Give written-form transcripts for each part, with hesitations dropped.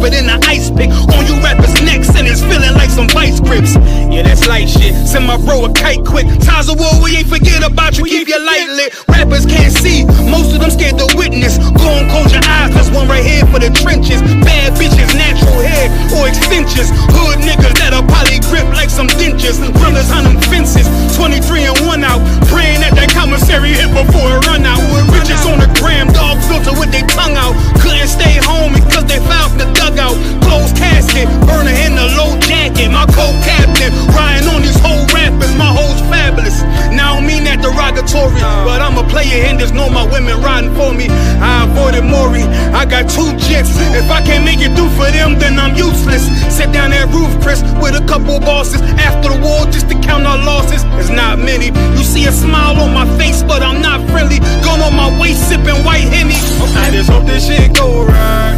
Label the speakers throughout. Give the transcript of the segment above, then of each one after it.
Speaker 1: sharper than an ice pick on you rappers' necks, and it's feeling like some vice grips. Yeah, that's light shit. Send my bro a kite quick. Ties of war, we ain't forget about you. Keep your light lit. Rappers can't see, most of them scared to witness. Go on, close your eyes, there's one right here for the trenches. Bad bitches, natural hair or extensions. Hood niggas that'll probably grip like some dentures. Brothers on them fences, 23 and 1 out. Praying that that commissary hit before it run out. Bitches on the gram, dog filter with their tongue out. Couldn't stay home because they found the dugout. Closed casket, burner in the low jacket. My co-captain, riding on these whole rappers. My hoes fabulous. Now I don't mean that derogatory, but I'm a player and there's no my women riding for me. I avoided Maury, I got 2 jets. If I can't make it through for them, then I'm useless. Sit down that roof, Chris, with a couple bosses. After the war, just to count our losses. It's not many. You see a smile on my face, but I'm not friendly. Going on my way, sipping white Henny. I just hope this shit go right.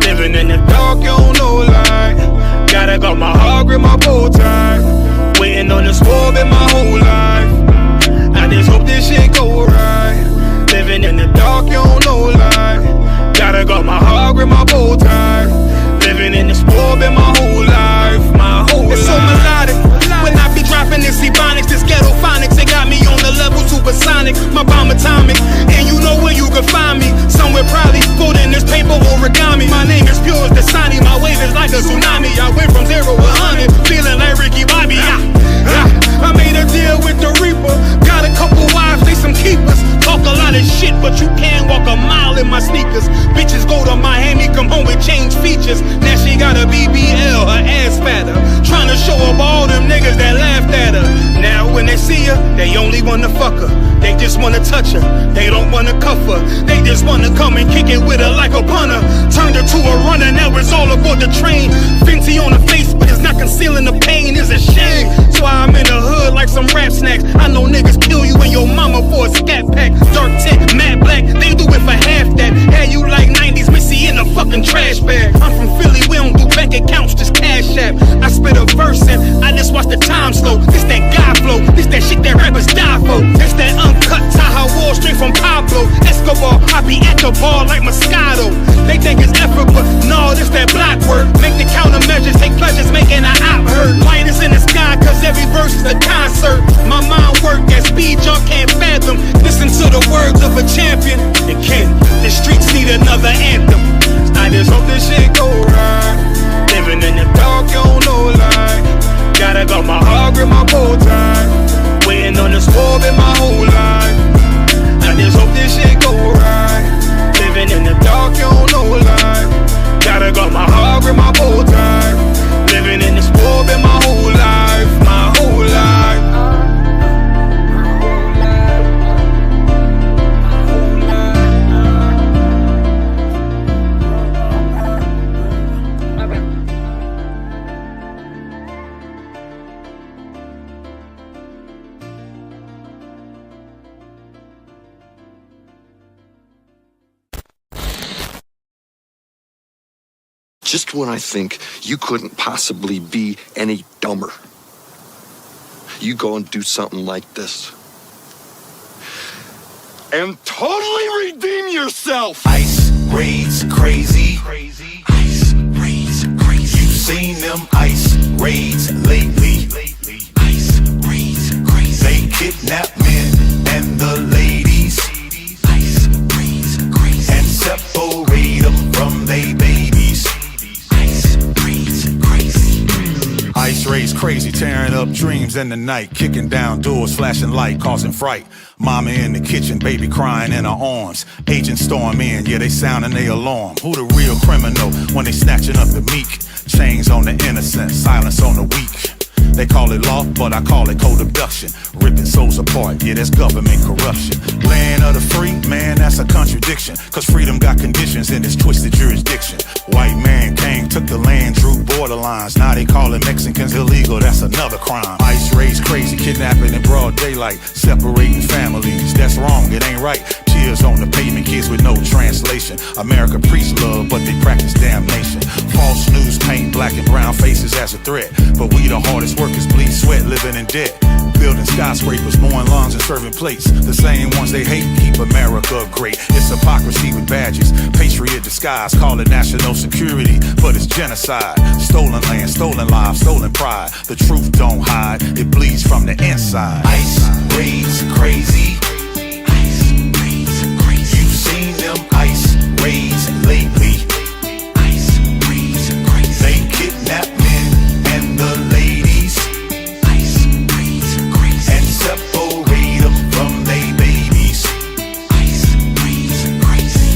Speaker 1: Living in the dark, you don't know light. Gotta got my heart with my bow tie. Waiting on this war in my whole life. I just hope this shit go right. Living in the dark, you don't know light. Gotta got my heart with my bow tie. Living in this war in my whole life. My whole life. It's so melodic. When I be dropping this ebonics, this ghetto phonics, it got me on the level supersonic. My bomb atomic, and you know where you can find me. Somewhere probably folding this paper origami. My name is pure as the Dasani, my wave is like a tsunami. I went from 0 to 100, feeling like Ricky Bobby. I made a deal with the Reaper. Got a couple wives, they some keepers. Talk a lot of shit, but you can't walk a mile in my sneakers. Bitches go to Miami, come home with change features. Now she got a BBL, her ass fatter. Trying to show up all them niggas that laughed at her. Now when they see her, they only wanna fuck her. They just wanna touch her, they don't wanna cuff her. They just wanna come and kick it with her like a punter. Turned her to a runner, now it's all aboard the train. Fenty on the face, but it's not concealing the pain, it's a shame. So I'm in the hood like some rap snacks. I know niggas kill you and your mama for a scat pack. Dark tint, matte black, they do it for half that. Had you like 90s Missy in a fucking trash bag. I'm from Philly, we don't do bank accounts, just cash app. I spit a verse and I just watch the time slow. This that God flow, this that shit that rappers die for. This that uncut Taha Wall straight from Pablo Escobar. I be at the bar like Moscato. They think it's effort, but no, this that block work. Make the countermeasures, take pleasures, making an op hurt. Light is in the sky, cause every verse is a concert. My mind work at speed y'all can't fathom. Listen to the words of a champion. It can't, the streets need another anthem. I just hope this shit go right. Living in the dark, you don't know light. Gotta got my heart with my bow tie. Waiting on this war in my whole life. I just hope this shit go right. Living in the dark, you don't know light. Gotta got my heart with my bow tie. Living in this war in my whole life. My whole life.
Speaker 2: Just when I think you couldn't possibly be any dumber, you go and do something like this. And totally redeem yourself!
Speaker 3: Ice raids crazy. Ice raids crazy. You've seen them ice raids lately. Ice raids crazy. They kidnap men and the ladies. Ice raids crazy. And separate them from they babies. Ice raids crazy, tearing up dreams in the night, kicking down doors, flashing light, causing fright. Mama in the kitchen, baby crying in her arms. Agents storm in, yeah, they sounding their alarm. Who the real criminal when they snatching up the meek? Chains on the innocent, silence on the weak. They call it law, but I call it co-abduction. Ripping souls apart, yeah, that's government corruption. Land of the free, man, that's a contradiction. Cause freedom got conditions in this twisted jurisdiction. White man came, took the land, drew borderlines. Now they calling Mexicans illegal, that's another crime. Ice raids crazy, kidnapping in broad daylight. Separating families, that's wrong, it ain't right. Tears on the pavement, kids with no translation. America preach love, but they practice damnation. False news paint black and brown faces as a threat. But we the hardest workers, bleed sweat, living in debt. building skyscrapers, mowing lawns and serving plates. The same ones they hate keep America great. It's hypocrisy with badges, patriot disguise, call it national security, but it's genocide. Stolen land, stolen lives, stolen pride. The truth don't hide, it bleeds from the inside. Ice raids crazy. Ice raids crazy. You've seen them ice raids lately. Ice raids crazy. They kidnap men and the ladies. Ice raids crazy. And separate them from they babies. Ice raids crazy.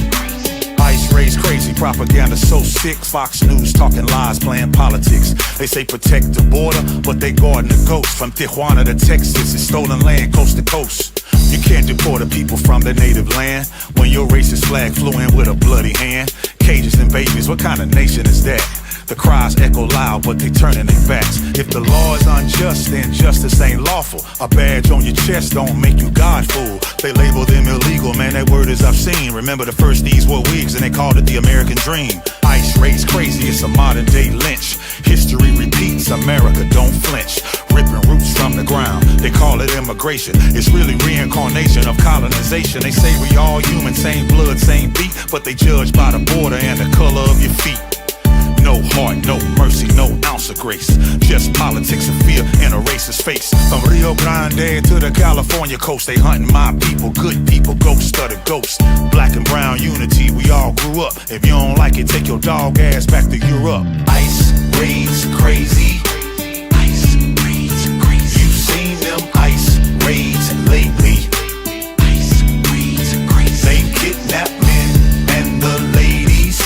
Speaker 3: Ice raids crazy. Propaganda so sick. Fox News talking lies, playing politics. They say protect the border, but they guarding the ghost. From Tijuana to Texas, it's stolen land coast to coast. You can't deport the people from their native land when your racist flag flew in with a bloody hand. Cages and babies, what kind of nation is that? The cries echo loud, but they turning their backs. If the law is unjust, then justice ain't lawful. A badge on your chest don't make you Godful. They label them illegal, man, that word is obscene. Remember the first these were wigs and they called it the American dream. Ice raids crazy, it's a modern day lynch. History repeats, America don't flinch. Ripping roots from the ground, they call it immigration. It's really reincarnation of colonization. They say we all human, same blood, same beat, but they judge by the border and the color of your feet. No heart, no mercy, no ounce of grace. Just politics of fear in a racist face. From Rio Grande to the California coast, they hunting my people, good people, ghost of the ghost. Black and brown unity, we all grew up. If you don't like it, take your dog ass back to Europe. Ice raids crazy. Ice raids crazy. You've seen them ice raids lately. Ice raids crazy. They kidnap men and the ladies.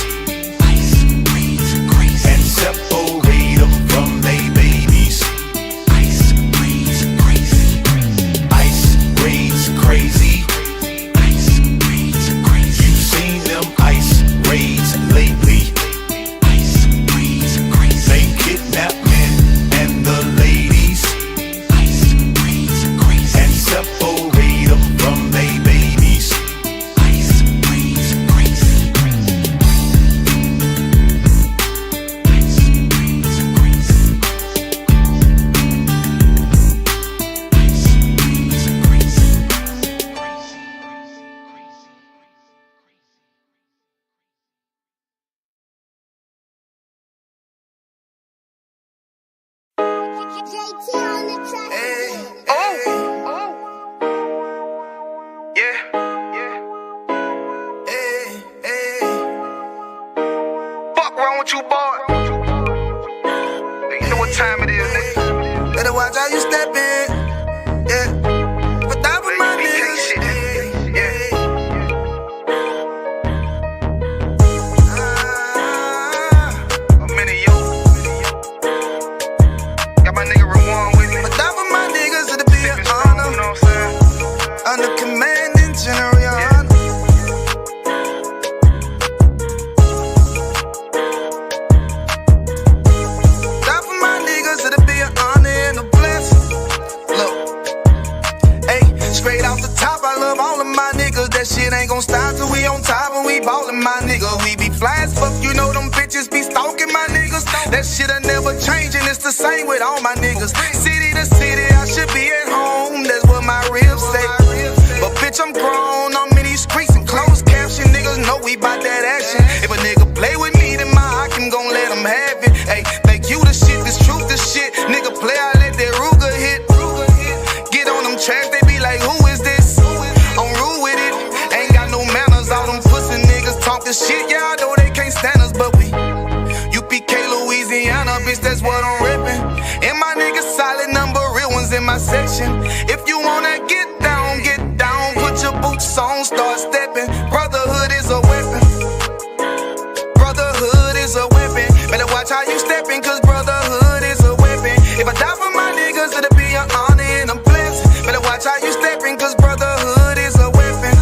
Speaker 3: Separate them from they babies. Ice raids crazy. Ice raids crazy. Ice raids crazy. You've seen them ice raids lately. Ice raids crazy. They kidnap men and the ladies. Ice raids crazy. And separate them from they babies. Ice raids crazy.
Speaker 1: You boy, you know what time it is, nigga.
Speaker 4: Better watch how you step in, yeah. But that was my nigga,
Speaker 1: yeah. A minute, yo. Got my nigga Rawan with me.
Speaker 4: But that was my niggas, it'll be an honor.
Speaker 1: You know what I'm saying?
Speaker 4: Under commanding General Yahanna. That shit ain't gon' stop till we on top and we ballin', my nigga. We be fly as fuck, you know them bitches be stalking my niggas. That shit'll never change and it's the same with all my niggas. City to city, I should be at home, that's what my ribs say. But bitch, I'm grown, I'm in these streets and closed caption. Niggas know we bout that action. If a nigga play with me, then my Hakim gon' let him have it. Hey, think you the shit, this truth the shit. Nigga play, I let that Ruger hit. Get on them tracks, they be like, who is this? I'm rude with it. Ain't got no manners. All them pussy niggas talking shit. Yeah, I know they can't stand us, but we U.P.K. Louisiana, bitch, that's what I'm rippin'. And my niggas solid, number real ones in my section. If you wanna get down, put your boots on, start steppin'. Brotherhood is a weapon. Brotherhood is a weapon. Better watch how you steppin', cause brotherhood is a weapon. If I die for my niggas, it'll be an honor and a blessing. Better watch how you steppin', cause brotherhood is a weapon.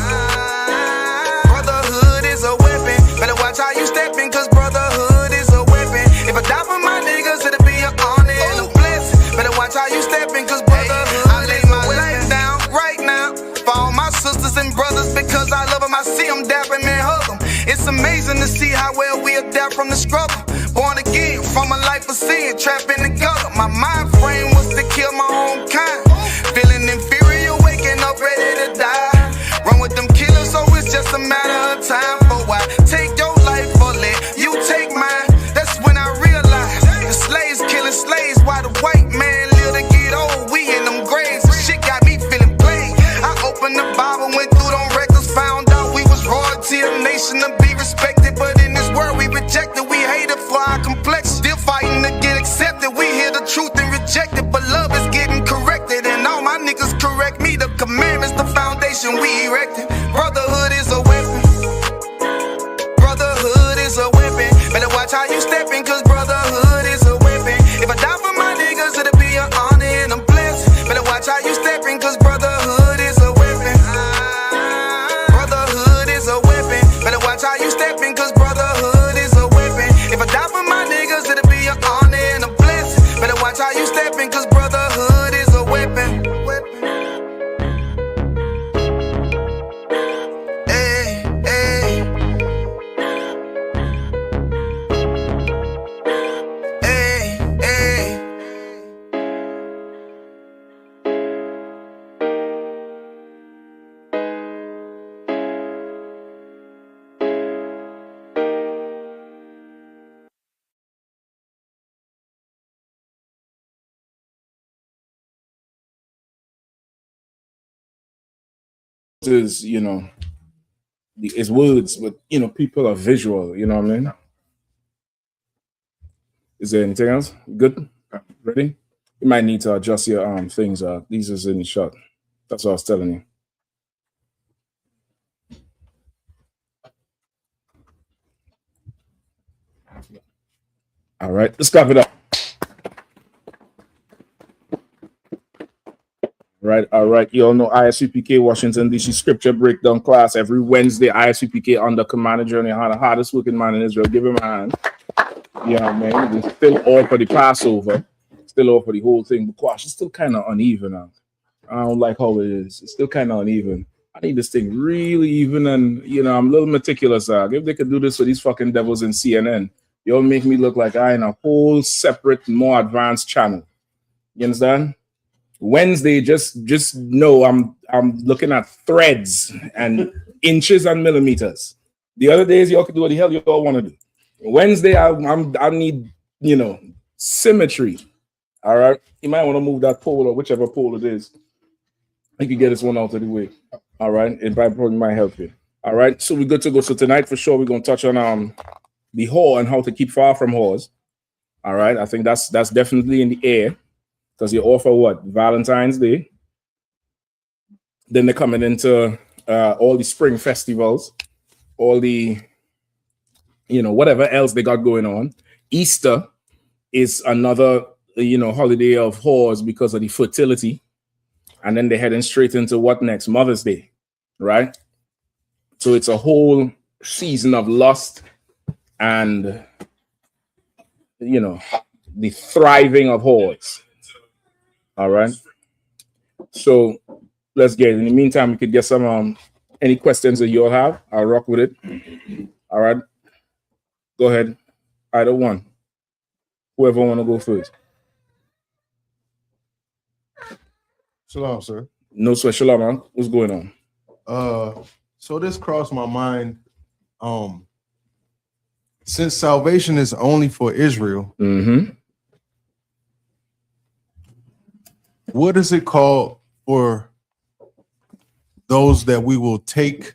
Speaker 4: Brotherhood is a weapon. Better watch how you steppin', cause brotherhood is a weapon. If I die for my niggas, it'll be an honor and a blessing. Better watch how you steppin', cause brotherhood I lay my life down right now for all my sisters and brothers, because I love them. I see them dapping and hug them. It's amazing to see how well we adapt from the struggle. Born again from a life of sin, trapped in the gutter. My mind frame was to kill my own kind. rejected. We hated for our complexion. Still fighting to get accepted. We hear the truth and reject it, but love is getting corrected. And all my niggas correct me. The commandments, the foundation we erected. Brotherhood is a weapon. Brotherhood is a weapon. Better watch how you stepping, cause brotherhood is a weapon. If I die for my niggas, it'll be an honor and a blessing. Better watch how you stepping, cause brotherhood is a weapon. Brotherhood is a weapon. Better watch how you stepping, cause brotherhood is a weapon. If I die for my niggas, it'll be an honor and a blessing. Better watch how you stepping, cause brotherhood is a weapon. Hey, hey. Hey, hey.
Speaker 5: Is it's words, but people are visual. You know what I mean? Is there anything else? Good? Ready? You might need to adjust your things. These is in the shot. That's what I was telling you. All right, let's clap it up. All right. You all know I.S.U.P.K. Washington, D.C. Scripture Breakdown class every Wednesday. I.S.U.P.K. under command of Journey Yahanna, hardest working man in Israel. Give him a hand. Yeah, man. We're still all for the Passover. Still all for the whole thing. But gosh, it's still kind of uneven now. I don't like how it is. It's still kind of uneven. I need this thing really even, and I'm a little meticulous. If they could do this for these fucking devils in CNN, you'll make me look like I'm in a whole separate, more advanced channel. You understand? Wednesday, just know I'm looking at threads and inches and millimeters. The other days y'all can do what the hell you all want to do. Wednesday, I need symmetry. All right, you might want to move that pole or whichever pole it is. You can get this one out of the way. All right, it probably might help you. All right, so we're good to go. So tonight for sure we're gonna touch on the whore and how to keep far from whores. All right, I think that's definitely in the air. Because you offer what? Valentine's Day. Then they're coming into all the spring festivals, all the, whatever else they got going on. Easter is another, holiday of whores because of the fertility. And then they're heading straight into what next? Mother's Day, right? So it's a whole season of lust and, the thriving of whores. All right. So let's get it. In the meantime, we could get some any questions that you all have. I'll rock with it. All right. Go ahead. Either one. Whoever want to go first.
Speaker 6: Shalom, sir.
Speaker 5: No sweat. Shalom, man. What's going on?
Speaker 6: So this crossed my mind. Since salvation is only for Israel, what is it called for those that we will take?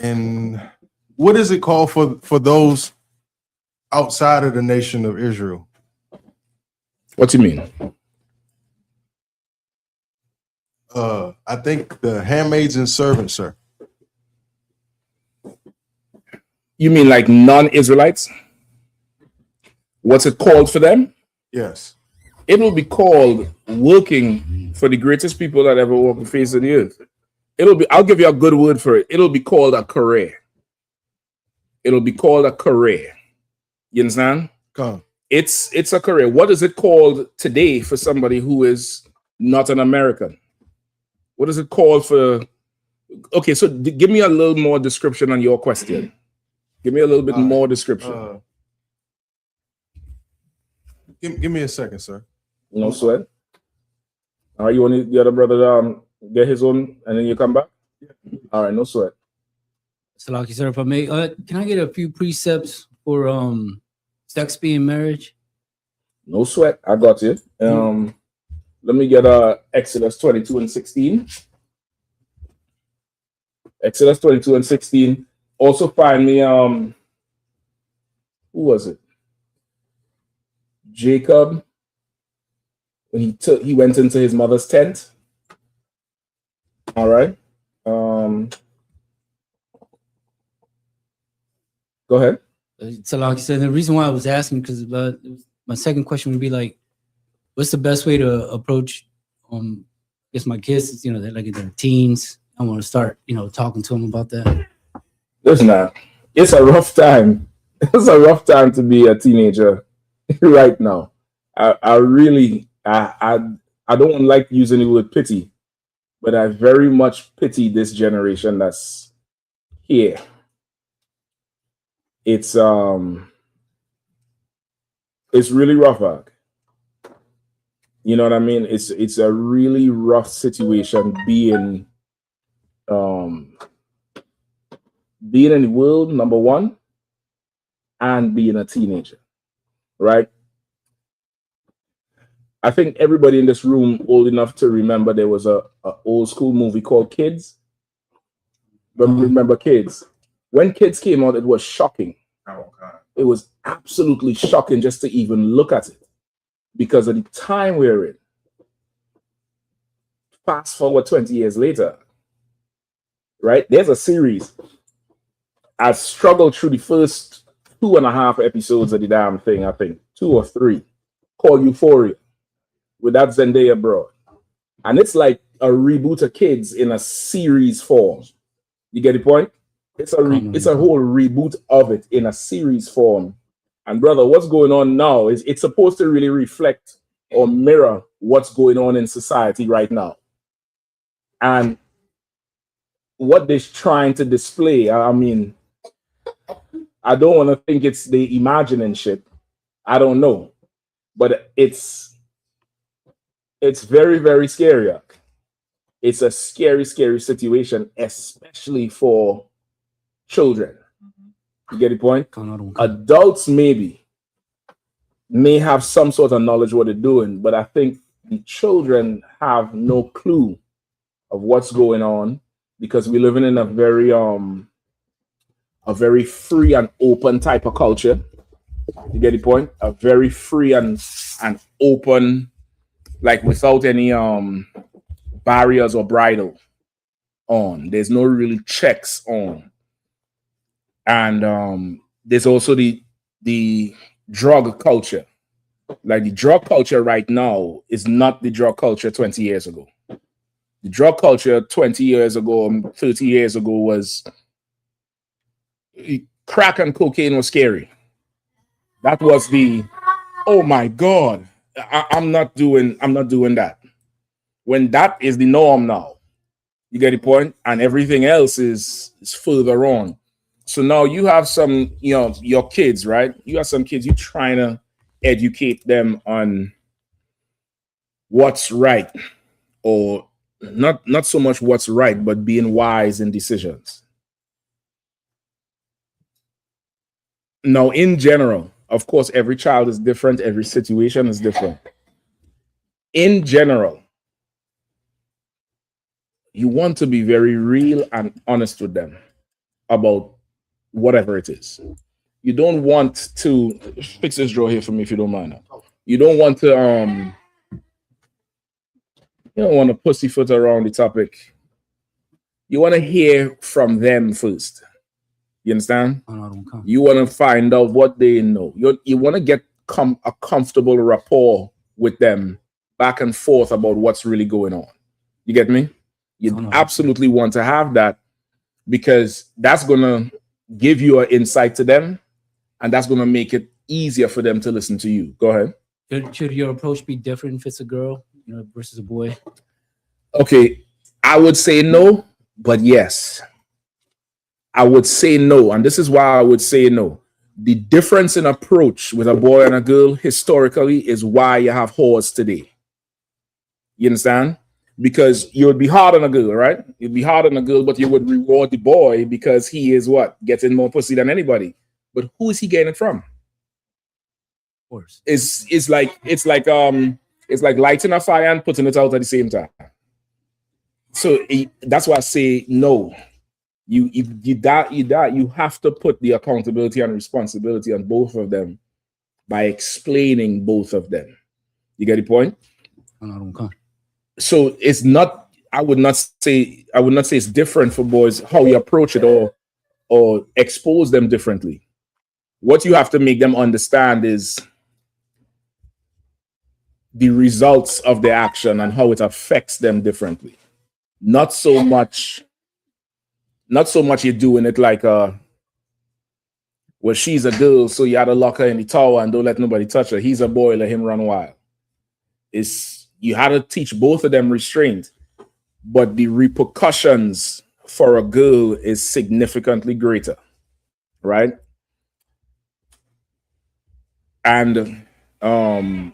Speaker 6: And what is it called for those outside of the nation of Israel?
Speaker 5: What do you mean?
Speaker 6: I think the handmaids and servants, sir.
Speaker 5: You mean like non-Israelites? What's it called for them?
Speaker 6: Yes.
Speaker 5: It will be called working for the greatest people that ever walked the face of the earth. I'll give you a good word for it. It'll be called a career. It'll be called a career. You understand?
Speaker 6: Come.
Speaker 5: It's a career. What is it called today for somebody who is not an American? What is it called for? Okay, so give me a little more description on your question. Give me a little bit more description.
Speaker 6: Give me a second, sir.
Speaker 5: No sweat. All right, you want the other brother to get his own and then you come back? Yeah. All right, no sweat.
Speaker 7: Salaki, sir, if I may, can I get a few precepts for sex being marriage?
Speaker 5: No sweat. I got you. Let me get Exodus 22 and 16. Exodus 22 and 16. Also find me who was it? Jacob, when he went into his mother's tent. All right. Go ahead.
Speaker 7: So like I said, the reason why I was asking, because my second question would be like, what's the best way to approach I guess my kids, they're like in their teens. I want to start, talking to them about that.
Speaker 5: Listen, it's a rough time. It's a rough time to be a teenager right now. I really don't like using the word pity, but I very much pity this generation that's here. It's really rough, Ag. You know what I mean? It's a really rough situation being in the world, number one, and being a teenager, right? I think everybody in this room old enough to remember there was a old school movie called Kids. Remember Kids? When Kids came out, it was shocking.
Speaker 6: Oh, God.
Speaker 5: It was absolutely shocking just to even look at it because of the time we're in. Fast forward 20 years later, right? There's a series. I struggled through the first 2.5 episodes of the damn thing, I think, 2 or 3, called Euphoria, with that Zendaya broad. And it's like a reboot of Kids in a series form. You get the point? It's a whole reboot of it in a series form. And brother, what's going on now is it's supposed to really reflect or mirror what's going on in society right now. And what they're trying to display, I mean, I don't want to think it's the imagining shit. I don't know. But it's very, very scary. It's a scary, scary situation, especially for children. You get the point? Adults may have some sort of knowledge what they're doing, but I think the children have no clue of what's going on because we're living in a very free and open type of culture. You get the point? A very free and open, like without any barriers or bridle on. There's no really checks on. And there's also the drug culture. Like the drug culture right now is not the drug culture 20 years ago. The drug culture 20 years ago, 30 years ago was crack and cocaine was scary. That was oh my God, I'm not doing that. When that is the norm now, you get the point? And everything else is further on. So now you have some, your kids, right? You have some kids, you're trying to educate them on what's right, or not so much what's right, but being wise in decisions. Now, in general, of course, every child is different. Every situation is different. In general, you want to be very real and honest with them about whatever it is. You don't want to fix this drawer here for me if you don't mind. You don't want to you don't want to pussyfoot around the topic. You want to hear from them first. You understand? You want to find out what they know. You want to get a comfortable rapport with them back and forth about what's really going on. You get me? You absolutely want to have that because that's going to give you an insight to them and that's going to make it easier for them to listen to you. Go ahead.
Speaker 7: Should your approach be different if it's a girl, versus a boy?
Speaker 5: Okay, I would say no, but yes. I would say no, and this is why I would say no. The difference in approach with a boy and a girl historically is why you have whores today. You understand? Because you would be hard on a girl, right? You'd be hard on a girl, but you would reward the boy because he is what? Getting more pussy than anybody. But who is he getting it from?
Speaker 7: Of course.
Speaker 5: It's like lighting a fire and putting it out at the same time. So that's why I say no. You have to put the accountability and responsibility on both of them by explaining both of them. You get the point? So it's not. I would not say it's different for boys how you approach it or expose them differently. What you have to make them understand is the results of the action and how it affects them differently. Not so much you're doing it like well, she's a girl, so you had to lock her in the tower and don't let nobody touch her. He's a boy, let him run wild. You had to teach both of them restraint, but the repercussions for a girl is significantly greater, right? And the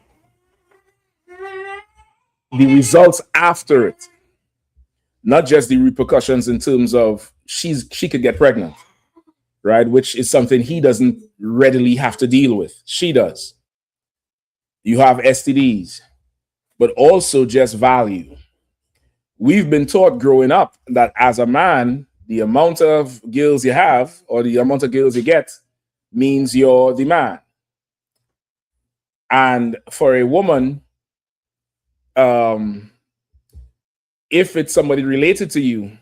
Speaker 5: results after it, not just the repercussions in terms of she could get pregnant, right? Which is something he doesn't readily have to deal with. She does. You have STDs, but also just value. We've been taught growing up that as a man, the amount of girls you have or the amount of girls you get means you're the man. And for a woman, if it's somebody related to you,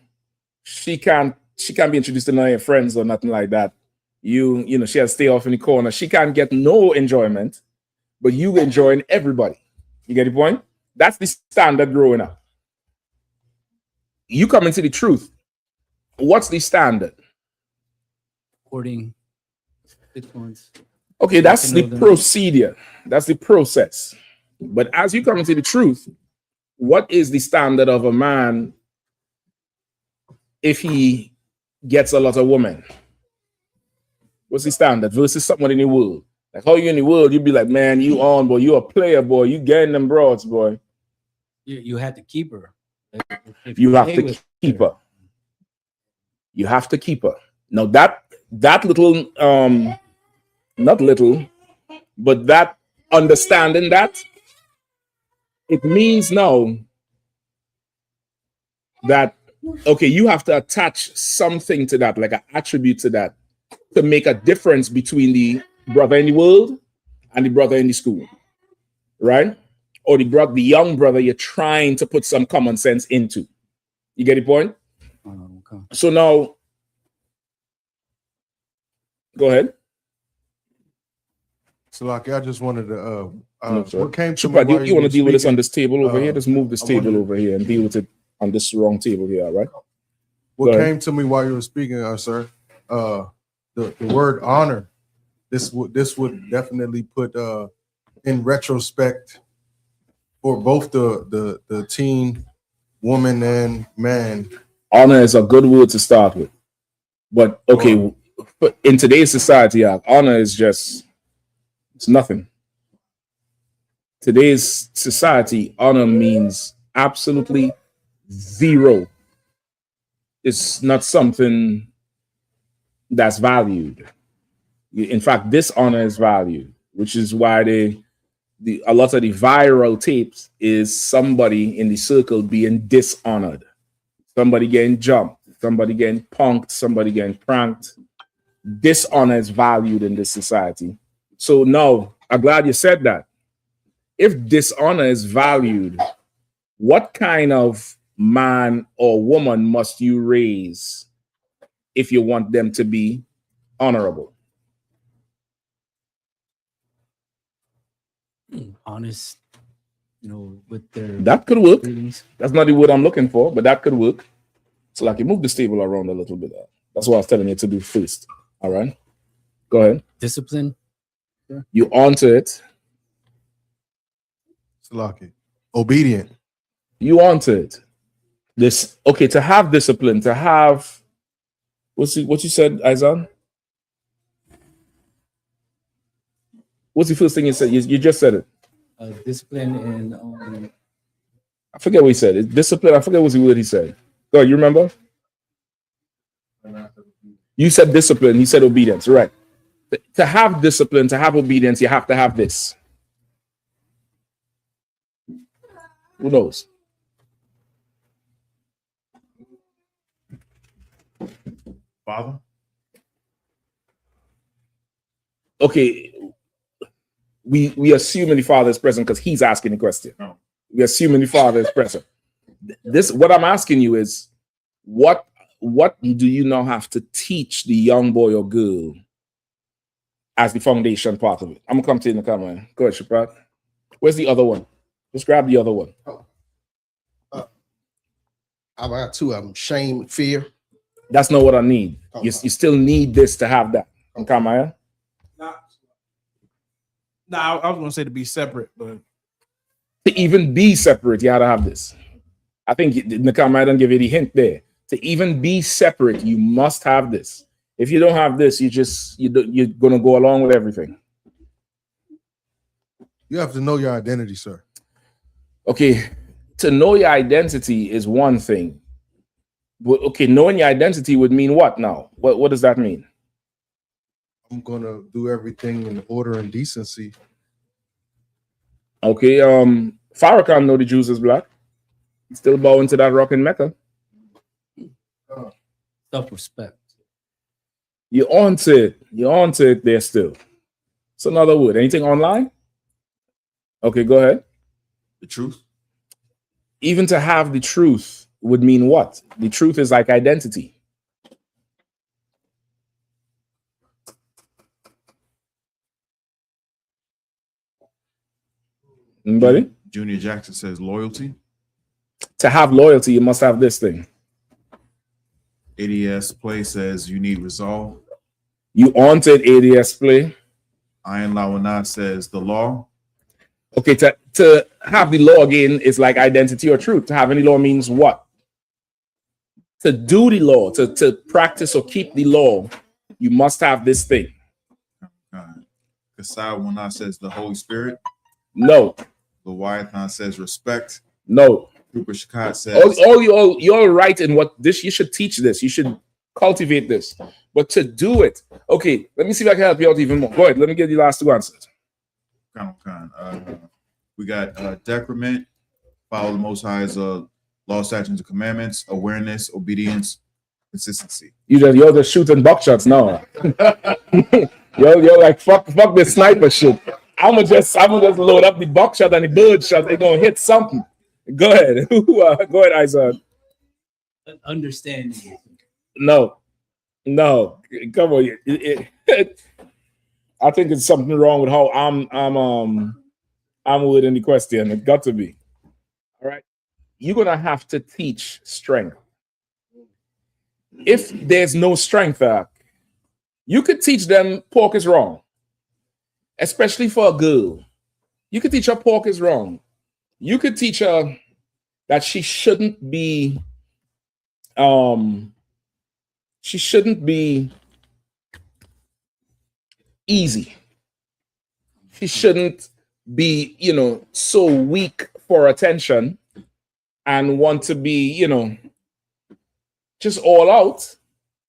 Speaker 5: she can't be introduced to none of your friends or nothing like that. You know, she has to stay off in the corner. She can't get no enjoyment, but you enjoying everybody. You get the point? That's the standard growing up. You come into the truth. What's the standard?
Speaker 7: Courting. Bitcoins.
Speaker 5: Okay, that's the procedure. That's the process. But as you come into the truth, what is the standard of a man if he gets a lot of women? What's the standard versus someone in the world? Like how you in the world, you'd be like, man, you on, boy, you a player, boy, you getting them broads, boy.
Speaker 7: You have to keep her.
Speaker 5: You have to keep her. You have to keep her. Now that little, not little, but that understanding that, it means now that, okay, you have to attach something to that, like an attribute to that, to make a difference between the brother in the world and the brother in the school, right? Or the young brother you're trying to put some common sense into. You get the point?
Speaker 7: Okay.
Speaker 5: So now, go ahead.
Speaker 6: Salaki, I just wanted to
Speaker 5: No,
Speaker 6: what came to
Speaker 5: Chupa,
Speaker 6: me
Speaker 5: you want to deal with this on
Speaker 6: speaking,
Speaker 5: this table over here? Just move this table over here and deal with it on this wrong table here, all right?
Speaker 6: What came to me while you were speaking, sir, the word honor, this would definitely put in retrospect for both the teen woman and man.
Speaker 5: Honor is a good word to start with. But okay, but in today's society, honor is just, it's nothing. Today's society, honor means absolutely zero. It's not something that's valued. In fact, dishonor is valued, which is why a lot of the viral tapes is somebody in the circle being dishonored, somebody getting jumped, somebody getting punked, somebody getting pranked. Dishonor is valued in this society. So now, I'm glad you said that. If dishonor is valued, what kind of man or woman must you raise if you want them to be honorable?
Speaker 7: Honest, with their
Speaker 5: That could work.
Speaker 7: feelings.
Speaker 5: That's not the word I'm looking for, but that could work. So like you move this table around a little bit. That's what I was telling you to do first. All right. Go ahead.
Speaker 7: Discipline.
Speaker 5: You onto it.
Speaker 6: Salaki. Obedient.
Speaker 5: You onto it. This okay, to have discipline, to have what you said, Izan? What's the first thing you said? You just said it.
Speaker 7: Discipline and
Speaker 5: I forget what he said. It's discipline. I forget what the word he said. Go, you remember? You said discipline. He said obedience. Right. To have discipline, to have obedience, you have to have this. Who knows?
Speaker 8: Father.
Speaker 5: Okay, we assuming the Father is present because he's asking the question.
Speaker 8: No.
Speaker 5: We assuming the Father is present. This, what I'm asking you is, what do you now have to teach the young boy or girl as the foundation part of it? I'm gonna come to you in the camera. Go ahead, Shaprat. Where's the other one? Just grab the other one.
Speaker 9: I got two of them: shame, fear.
Speaker 5: That's not what I need.
Speaker 9: Oh.
Speaker 5: You still need this to have that. Come on.
Speaker 10: No, I was gonna say to be separate, but
Speaker 5: To even be separate, you had to have this. I think Nakama didn't give you the hint there. To even be separate, you must have this. If you don't have this, you're gonna go along with everything.
Speaker 6: You have to know your identity, sir.
Speaker 5: Okay, to know your identity is one thing. But okay, knowing your identity would mean what now? What does that mean?
Speaker 6: I'm gonna do everything in order and decency.
Speaker 5: Okay, Farrakhan know the Jews is black. He's still bowing to that rock in Mecca.
Speaker 7: Self-respect.
Speaker 5: You're on to it. You're on to it there still. It's another word. Anything online? Okay, go ahead.
Speaker 8: The truth.
Speaker 5: Even to have the truth would mean what? The truth is like identity. Anybody?
Speaker 8: Junior Jackson says loyalty.
Speaker 5: To have loyalty, you must have this thing.
Speaker 8: ADS Play says you need resolve.
Speaker 5: You on to it, ADS Play.
Speaker 8: Iron Lawana says the law.
Speaker 5: Okay, to have the law again is like identity or truth. To have any law means what? To do the law, to practice or keep the law, you must have this thing.
Speaker 8: Kasai Wana says the Holy Spirit.
Speaker 5: No.
Speaker 8: Leviathan says respect.
Speaker 5: No.
Speaker 8: Cooper Shakat says
Speaker 5: you're right in what this. You should teach this. You should cultivate this. But to do it, okay. Let me see if I can help you out even more. Go ahead. Let me get the last two answers.
Speaker 8: We got decrement, follow the Most High's law, statutes, and commandments, awareness, obedience, consistency.
Speaker 5: You're just shooting buckshots now. you're like fuck this sniper shit. I'm gonna just load up the buckshot and the bird shot. They're gonna hit something. Go ahead. Go ahead, Isaac.
Speaker 7: Understanding.
Speaker 5: No. Come on. I think it's something wrong with how I'm wording the question. It got to be. All right. You're gonna have to teach strength. If there's no strength, you could teach them pork is wrong. Especially for a girl. You could teach her pork is wrong. You could teach her that she shouldn't be easy. She shouldn't be, so weak for attention and want to be, just all out.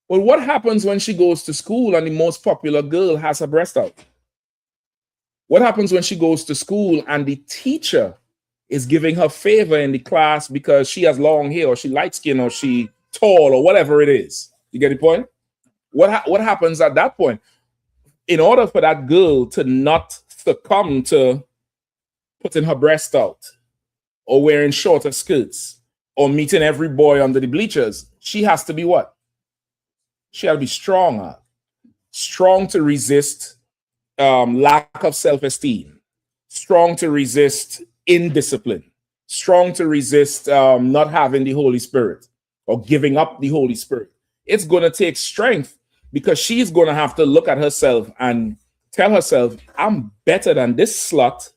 Speaker 5: Well, what happens when she goes to school and the most popular girl has her breast out? What happens when she goes to school and the teacher is giving her favor in the class because she has long hair or she light skin or she tall or whatever it is? You get the point? What happens at that point? In order for that girl to not succumb to putting her breast out or wearing shorter skirts or meeting every boy under the bleachers, she has to be what? She has to be strong. Strong to resist lack of self-esteem, strong to resist indiscipline, strong to resist not having the Holy Spirit or giving up the Holy Spirit. It's going to take strength because she's going to have to look at herself and tell herself, I'm better than this slut.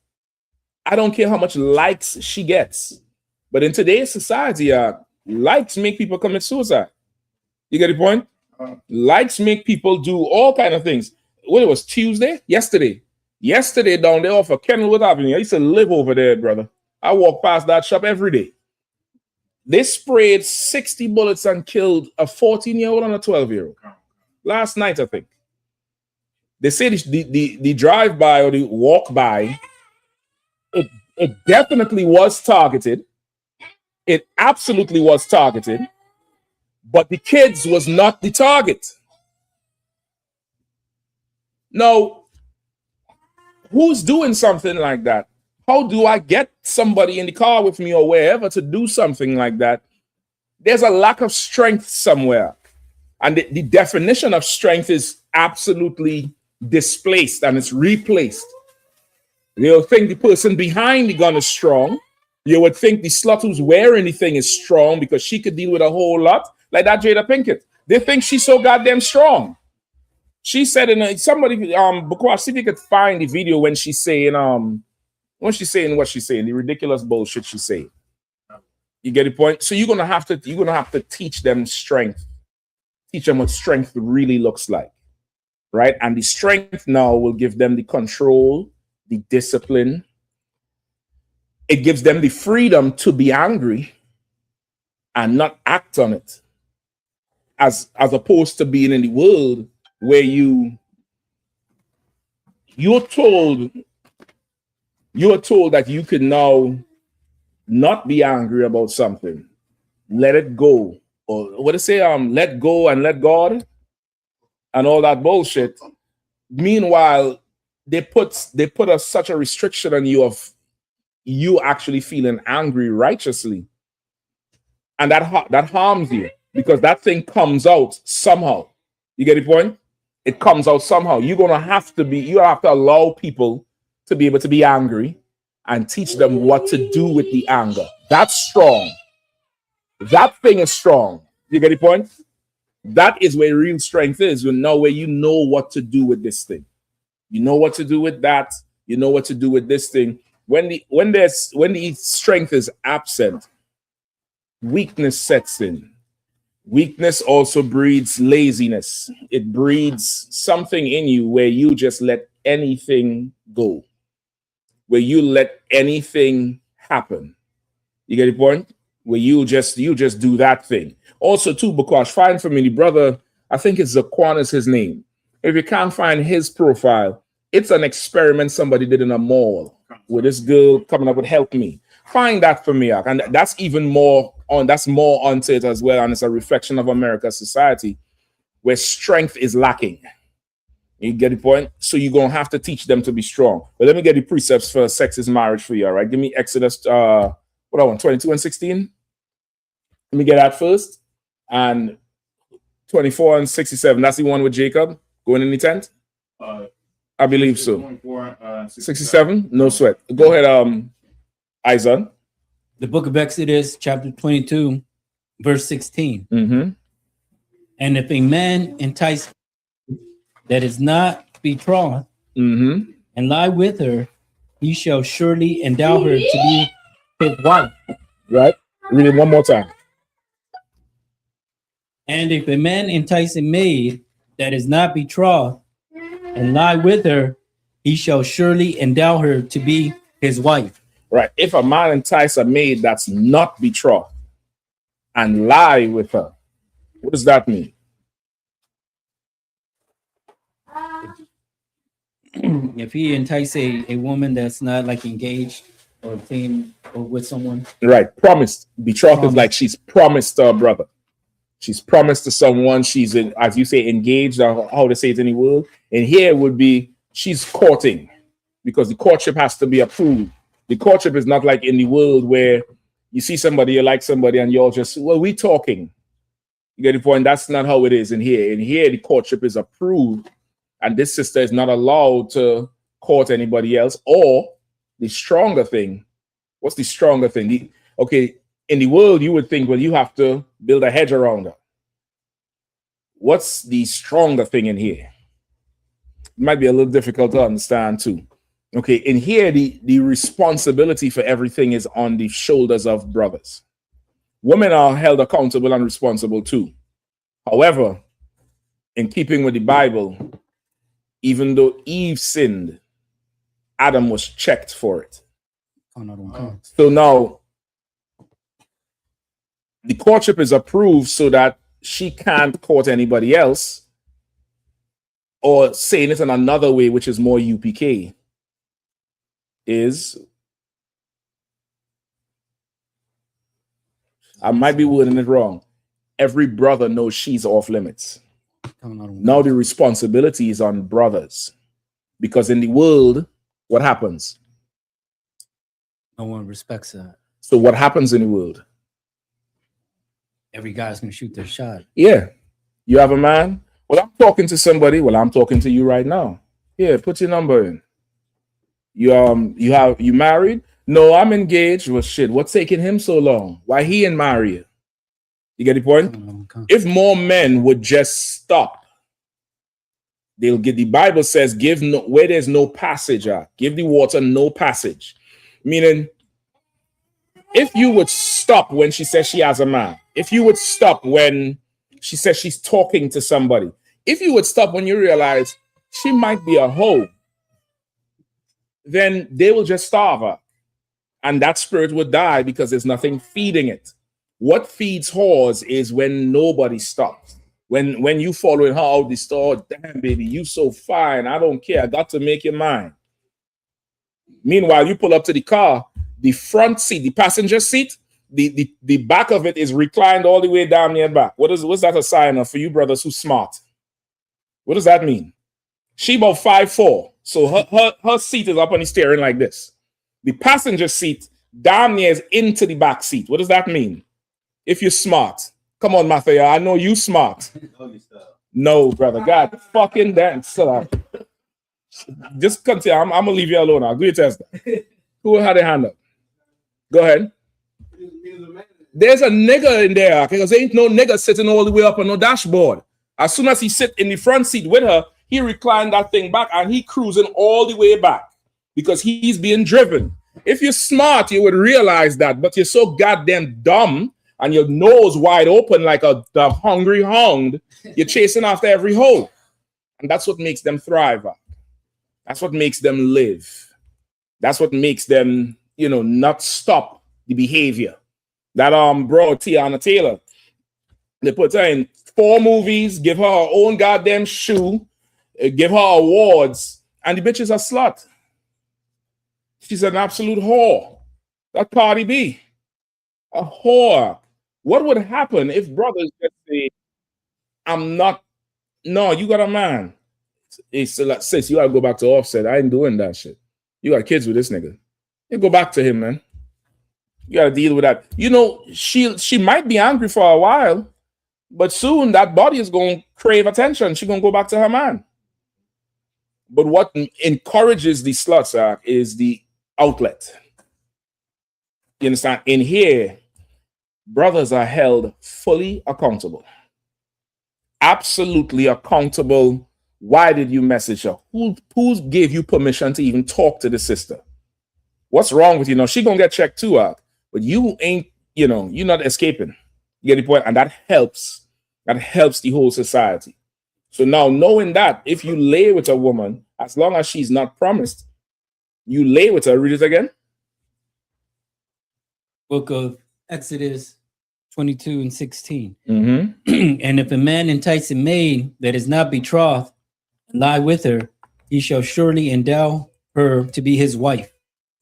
Speaker 5: I don't care how much likes she gets. But in today's society, likes make people commit suicide. You get the point? Likes make people do all kind of things. What, it was Tuesday? Yesterday down there off of Kenilworth Avenue. I used to live over there, brother. I walk past that shop every day. They sprayed 60 bullets and killed a 14-year-old and a 12-year-old. Last night, I think. They say the drive-by or the walk-by, it definitely was targeted. It absolutely was targeted. But the kids was not the target. Now, who's doing something like that? How do I get somebody in the car with me or wherever to do something like that? There's a lack of strength somewhere. And the definition of strength is absolutely displaced and it's replaced. You'll think the person behind the gun is strong. You would think the slut who's wearing the thing is strong because she could deal with a whole lot. Like that Jada Pinkett. They think she's so goddamn strong. She said somebody because see if you could find the video when she's saying what she's saying, the ridiculous bullshit she's saying. You get the point? So you're gonna have to teach them strength. Teach them what strength really looks like. Right? And the strength now will give them the control, the discipline. It gives them the freedom to be angry and not act on it. As opposed to being in the world where you're told that you can now not be angry about something, let it go, or what do they say? Let go and let God, and all that bullshit. Meanwhile, they put such a restriction on you of you actually feeling angry righteously, and that harms you because that thing comes out somehow. You get the point? It comes out somehow. You have to allow people to be able to be angry and teach them what to do with the anger. That's strong. That thing is strong. You get the point? That is where real strength is. Where you know what to do with this thing. You know what to do with that. You know what to do with this thing. When the strength is absent, weakness sets in. Weakness also breeds laziness. It breeds something in you where you just let anything go, where you let anything happen. You get the point? Where you just do that thing. Also, too, because find for me the brother, I think it's Zaquan is his name. If you can't find his profile, it's an experiment somebody did in a mall with this girl coming up with "Help Me." Find that for me, and that's even more onto it as well, and it's a reflection of America's society where strength is lacking. You get the point? So you're gonna have to teach them to be strong. But let me get the precepts for sex is marriage for you. All right, give me Exodus 22 and 16. Let me get that first, and 24 and 67. That's the one with Jacob going in the tent. I believe so. 24, 67. No sweat. Go ahead, Izan.
Speaker 7: The book of Exodus, chapter 22, verse 16.
Speaker 5: Mm-hmm.
Speaker 7: And if a man entice that is not betrothed
Speaker 5: Mm-hmm.
Speaker 7: and lie with her, he shall surely endow her to be his wife.
Speaker 5: Right? Read it one more time.
Speaker 7: And if a man entice a maid that is not betrothed and lie with her, he shall surely endow her to be his wife.
Speaker 5: Right. If a man entice a maid that's not betrothed and lie with her, what does that mean?
Speaker 7: If he entice a woman that's not like engaged or with someone.
Speaker 5: Right. Promised. Betrothed is like she's promised to her brother. She's promised to someone. She's, as you say, engaged, or how to say it in the world. And here would be she's courting, because the courtship has to be approved. The courtship is not like in the world where you see somebody, you like somebody, and you're just, well, we talking. You get the point? That's not how it is in here. In here, the courtship is approved, and this sister is not allowed to court anybody else. Or the stronger thing, what's the stronger thing? In the world, you would think, well, you have to build a hedge around her. What's the stronger thing in here? It might be a little difficult to understand too. Okay, in here, the responsibility for everything is on the shoulders of brothers. Women are held accountable and responsible too. However, in keeping with the Bible, even though Eve sinned, Adam was checked for it. So now, the courtship is approved so that she can't court anybody else, or saying it in another way, which is more UPK, is, I might be wording it wrong. every brother knows she's off limits. Now the responsibility is on brothers. Because in the world, what happens?
Speaker 7: No one respects that.
Speaker 5: So what happens in the world?
Speaker 7: Every guy's gonna shoot their shot.
Speaker 5: Yeah. You have a man? Well, I'm talking to somebody. Well, I'm talking to you right now. Yeah, put your number in. You married? No, I'm engaged. Well, shit, what's taking him so long? Why he ain't marry you? You get the point? If more men would just stop, they'll get, the Bible says, give no, where there's no passage, give the water no passage. Meaning, if you would stop when she says she has a man, if you would stop when she says she's talking to somebody, if you would stop when you realize she might be a hoe, then they will just starve her. And that spirit would die because there's nothing feeding it. What feeds whores is when nobody stops. When you following her out the store, damn baby, you so fine. I don't care. I got to make you mine. Meanwhile, you pull up to the car, the front seat, the passenger seat, the back of it is reclined all the way down near back. What's that a sign of for you brothers who smart? What does that mean? She about 5'4", so her seat is up on the steering like this. The passenger seat down near is into the back seat. What does that mean? If you're smart. Come on, Matthew, I know you smart. No, brother. God, fucking dance. Just continue. I'm going to leave you alone now. Go test that. Who had their hand up? Go ahead. There's a nigga in there because there ain't no nigga sitting all the way up on no dashboard. As soon as he sit in the front seat with her, he reclined that thing back and he cruising all the way back because he's being driven. If you're smart, you would realize that, but you're so goddamn dumb and your nose wide open like the hungry hound, you're chasing after every hoe. And that's what makes them thrive. That's what makes them live. That's what makes them, not stop the behavior. That bro, Tiana Taylor, they put her in 4 movies, give her her own goddamn shoe, give her awards, and the bitch is a slut. She's an absolute whore. That Cardi B, a whore. What would happen if brothers just say, I'm not, no, you got a man. It's like, sis, you gotta go back to Offset. I ain't doing that shit. You got kids with this nigga. You go back to him, man. You gotta deal with that. She might be angry for a while, but soon that body is gonna crave attention. She's gonna go back to her man. But what encourages the sluts is the outlet. You understand? In here, brothers are held fully accountable. Absolutely accountable. Why did you message her? Who gave you permission to even talk to the sister? What's wrong with you? She gonna get checked too out. But you ain't, you're not escaping. You get the point? And that helps. That helps the whole society. So now knowing that if you lay with a woman, as long as she's not promised, you lay with her. Read it again.
Speaker 7: Book of Exodus 22:16.
Speaker 5: Mm-hmm.
Speaker 7: And if a man entice a maid that is not betrothed and lie with her, he shall surely endow her to be his wife.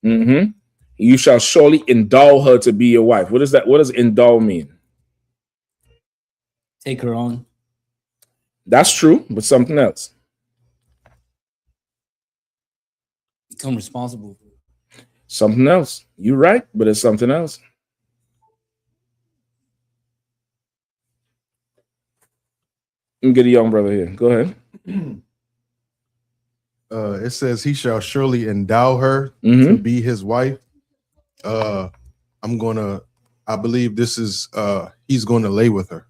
Speaker 5: Mm-hmm. You shall surely endow her to be your wife. What is that? What does endow mean?
Speaker 7: Take her on.
Speaker 5: That's true, but something else.
Speaker 7: Become responsible.
Speaker 5: Something else. You're right, but it's something else. Let me get a young brother here. Go ahead.
Speaker 6: It says he shall surely endow her
Speaker 5: Mm-hmm.
Speaker 6: to be his wife. I believe this is he's gonna lay with her.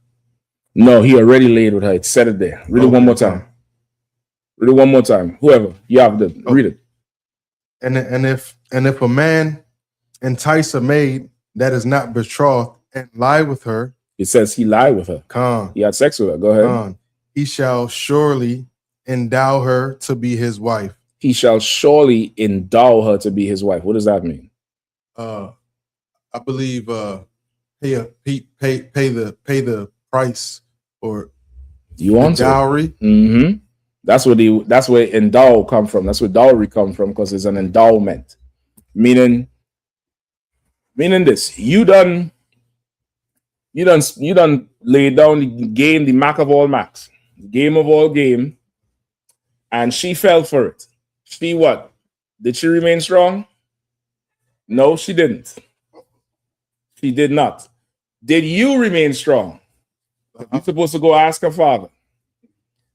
Speaker 5: No, he already laid with her. It said it there. Read it one more time. Read it one more time. Whoever you have to read it.
Speaker 6: And if a man entice a maid that is not betrothed and lie with her,
Speaker 5: it says he lied with her. He had sex with her. Go ahead.
Speaker 6: He shall surely endow her to be his wife.
Speaker 5: He shall surely endow her to be his wife. What does that mean?
Speaker 6: I believe pay the price or
Speaker 5: you want
Speaker 6: dowry.
Speaker 5: Mm-hmm. That's where endow come from. That's where dowry come from, because it's an endowment. Meaning this. You done You done lay down the game, the Mac of all Macs, the game of all game, and she fell for it. She what? Did she remain strong? No, she didn't. She did not. Did you remain strong? You're supposed to go ask her father.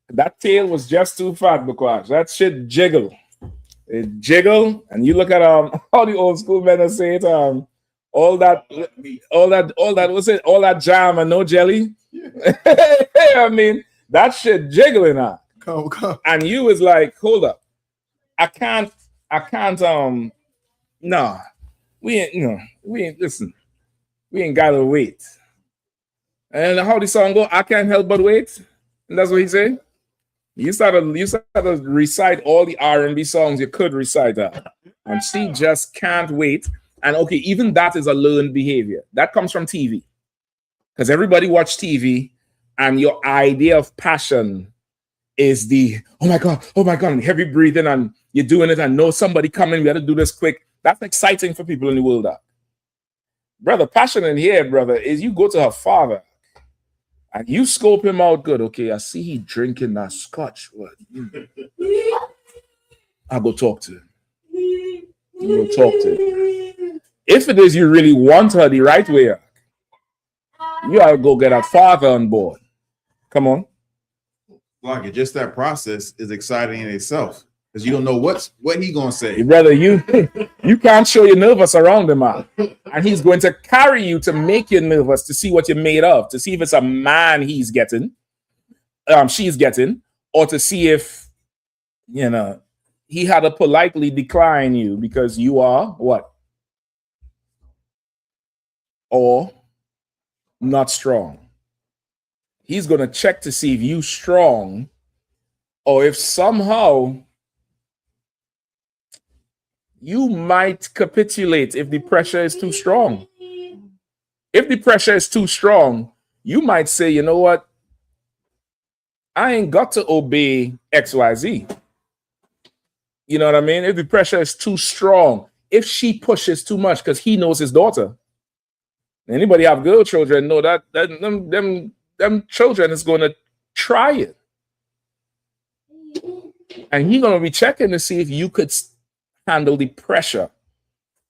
Speaker 5: That tail was just too fat, because that shit jiggle. It jiggle, and you look at how the old school men say it, all that what's it? All that jam and no jelly. I mean, that shit jiggling out.
Speaker 6: Come.
Speaker 5: And you was like, hold up. I can't no. We ain't listen. We ain't gotta wait. And how the song go? I can't help but wait. And that's what he said. You started to recite all the R&B songs you could recite that. And she just can't wait. And okay, even that is a learned behavior. That comes from TV. Because everybody watch TV, and your idea of passion is the, oh my God, and heavy breathing, and you're doing it, and know somebody coming, we got to do this quick. That's exciting for people in the world. Brother, passion in here, brother, is you go to her father, and you scope him out good. Okay, I see he drinking that scotch. What? I'll go talk to him. If it is you really want her the right way, you gotta go get that father on board. Come on.
Speaker 8: Like, just that process is exciting in itself, because you don't know what he gonna say.
Speaker 5: Brother, you can't show you're nervous around him, man. And he's going to carry you to make you nervous, to see what you're made of, to see if it's a man she's getting, or to see if, he had to politely decline you because you are what? Or not strong. He's going to check to see if you strong, or if somehow you might capitulate if the pressure is too strong. If the pressure is too strong, you might say, you know what? I ain't got to obey XYZ. You know what I mean? If the pressure is too strong, if she pushes too much, because he knows his daughter. Anybody have girl children know that them children is going to try it. And he's going to be checking to see if you could handle the pressure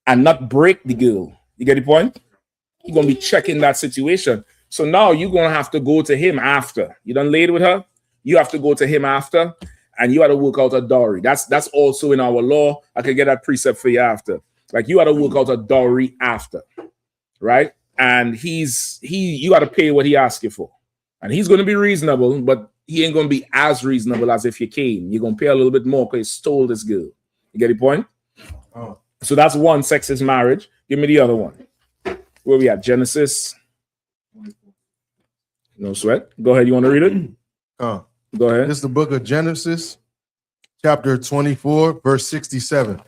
Speaker 5: and not break the girl. You get the point? He's going to be checking that situation. So now you're going to have to go to him after. You done laid with her? You have to go to him after, and you got to work out a dowry. That's also in our law. I could get that precept for you after. Like, you got to work out a dowry after, right? And you got to pay what he asked you for. And he's going to be reasonable, but he ain't going to be as reasonable as if you came. You're going to pay a little bit more because you stole this girl. You get the point?
Speaker 6: Oh.
Speaker 5: So that's one, sexist marriage. Give me the other one. Where we at? Genesis. No sweat. Go ahead. You want to read it? Go ahead.
Speaker 6: This is the book of Genesis, chapter 24, verse 67.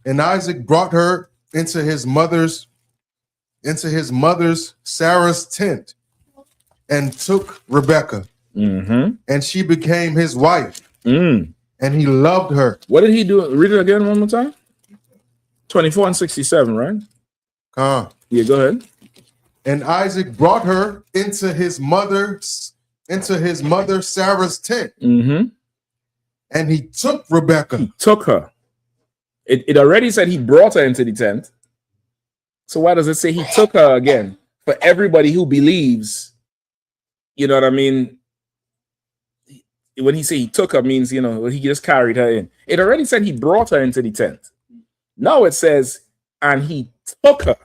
Speaker 6: And Isaac brought her into his mother's Sarah's tent, and took Rebekah, and she became his wife, and he loved her.
Speaker 5: What did he do? Read it again one more time. 24 and 67, right? Yeah, go ahead.
Speaker 6: And Isaac brought her into his mother Sarah's tent, and he took Rebekah.
Speaker 5: He took her. It already said he brought her into the tent. So why does it say he took her again? For everybody who believes, you know what I mean? When he say he took her, means, he just carried her in. It already said he brought her into the tent. Now it says, and he took her.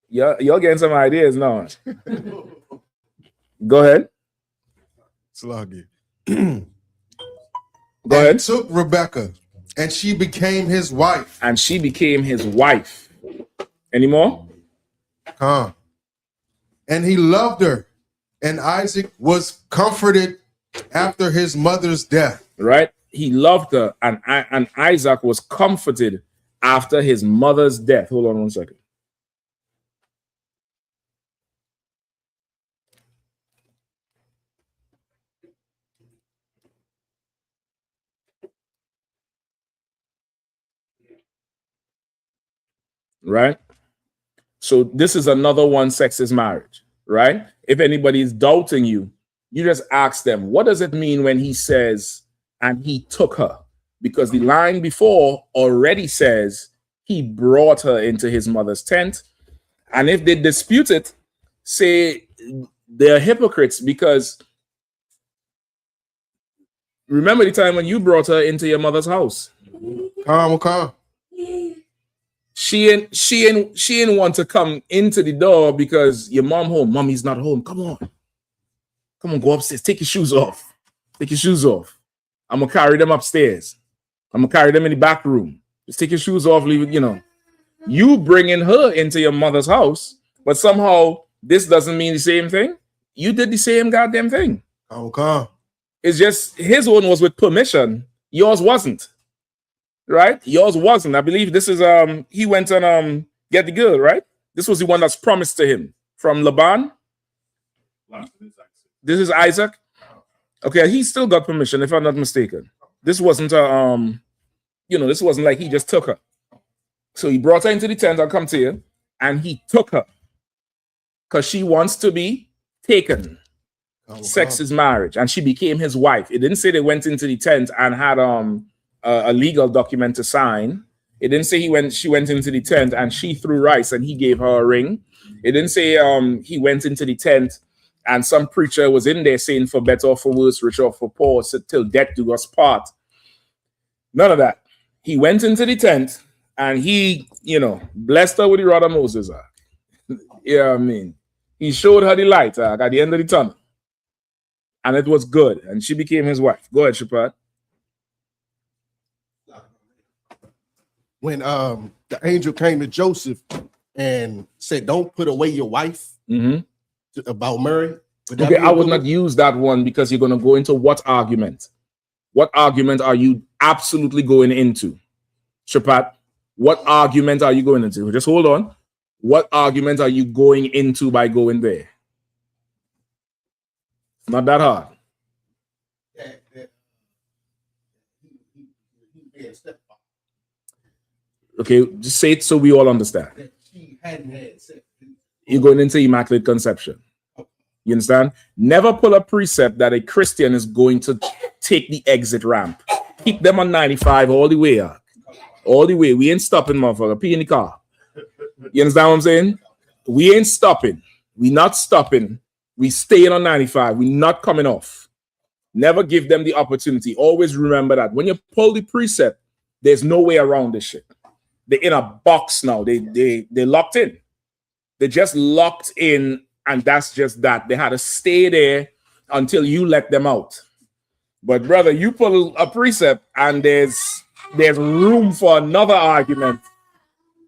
Speaker 5: You're getting some ideas now. Go ahead.
Speaker 6: Sluggy.
Speaker 5: Go ahead.
Speaker 6: Took Rebekah, and she became his wife.
Speaker 5: And she became his wife. Any more?
Speaker 6: And he loved her, and Isaac was comforted after his mother's death.
Speaker 5: Right? He loved her, and Isaac was comforted after his mother's death. Hold on one second. Right? So this is another one, sex is marriage, right? If anybody is doubting you, you just ask them, what does it mean when he says, and he took her? Because the line before already says he brought her into his mother's tent. And if they dispute it, say they're hypocrites, because remember the time when you brought her into your mother's house.
Speaker 6: Calm.
Speaker 5: She didn't want to come into the door because your mom home. Mommy's not home. Come on, go upstairs. Take your shoes off. I'm gonna carry them upstairs. I'm gonna carry them in the back room. Just take your shoes off. Leave it. You bringing her into your mother's house, but somehow this doesn't mean the same thing. You did the same goddamn thing.
Speaker 6: Calm.
Speaker 5: It's just his one was with permission. Yours wasn't. Right? Yours wasn't. I believe this is he went and get the girl, right? This was the one that's promised to him from Laban. This is Isaac. Okay, he still got permission, if I'm not mistaken. This wasn't this wasn't like he just took her. So he brought her into the tent, I'll come to you, and he took her because she wants to be taken. Sex is marriage, and she became his wife. It didn't say they went into the tent and had a legal document to sign. It didn't say she went into the tent and she threw rice and he gave her a ring. It didn't say he went into the tent and some preacher was in there saying for better or for worse, rich or for poor, so till death do us part. None of that. He went into the tent and he, blessed her with the rod of Moses. Yeah, I mean, he showed her the light at the end of the tunnel. And it was good. And she became his wife. Go ahead, Shepard.
Speaker 9: When the angel came to Joseph and said, don't put away your wife about Mary.
Speaker 5: Okay, I would not use that one because you're going to go into what argument? What argument are you absolutely going into? Shapat, what argument are you going into? Just hold on. What argument are you going into by going there? Not that hard. Okay, just say it so we all understand. You're going into Immaculate Conception. You understand? Never pull a precept that a Christian is going to take the exit ramp. Keep them on 95 all the way up. All the way. We ain't stopping, motherfucker. Pee in the car. You understand what I'm saying? We ain't stopping. We not stopping. We staying on 95. We not coming off. Never give them the opportunity. Always remember that. When you pull the precept, there's no way around this shit. They're in a box now. They locked in. They just locked in, and that's just that. They had to stay there until you let them out. But brother, you pull a precept and there's room for another argument.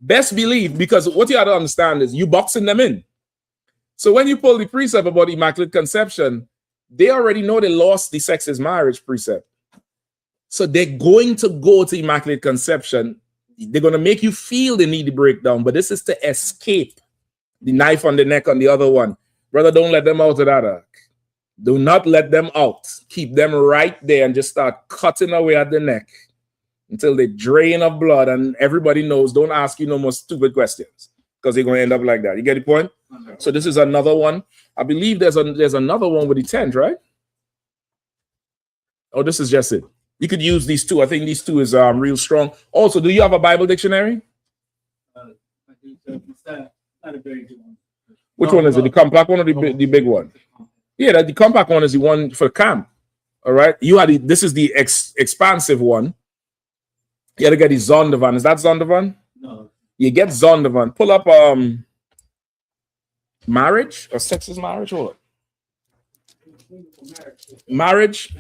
Speaker 5: Best believe, because what you have to understand is you boxing them in. So when you pull the precept about Immaculate Conception, they already know they lost the sex is marriage precept. So they're going to go to Immaculate Conception. They're going to make you feel they need the breakdown, but this is to escape the knife on the neck on the other one. Brother, don't let them out of that ark. Do not let them out. Keep them right there and just start cutting away at the neck until they drain of blood and everybody knows. Don't ask you no more stupid questions because they're going to end up like that. You get the point? Okay. So this is another one. I believe there's another one with the tent, right? Oh, this is just it. You could use these two. I think these two is real strong. Also, do you have a Bible dictionary?
Speaker 7: Not a very good one.
Speaker 5: Which one is it? The compact one or the big one? Yeah, the compact one is the one for camp. All right. This is the expansive one. You gotta get the Zondervan. Is that Zondervan?
Speaker 7: No.
Speaker 5: You get Zondervan. Pull up marriage or sex is marriage or marriage.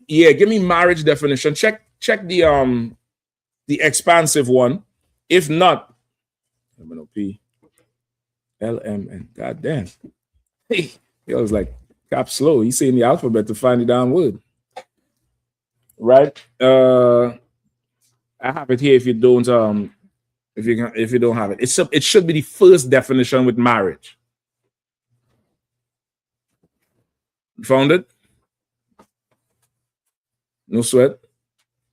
Speaker 5: Yeah, give me marriage definition. Check the expansive one. If not, MNOP, LMN. God damn. Hey, he was like cap slow. He's saying the alphabet to find the damn word. Right? I have it here if you don't if you don't have it. It should be the first definition with marriage. You found it? No sweat.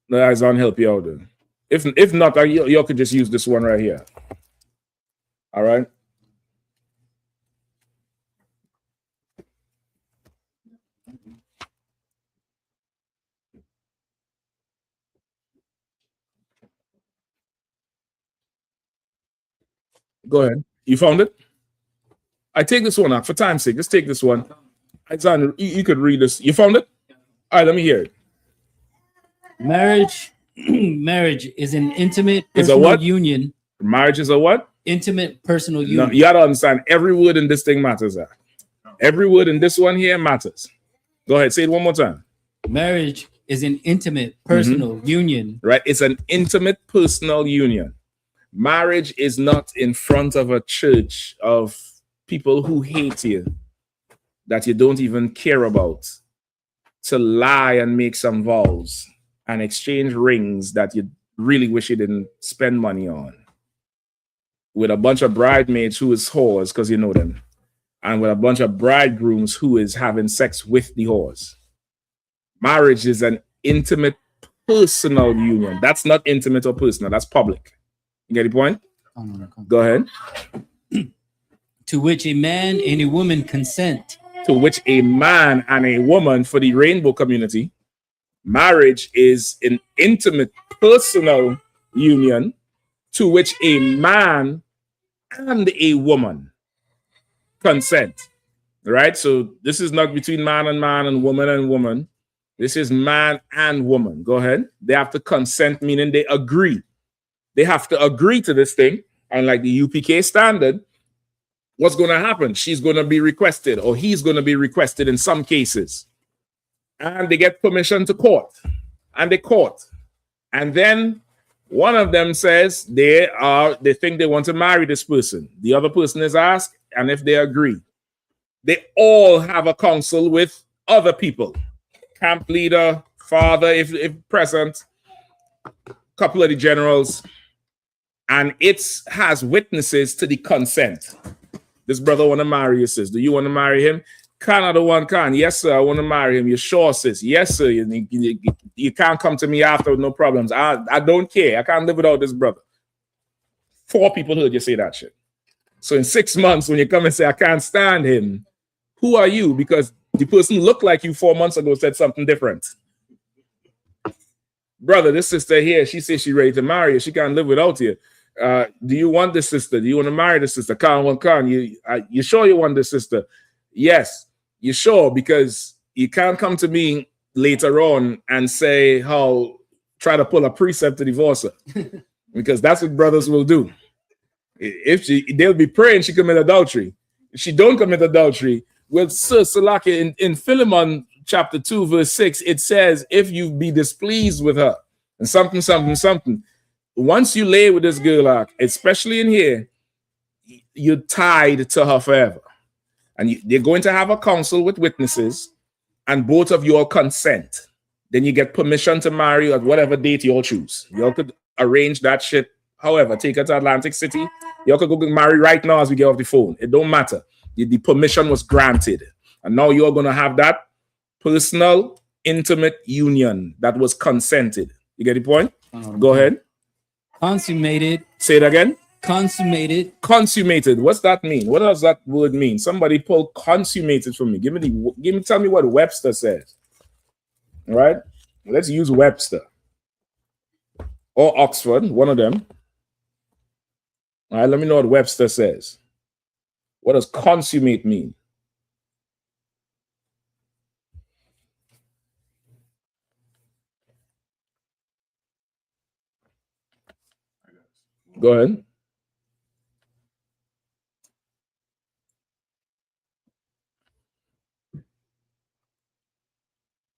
Speaker 5: No, I'll help you out then. If not, you could just use this one right here. All right. Go ahead. You found it? I take this one out for time's sake. Let's take this one. Alexander, you could read this. You found it? All right, let me hear it.
Speaker 7: Marriage is an intimate
Speaker 5: Is a
Speaker 7: personal
Speaker 5: what?
Speaker 7: union.
Speaker 5: Marriage is a what?
Speaker 7: Intimate personal union.
Speaker 5: No, you gotta understand every word in this thing matters. Every word in this one here matters. Go ahead, say it one more time.
Speaker 7: Marriage is an intimate personal union.
Speaker 5: Right? It's an intimate personal union. Marriage is not in front of a church of people who hate you, that you don't even care about, to lie and make some vows and exchange rings that you really wish you didn't spend money on, with a bunch of bridesmaids who is whores because you know them, and with a bunch of bridegrooms who is having sex with the whores. Marriage is an intimate personal union. That's not intimate or personal, that's public. You get the point? Go ahead.
Speaker 7: To which a man and a woman consent.
Speaker 5: To which a man and a woman, for the rainbow community, marriage is an intimate personal union to which a man and a woman consent. Right? So this is not between man and woman and woman. This is man and woman. Go ahead. They have to consent, meaning they agree. They have to agree to this thing. And like the UPK standard, what's going to happen? She's going to be requested, or he's going to be requested in some cases. And they get permission to court. And they court. And then one of them says they think they want to marry this person. The other person is asked, and if they agree, they all have a council with other people. Camp leader, father, if present, couple of the generals, and it has witnesses to the consent. This brother want to marry you, sis. Do you want to marry him? Canada one can. Yes, sir, I want to marry him. You sure, sis? Yes, sir. You can't come to me after with no problems. I don't care. I can't live without this brother. 4 people heard you say that shit. So in 6 months, when you come and say, I can't stand him, who are you? Because the person looked like you 4 months ago said something different. Brother, this sister here, she says she's ready to marry you. She can't live without you. Do you want this sister? Do you want to marry this sister? You sure you want this sister? Yes, you sure? Because you can't come to me later on and say try to pull a precept to divorce her. Because that's what brothers will do. They'll be praying she commit adultery. If she don't commit adultery, well, Sir Salaki, in Philemon chapter 2, verse 6, it says, if you be displeased with her, and something, once you lay with this girl, especially in here, you're tied to her forever. And they're going to have a council with witnesses, and both of you all consent. Then you get permission to marry at whatever date you all choose. You all could arrange that shit. However, take her to Atlantic City. You all could go marry right now as we get off the phone. It don't matter. The permission was granted. And now you're going to have that personal, intimate union that was consented. You get the point? Go ahead.
Speaker 7: Consummated.
Speaker 5: Say it again.
Speaker 7: Consummated.
Speaker 5: Consummated. What's that mean? What does that word mean? Somebody pull consummated from me. Tell me what Webster says. All right? Let's use Webster. Or Oxford, one of them. All right, let me know what Webster says. What does consummate mean? Go ahead.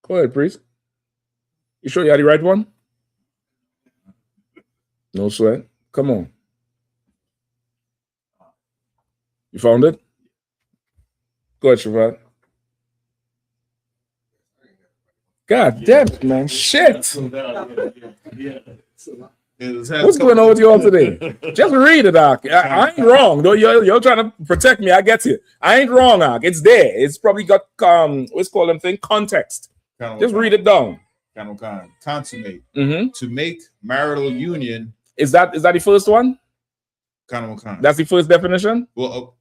Speaker 5: Go ahead, priest. You sure you had the right one? No sweat. Come on. You found it? Go ahead, Shabbat. God damn it, man. Shit. What's going on with you all today? Just read it, Doc. I ain't wrong. Though you're trying to protect me. I get you. I ain't wrong, Doc. It's there. It's probably got what's called them thing? Context. Just read it down.
Speaker 8: Consummate.
Speaker 5: Mm-hmm.
Speaker 8: To make marital union.
Speaker 5: Is that the first one? That's the first definition?
Speaker 8: Well,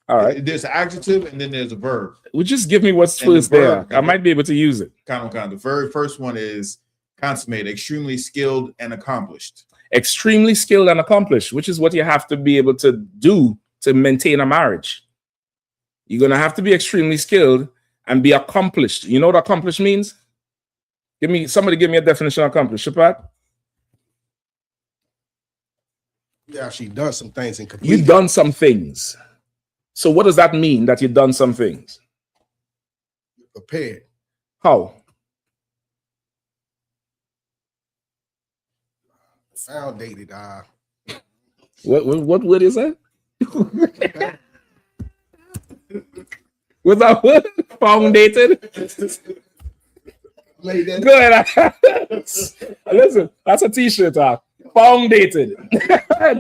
Speaker 5: all right.
Speaker 8: There's an adjective and then there's a verb.
Speaker 5: Well, just give me what's first there. I might be able to use it.
Speaker 8: The very first one is consummate, extremely skilled and accomplished.
Speaker 5: Extremely skilled and accomplished, which is what you have to be able to do to maintain a marriage. You're going to have to be extremely skilled and be accomplished. You know what accomplished means? Somebody give me a definition of accomplished. Shapat?
Speaker 9: Yeah, she done some things and
Speaker 5: you've done some things. So what does that mean that you've done some things?
Speaker 9: Prepared.
Speaker 5: How?
Speaker 9: Foundated.
Speaker 5: What word is that? Without what? Foundated? Go ahead. Listen, that's a t-shirt. Foundated.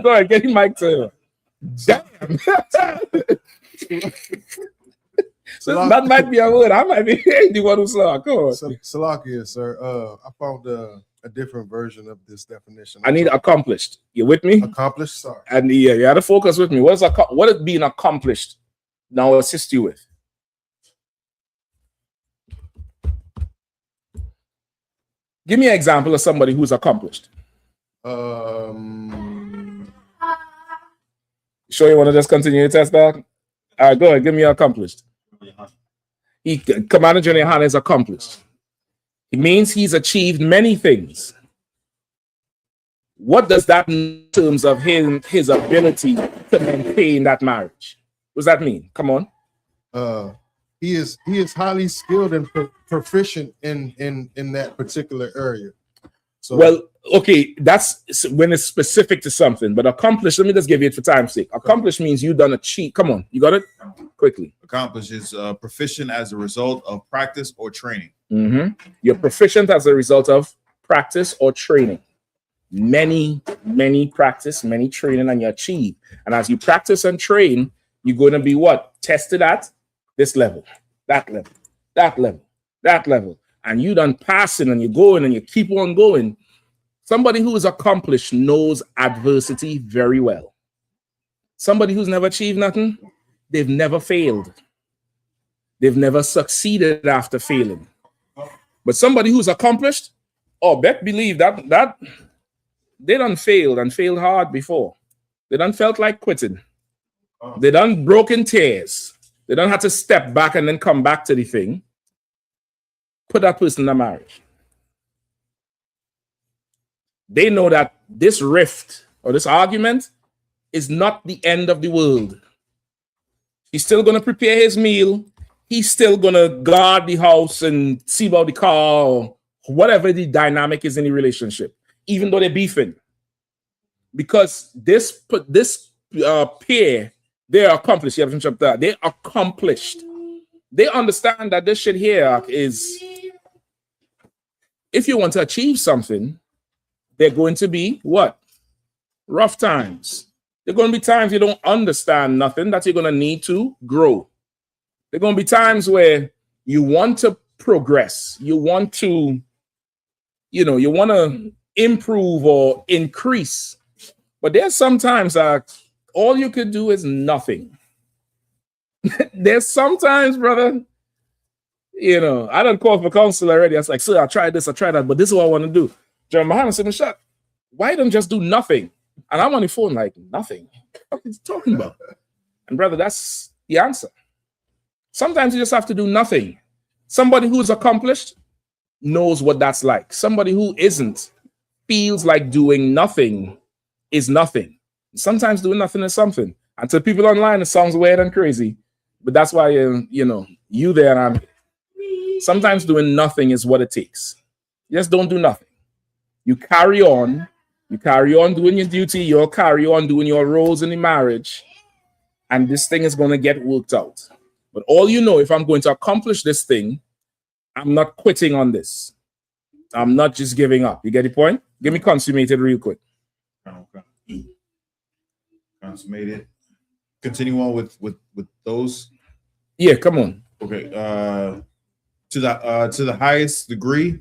Speaker 5: Go ahead, get him mic to. Damn. So that might be a word. I might be the one who saw. Go on.
Speaker 6: Salakia, sir. I found a different version of this definition.
Speaker 5: I need accomplished. You with me?
Speaker 6: Accomplished, sorry.
Speaker 5: And yeah, you had to focus with me. What is being accomplished? Now I'll assist you with. Give me an example of somebody who's accomplished. Sure you want to just continue your test, dog? All right, go ahead. Give me accomplished. Commander General Yahanna is accomplished. It means he's achieved many things. What does that mean in terms of his ability to maintain that marriage? What does that mean? Come on.
Speaker 6: He is highly skilled and proficient in that particular area. So,
Speaker 5: well, okay, that's when it's specific to something, but accomplished, let me just give you it for time's sake. Accomplished means you've done a cheat. Come on, you got it? Quickly.
Speaker 8: Accomplished is proficient as a result of practice or training.
Speaker 5: You're proficient as a result of practice or training. Many practice, many training, and you achieve. And as you practice and train, you're going to be what? Tested at this level, that level, that level, that level. And you done passing and you're going and you keep on going. Somebody who is accomplished knows adversity very well. Somebody who's never achieved nothing, they've never failed. They've never succeeded after failing. But somebody who's accomplished, bet believe that they done failed and failed hard before. They done felt like quitting. They done broken tears. They don't have to step back and then come back to the thing. Put that person in a marriage. They know that this rift or this argument is not the end of the world. He's still going to prepare his meal. He's still going to guard the house and see about the car or whatever the dynamic is in the relationship, even though they're beefing. Because this pair, they're accomplished. They're accomplished. They understand that this shit here is, if you want to achieve something, they're going to be what? Rough times. There are going to be times you don't understand nothing that you're going to need to grow. There are going to be times where you want to progress. You want to, you want to improve or increase. But there's sometimes all you could do is nothing. There's sometimes, brother, I don't call for counsel already. I was like, sir, I tried this, I tried that, but this is what I want to do. Yahanna said, "Shut. Why don't just do nothing?" And I'm on the phone like, nothing. What are you talking about? And brother, that's the answer. Sometimes you just have to do nothing. Somebody who's accomplished knows what that's like. Somebody who isn't feels like doing nothing is nothing. Sometimes doing nothing is something. And to people online, it sounds weird and crazy, but that's why, you there and I'm. Sometimes doing nothing is what it takes. Just don't do nothing. You carry on doing your duty, you'll carry on doing your roles in the marriage, and this thing is going to get worked out. But all if I'm going to accomplish this thing, I'm not quitting on this. I'm not just giving up. You get the point? Give me consummated real quick.
Speaker 8: Okay. Consummated. Continue on with those.
Speaker 5: Yeah, come on.
Speaker 8: Okay. To the highest degree,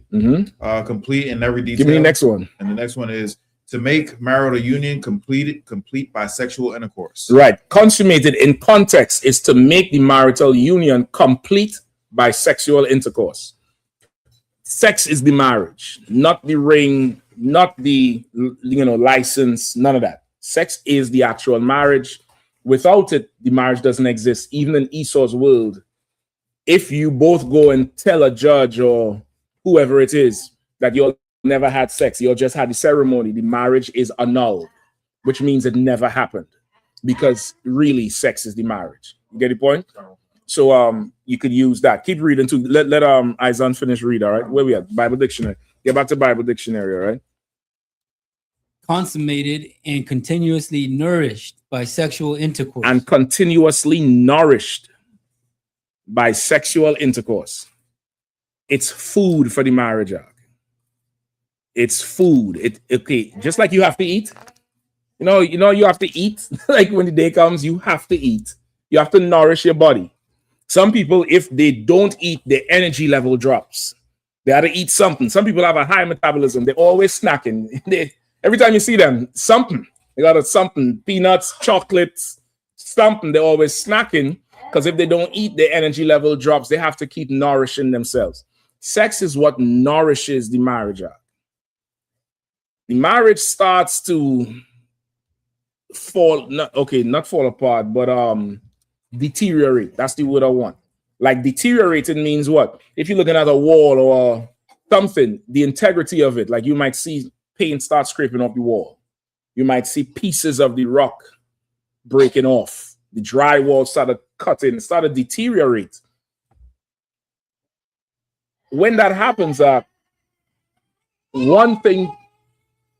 Speaker 8: complete in every detail.
Speaker 5: Give me the next one.
Speaker 8: And the next one is To make marital union complete by sexual intercourse.
Speaker 5: Right. Consummated in context is to make the marital union complete by sexual intercourse. Sex is the marriage, not the ring, not the license, none of that. Sex is the actual marriage. Without it, the marriage doesn't exist. Even in Esau's world, if you both go and tell a judge or whoever it is that you'll never had sex, you just had the ceremony, the marriage is annulled, which means it never happened, because really sex is the marriage. You get the point? So you could use that. Keep reading too. Let Izan finish read. All right, where we at? Bible dictionary. Get back to Bible dictionary. All right.
Speaker 7: Consummated and continuously nourished by sexual intercourse.
Speaker 5: And continuously nourished by sexual intercourse. It's food for the marriage arc. It's food. Okay, just like you have to eat. You have to eat. Like when the day comes, you have to eat. You have to nourish your body. Some people, if they don't eat, their energy level drops. They have to eat something. Some people have a high metabolism. They're always snacking. Every time you see them, something. They got something, peanuts, chocolates, something. They're always snacking, because if they don't eat, their energy level drops. They have to keep nourishing themselves. Sex is what nourishes the marriage arc. The marriage starts to not fall apart, but deteriorate. That's the word I want. Like deteriorating means what? If you're looking at a wall or something, the integrity of it, like you might see paint start scraping off the wall. You might see pieces of the rock breaking off. The drywall started cutting, started deteriorate. When that happens, one thing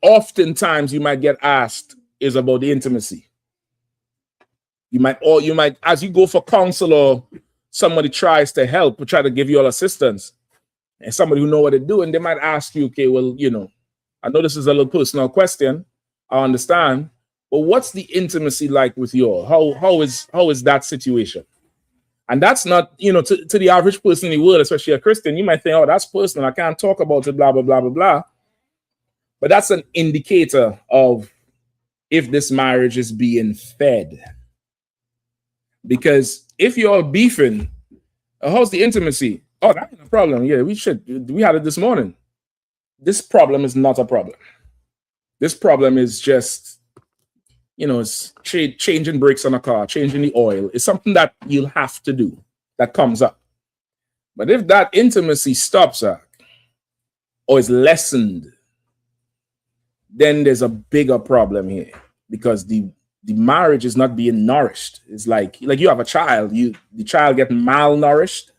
Speaker 5: oftentimes you might get asked is about the intimacy. You might, as you go for counsel or somebody tries to help or try to give you all assistance, and somebody who know what they're doing, they might ask you, okay, well, I know this is a little personal question. I understand, but what's the intimacy like with you all? How is that situation? And that's not, to the average person in the world, especially a Christian, you might think, oh, that's personal. I can't talk about it, blah, blah, blah, blah, blah. But that's an indicator of if this marriage is being fed. Because if you're all beefing, how's the intimacy? Oh, that's a problem. Yeah, we had it this morning. This problem is not a problem. This problem is just, it's changing brakes on a car, changing the oil. It's something that you'll have to do, that comes up. But if that intimacy stops or is lessened, then there's a bigger problem here, because the marriage is not being nourished. It's like you have a child, the child get malnourished.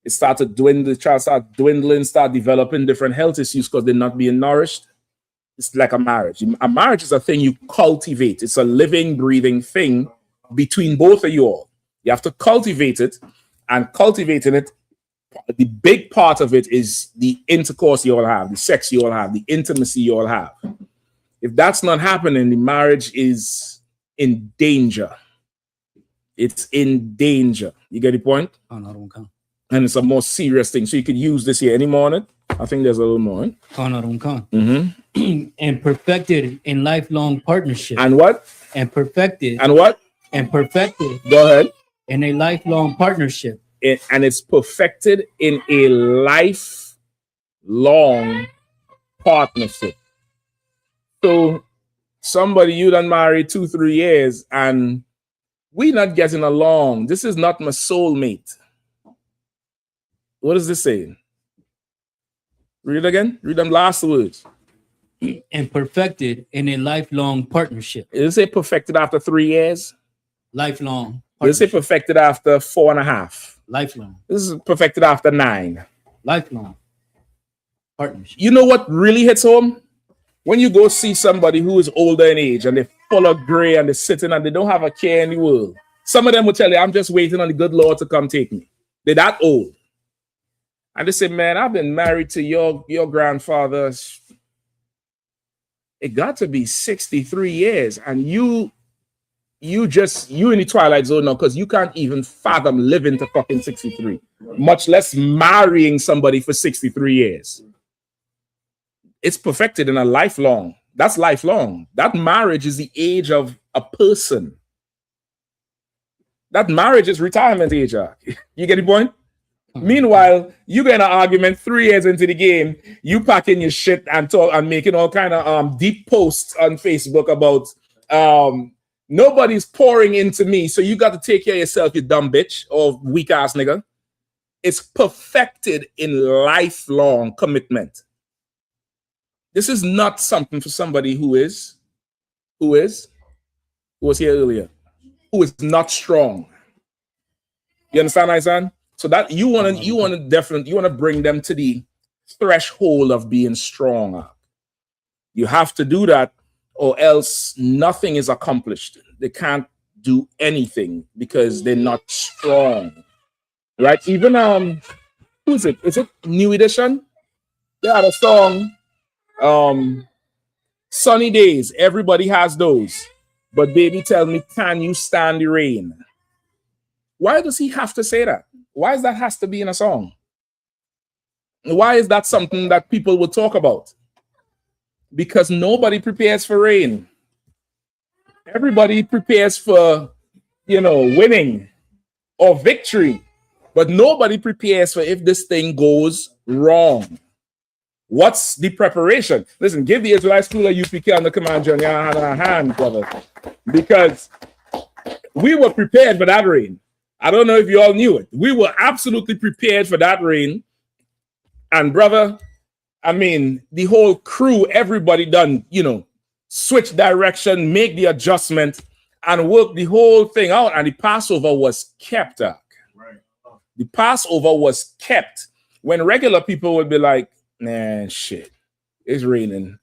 Speaker 5: It starts to dwindle, the child starts dwindling, start developing different health issues because they're not being nourished. It's like a marriage. A marriage is a thing you cultivate. It's a living, breathing thing between both of you all. You have to cultivate it, and cultivating it, the big part of it is the intercourse you all have, the sex you all have, the intimacy you all have. If that's not happening, the marriage is in danger. It's in danger. You get the point?
Speaker 7: Oh, no, I don't count.
Speaker 5: And it's a more serious thing. So you could use this here. Any more on it? I think there's a little more.
Speaker 7: Oh, no, I don't count.
Speaker 5: Mm-hmm.
Speaker 7: And perfected in lifelong partnership.
Speaker 5: And what?
Speaker 7: And perfected.
Speaker 5: And what?
Speaker 7: And perfected.
Speaker 5: Go ahead.
Speaker 7: In a lifelong partnership.
Speaker 5: And it's perfected in a lifelong partnership. So somebody you done married 2-3 years and we not getting along. This is not my soulmate. What is this saying? Read it again. Read them last words.
Speaker 7: And perfected in a lifelong partnership.
Speaker 5: Did it say perfected after 3 years?
Speaker 7: Lifelong.
Speaker 5: Did it say perfected after 4.5?
Speaker 7: Lifelong.
Speaker 5: This is perfected after 9.
Speaker 7: Lifelong partnership.
Speaker 5: You know what really hits home? When you go see somebody who is older in age and they're full of gray and they're sitting and they don't have a care in the world. Some of them will tell you, I'm just waiting on the good Lord to come take me. They're that old. And they say, man, I've been married to your grandfather. It got to be 63 years. And you in the twilight zone now, because you can't even fathom living to fucking 63, much less marrying somebody for 63 years. It's perfected in a lifelong. That's lifelong. That marriage is the age of a person. That marriage is retirement age. You get the point? Meanwhile, you get an argument 3 years into the game, you packing your shit and talk and making all kind of deep posts on Facebook about nobody's pouring into me, so you got to take care of yourself, you dumb bitch or weak ass nigga. It's perfected in lifelong commitment. This is not something for somebody who was here earlier, who is not strong. You understand, Isan? So that you want to bring them to the threshold of being strong. You have to do that, or else nothing is accomplished. They can't do anything because they're not strong, right? Even who is it? Is it New Edition? They had a song, "Sunny Days." Everybody has those, but baby, tell me, can you stand the rain? Why does he have to say that? Why is that has to be in a song? Why is that something that people will talk about? Because nobody prepares for rain. Everybody prepares for, winning or victory, but nobody prepares for if this thing goes wrong. What's the preparation? Listen, give the Israelite school of UPK on the command journey a hand, brother, because we were prepared for that rain. I don't know if you all knew it. We were absolutely prepared for that rain. And brother, I mean, the whole crew, everybody done, switch direction, make the adjustment, and work the whole thing out. And the Passover was kept up. Right. The Passover was kept. When regular people would be like, nah, shit, it's raining,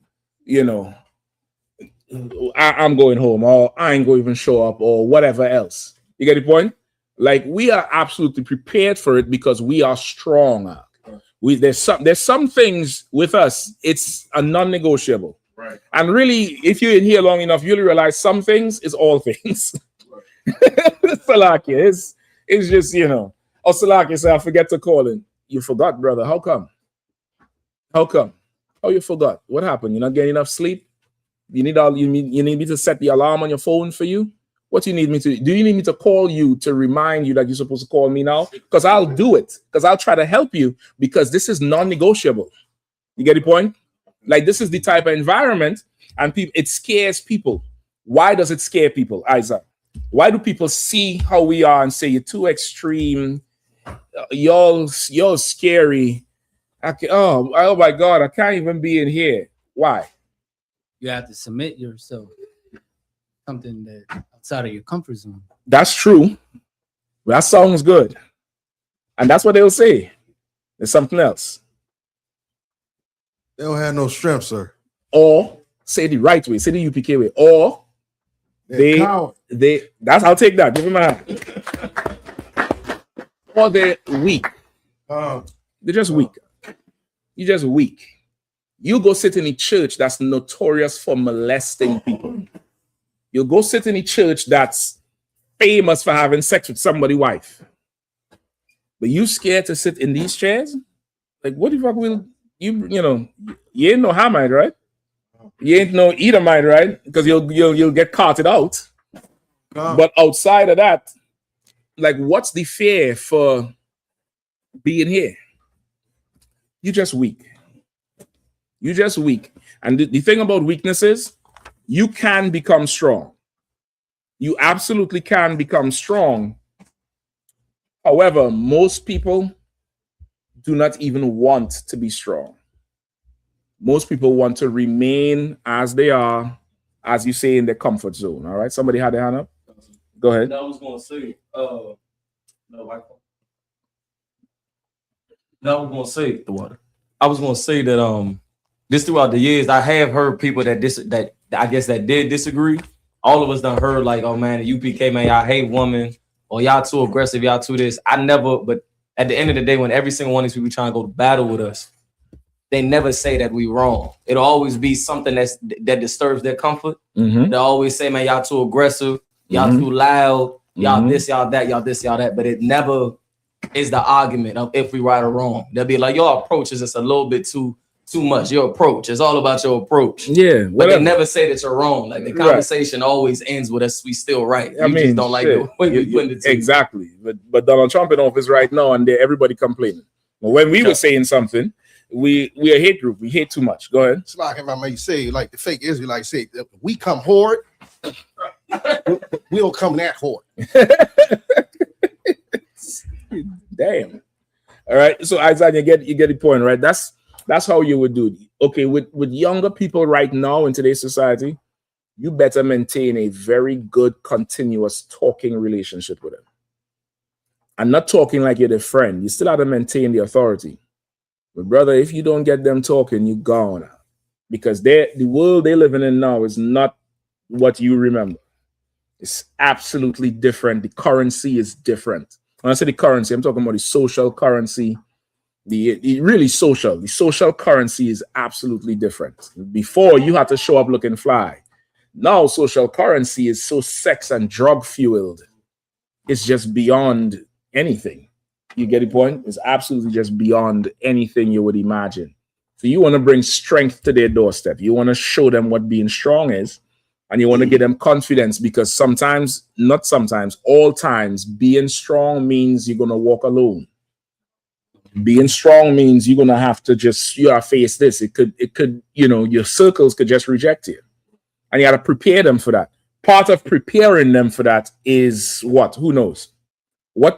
Speaker 5: I'm going home, or I ain't going to even show up, or whatever else. You get the point? Like, we are absolutely prepared for it because we are strong. There's some things with us, it's a non-negotiable. Right. And really, if you're in here long enough, you'll realize some things is all things. Right. Salakia, it's just, Oh, Salakia said, I forget to call in. You forgot, brother. How come? Oh, you forgot. What happened? You're not getting enough sleep? You need me to set the alarm on your phone for you? What do you need me to do? Do you need me to call you to remind you that you're supposed to call me now? Because I'll do it. Because I'll try to help you, because this is non-negotiable. You get the point? Like, this is the type of environment, and it scares people. Why does it scare people, Isaac? Why do people see how we are and say, you're too extreme, y'all scary? Oh my God, I can't even be in here. Why?
Speaker 7: You have to submit yourself to something that outside of your comfort zone.
Speaker 5: That's true. That sounds good. And that's what they'll say. There's something else.
Speaker 6: They don't have no strength, sir.
Speaker 5: Or say the right way, say the UPK way. Or I'll take that. Give me my hand. Or they're weak. They're just weak. You're just weak. You go sit in a church that's notorious for molesting people. You go sit in a church that's famous for having sex with somebody's wife. But you scared to sit in these chairs? Like, what the fuck will you ain't no Hamite, right? You ain't no Edomite, right? Because you'll get carted out. But outside of that, like, what's the fear for being here? You're just weak. You're just weak. And the thing about weakness is, you can become strong. You absolutely can become strong. However, most people do not even want to be strong. Most people want to remain as they are, as you say, in their comfort zone. All right. Somebody had their hand up. Go ahead.
Speaker 11: I was going to say, I was going to say that this throughout the years, I have heard people that did disagree. All of us done heard like, oh man, the UPK, man, y'all hate women, or y'all too aggressive, y'all too this. But at the end of the day, when every single one of these people trying to go to battle with us, they never say that we wrong. It'll always be something that disturbs their comfort. Mm-hmm. They always say, man, y'all too aggressive, y'all too loud, y'all this, y'all that, y'all this, y'all that. But it never is the argument of if we right or wrong. They'll be like, your approach is just a little bit too too much. Your approach. It's all about your approach.
Speaker 5: Yeah,
Speaker 11: but they never say that you're wrong. Like the conversation always ends with us. We still right. You just don't like the way we put it.
Speaker 5: Exactly. But Donald Trump in office right now, and everybody complaining. But when we were saying something, we a hate group. We hate too much. Go ahead.
Speaker 9: It's like if I may say, like the fake Israelites say, we come hard. We don't come that hard.
Speaker 5: Damn. All right. So Isaiah, you get the point, right? That's how you would do it. Okay, with younger people right now in today's society, you better maintain a very good continuous talking relationship with them. I'm not talking like you're the friend. You still have to maintain the authority. But brother, if you don't get them talking, you're gone. Because the world they're living in now is not what you remember. It's absolutely different. The currency is different. When I say the currency, I'm talking about the social currency. The social currency is absolutely different. Before, you had to show up looking fly. Now social currency is so sex and drug fueled. It's just beyond anything. You get the point? It's absolutely just beyond anything you would imagine. So you want to bring strength to their doorstep. You want to show them what being strong is, and you want to give them confidence, because sometimes, not sometimes, all times, being strong means you're going to walk alone. Being strong means you're going to have to face this. It could, your circles could just reject you. And you got to prepare them for that. Part of preparing them for that is what? Who knows? How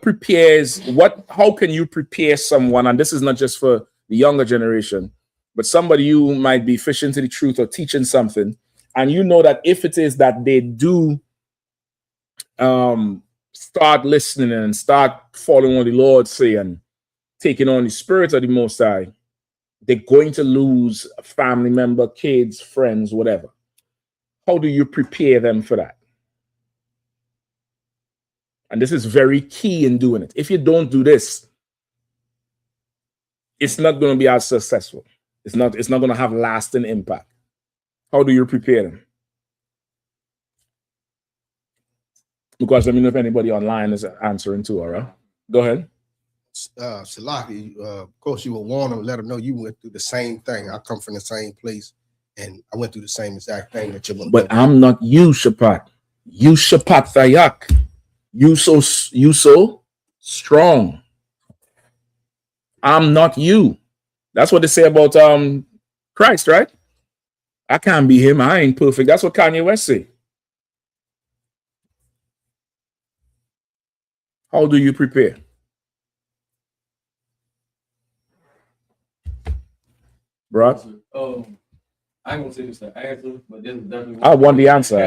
Speaker 5: can you prepare someone? And this is not just for the younger generation, but somebody you might be fishing to the truth or teaching something. And you know that if it is that they do start listening and start following what the Lord say and taking on the spirit of the Most High, they're going to lose a family member, kids, friends, whatever. How do you prepare them for that? And this is very key in doing it. If you don't do this, it's not going to be as successful. It's not going to have lasting impact. How do you prepare them? Because let me know if anybody online is answering too, all right? Go ahead.
Speaker 9: Salaki, of course, you will warn them, let them know you went through the same thing. I come from the same place, and I went through the same exact thing that you went through.
Speaker 5: But I'm not you, Shapat. You Shapat Thayak. You so strong. I'm not you. That's what they say about Christ, right? I can't be him. I ain't perfect. That's what Kanye West say. How do you prepare? Bro?
Speaker 11: I ain't gonna say this the answer, but this is definitely.
Speaker 5: I want the answer.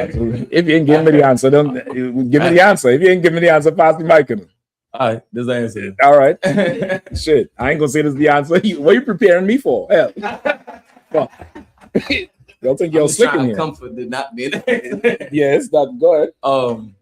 Speaker 5: If you ain't give me the answer, don't give me the answer. If you ain't give me the answer, pass the mic in.
Speaker 11: All right, this is the answer.
Speaker 5: All right. Shit, I ain't gonna say this is the answer. What are you preparing me for? Hell. Don't think you're slick in here.
Speaker 11: Comfort did not be
Speaker 5: Yes, that. Go ahead.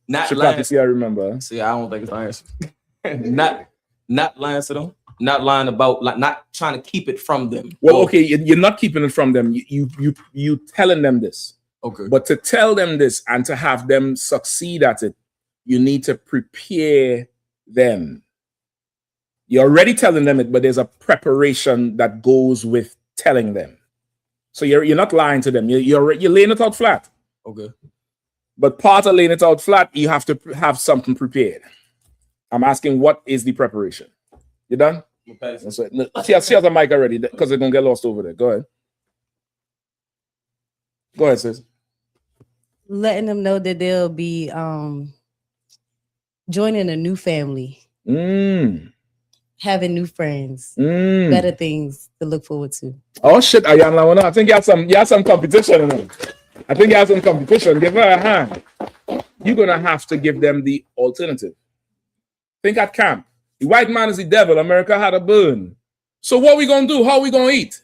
Speaker 11: Not
Speaker 5: Should
Speaker 11: lying.
Speaker 5: see, I remember.
Speaker 11: See, I don't think it's the answer. not lying to them. Not lying about, like, not trying to keep it from them.
Speaker 5: Well, okay, you're not keeping it from them. You telling them this.
Speaker 11: Okay.
Speaker 5: But to tell them this and to have them succeed at it, you need to prepare them. You're already telling them it, but there's a preparation that goes with telling them. So you're not lying to them. You're laying it out flat.
Speaker 11: Okay.
Speaker 5: But part of laying it out flat, you have to have something prepared. I'm asking, what is the preparation? You done? That's right. She has the mic already because they're gonna get lost over there. Go ahead. Go ahead, sis.
Speaker 12: Letting them know that they'll be joining a new family, having new friends, better things to look forward to.
Speaker 5: Oh shit, Yahanna, I think you have some competition in it. I think you have some competition. Give her a hand. You're gonna have to give them the alternative. Think at camp. The white man is the devil. America had a burn. So what we gonna do? How we gonna eat?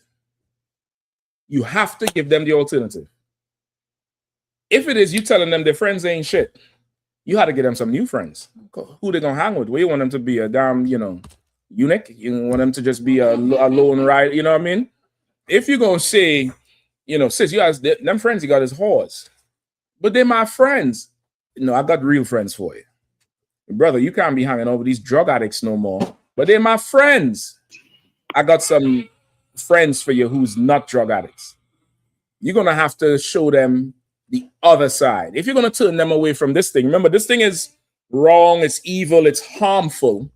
Speaker 5: You have to give them the alternative. If it is you telling them their friends ain't shit, you had to get them some new friends. Who they gonna hang with? Where you want them to be a damn, eunuch? You want them to just be a lone rider? You know what I mean? If you're gonna say, sis, you guys, them friends you got is whores, but they're my friends. No, I got real friends for you. Brother, you can't be hanging over these drug addicts no more. But they're my friends. I got some friends for you who's not drug addicts. You're gonna have to show them the other side. If you're gonna turn them away from this thing, remember this thing is wrong, it's evil, it's harmful.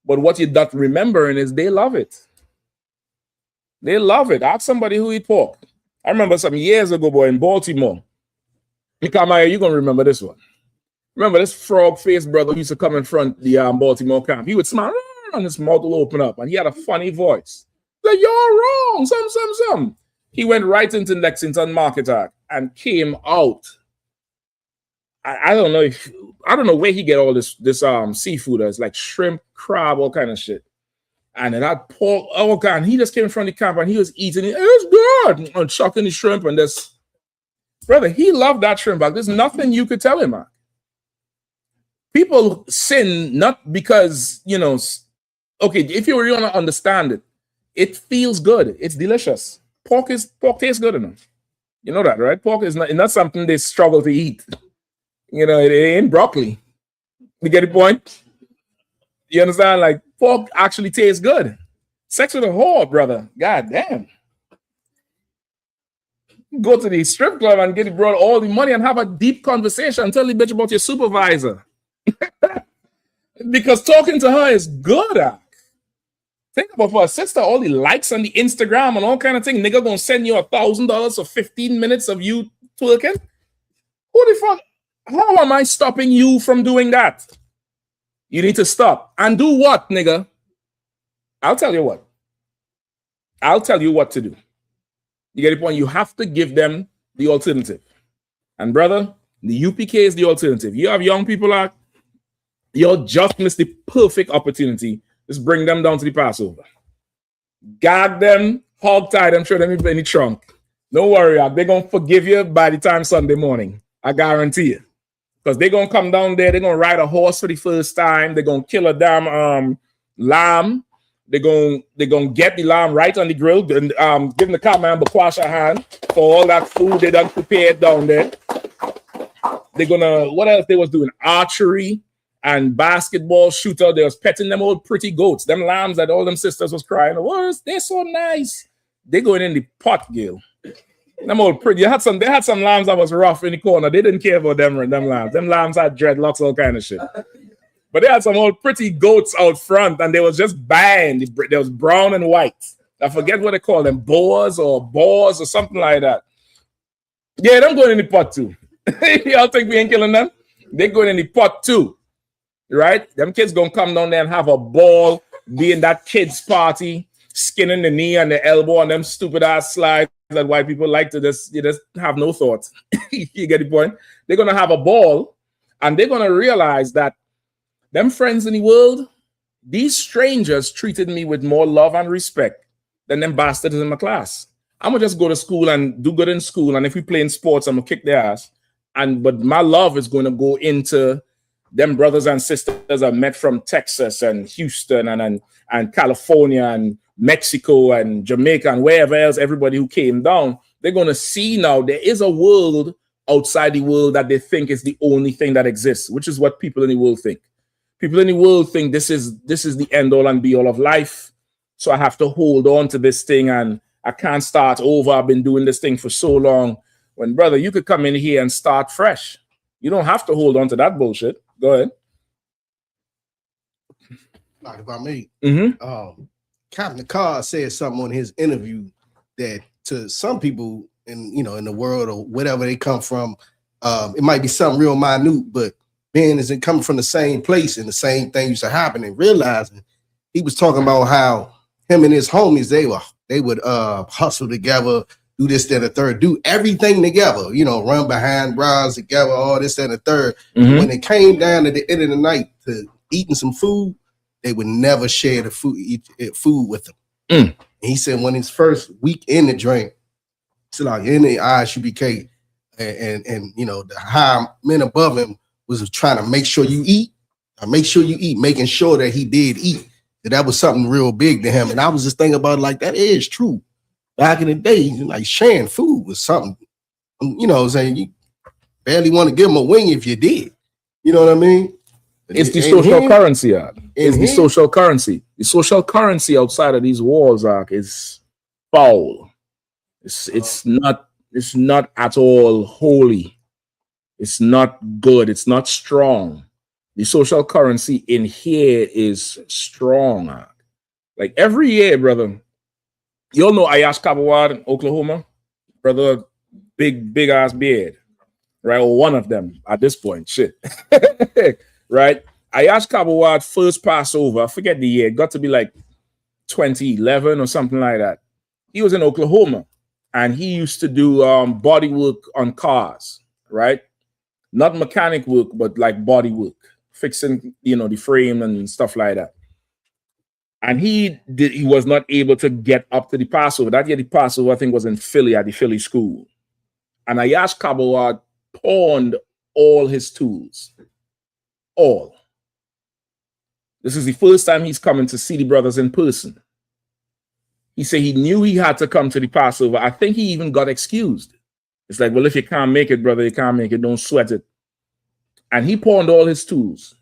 Speaker 5: But what you're not remembering is they love it. They love it. Ask somebody who eat pork. I remember some years ago, boy, in Baltimore. You're gonna remember this one. Remember this frog-faced brother who used to come in front of the Baltimore camp. He would smile and his mouth will open up, and he had a funny voice. Like, you're wrong, some. He went right into Lexington Market Act and came out. I don't know where he get all this seafood. It's like shrimp, crab, all kind of shit. And then that pork, oh God, he just came in front of the camp and he was eating it. It was good. And chucking the shrimp and this. Brother, he loved that shrimp. There's nothing you could tell him, man. People sin not because, okay, if you really want to understand it, it feels good. It's delicious. Pork tastes good enough. You know that, right? Pork is not something they struggle to eat. It ain't broccoli. You get the point? You understand? Like, pork actually tastes good. Sex with a whore, brother. God damn. Go to the strip club and get brought all the money and have a deep conversation. Tell the bitch about your supervisor. Because talking to her is good. Think about for a sister, all the likes on the Instagram and all kind of thing. Nigga gonna send you $1,000 for 15 minutes of you twerking? Who the fuck? How am I stopping you from doing that? You need to stop. And do what, nigga? I'll tell you what. I'll tell you what to do. You get the point? You have to give them the alternative. And brother, the UPK is the alternative. You have young people out, you'll just miss the perfect opportunity. Just bring them down to the Passover. Gag them, hog tie them, throw them in the trunk. Don't worry, they're going to forgive you by the time Sunday morning. I guarantee you. Because they're going to come down there, they're going to ride a horse for the first time. They're going to kill a damn lamb. They're going to get the lamb right on the grill and give them the cameraman Bakwasha hand for all that food they done prepared down there. They're going to, what else they was doing? Archery and basketball shooter. They was petting them old pretty goats. Them lambs that all them sisters was crying. Oh, they're so nice. They going in the pot, Gil. Them old pretty. They had some lambs that was rough in the corner. They didn't care about them lambs. Them lambs had dreadlocks, all kind of shit. But they had some old pretty goats out front, and they was just bang. They was brown and white. I forget what they call them, boars or something like that. Yeah, them going in the pot too. Y'all think we ain't killing them? They going in the pot too, right? Them kids gonna come down there and have a ball, be in that kids party, skinning the knee and the elbow on them stupid ass slides that white people like to just have no thoughts. You get the point? They're gonna have a ball, and they're gonna realize that them friends in the world, these strangers treated me with more love and respect than them bastards in my class. I'm gonna just go to school and do good in school, and if we play in sports, I'm gonna kick their ass. But my love is going to go into them brothers and sisters I met from Texas and Houston and California and Mexico and Jamaica and wherever else, everybody who came down. They're going to see now there is a world outside the world that they think is the only thing that exists, which is what people in the world think. People in the world think this is the end all and be all of life. So I have to hold on to this thing and I can't start over. I've been doing this thing for so long. When, brother, you could come in here and start fresh. You don't have to hold on to that bullshit. Go ahead.
Speaker 9: Like if I may, Captain Carr said something on his interview that to some people in the world or whatever they come from, it might be something real minute, but being isn't coming from the same place and the same thing used to happen and realizing he was talking about how him and his homies they would hustle together, do this, that, and the third, do everything together, run behind bras together, all this, that, and the third. When it came down at the end of the night to eating some food, they would never share the food with them. And he said when his first week in the drink, so like in the I.S.U.P.K. and the high men above him was trying to make sure you eat, making sure that he did eat. That was something real big to him. And I was just thinking about it like that is true. Back in the day, like sharing food was something, saying you barely want to give him a wing if you did. You know what I mean?
Speaker 5: It's the social currency, It's the social currency. The social currency outside of these walls, is foul. It's not at all holy. It's not good. It's not strong. The social currency in here is strong. Like every year, brother. You all know I.S.U.P.K in Oklahoma, brother. Big ass beard, right? Or one of them at this point. Shit, right? I.S.U.P.K first Passover. I forget the year. It got to be like 2011 or something like that. He was in Oklahoma, and he used to do body work on cars, right? Not mechanic work, but like body work, fixing, the frame and stuff like that. And he was not able to get up to the Passover. That year, the Passover, I think, was in Philly at the Philly school. And I.S.U.P.K pawned all his tools. All. This is the first time he's coming to see the brothers in person. He said he knew he had to come to the Passover. I think he even got excused. It's like, well, if you can't make it, brother, you can't make it. Don't sweat it. And he pawned all his tools.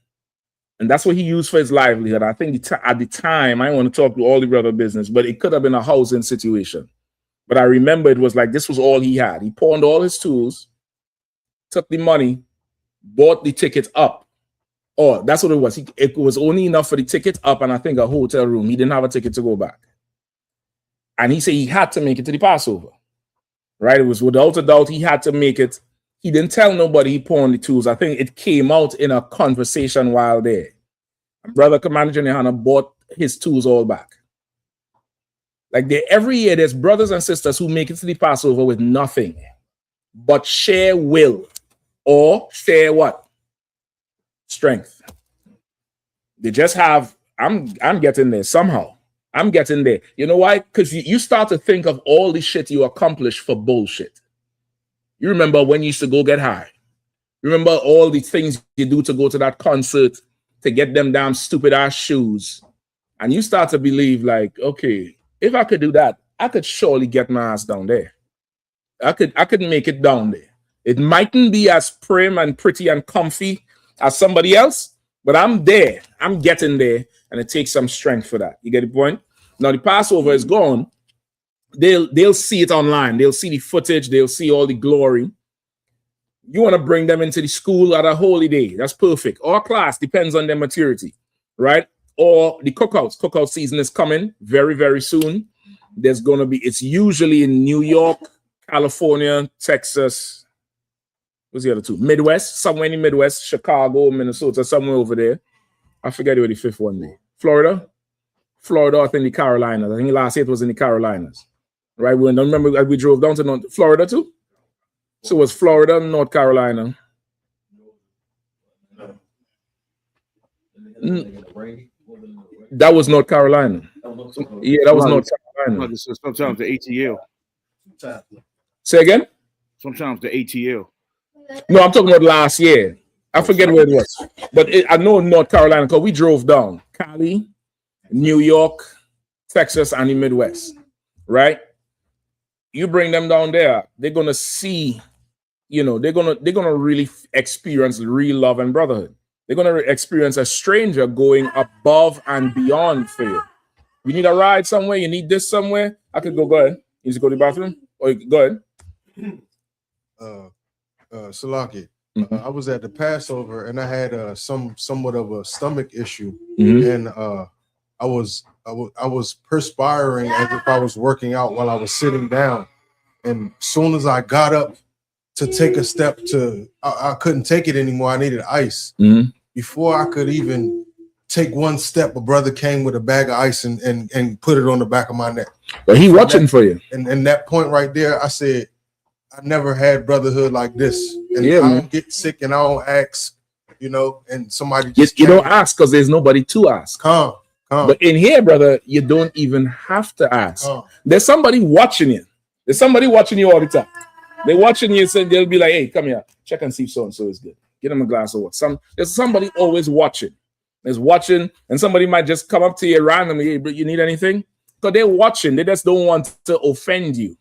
Speaker 5: And that's what he used for his livelihood. I think at the time, I don't want to talk to all the brother business, but it could have been a housing situation. But I remember it was like this was all he had. He pawned all his tools, took the money, bought the ticket up. Oh, that's what it was. It was only enough for the ticket up and I think a hotel room. He didn't have a ticket to go back. And he said he had to make it to the Passover. Right? It was without a doubt he had to make it. He didn't tell nobody he pawned the tools. I think it came out in a conversation while there. Brother Commander Yahanna bought his tools all back. Like every year, there's brothers and sisters who make it to the Passover with nothing but share will or share what? Strength. They just have, I'm getting there somehow. I'm getting there. You know why? Because you start to think of all the shit you accomplished for bullshit. You remember when you used to go get high. Remember all the things you do to go to that concert to get them damn stupid ass shoes. And you start to believe like, okay, if I could do that, I could surely get my ass down there. I could make it down there. It mightn't be as prim and pretty and comfy as somebody else, but I'm there. I'm getting there, and it takes some strength for that. You get the point? Now the Passover is gone. They'll see it online. They'll see the footage. They'll see all the glory. You want to bring them into the school at a holy day. That's perfect. Or class, depends on their maturity, right? Or the cookouts. Cookout season is coming very, very soon. There's going to be, it's usually in New York, California, Texas. What's the other two? Midwest, somewhere in the Midwest, Chicago, Minnesota, somewhere over there. I forget where the fifth one is. Florida, I think the Carolinas. I think last year it was in the Carolinas, right? We remember we drove down to Florida too. So it was Florida, North Carolina. That was North Carolina. Yeah, that was North Carolina.
Speaker 13: Sometimes the ATL.
Speaker 5: Say again?
Speaker 13: Sometimes the ATL.
Speaker 5: No, I'm talking about last year. I forget where it was. But I know North Carolina because we drove down. Cali, New York, Texas, and the Midwest. Right? You bring them down there, they're gonna see, they're gonna really experience real love and brotherhood. They're gonna experience a stranger going above and beyond for you. You need a ride somewhere, you need this somewhere. I could go ahead. You just go to the bathroom? Or go ahead.
Speaker 6: Salaki, I was at the Passover and I had somewhat of a stomach issue, and I was perspiring as if I was working out while I was sitting down. And as soon as I got up to take a step I couldn't take it anymore. I needed ice. Before I could even take one step, a brother came with a bag of ice and put it on the back of my neck.
Speaker 5: But he watching for you.
Speaker 6: And that point right there, I said, I never had brotherhood like this. And
Speaker 5: yeah,
Speaker 6: I
Speaker 5: man.
Speaker 6: don't get sick and I don't ask, and somebody
Speaker 5: just you don't ask because there's nobody to ask.
Speaker 6: Come.
Speaker 5: But in here, brother, you don't even have to ask. There's somebody watching you. There's somebody watching you all the time. They're watching you and they'll be like, hey, come here, check and see if so-and-so is good. Get them a glass of water. There's somebody always watching. There's watching, and somebody might just come up to you randomly, hey, bro, you need anything? Because they're watching. They just don't want to offend you.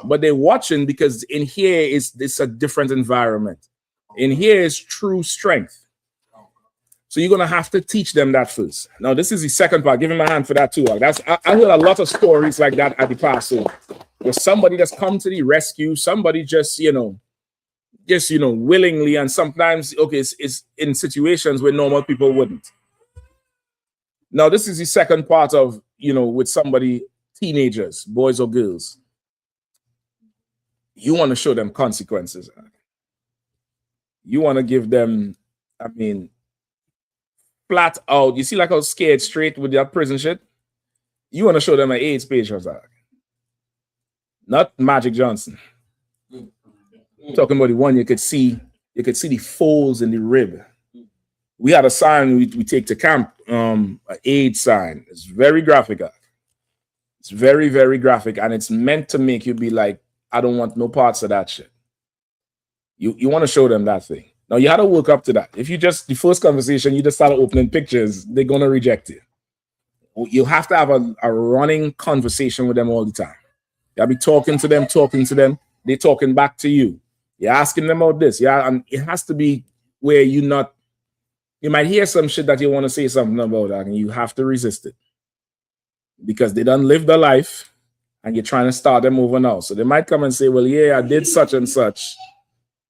Speaker 5: But they're watching because in here it's a different environment. In here is true strength. So you're gonna have to teach them that first. Now, this is the second part. Give him a hand for that too. I heard a lot of stories like that at the Passover. With somebody that's come to the rescue, somebody just willingly, and sometimes it's in situations where normal people wouldn't. Now, this is the second part of with somebody, teenagers, boys or girls. You want to show them consequences. You want to give them, flat out. You see, like I was scared straight with that prison shit. You want to show them an AIDS patient, not Magic Johnson. I'm talking about the one you could see the folds in the rib. We had a sign we take to camp, an AIDS sign. It's very graphic. It's very, very graphic, and it's meant to make you be like, I don't want no parts of that shit. You want to show them that thing. Now, you had to work up to that. If you just, the first conversation, you just started opening pictures, they're going to reject it. You have to have a running conversation with them all the time. You'll be talking to them. They're talking back to you. You're asking them about this. Yeah, and it has to be where you might hear some shit that you want to say something about, and you have to resist it. Because they done lived their life, and you're trying to start them over now. So they might come and say, well, yeah, I did such and such.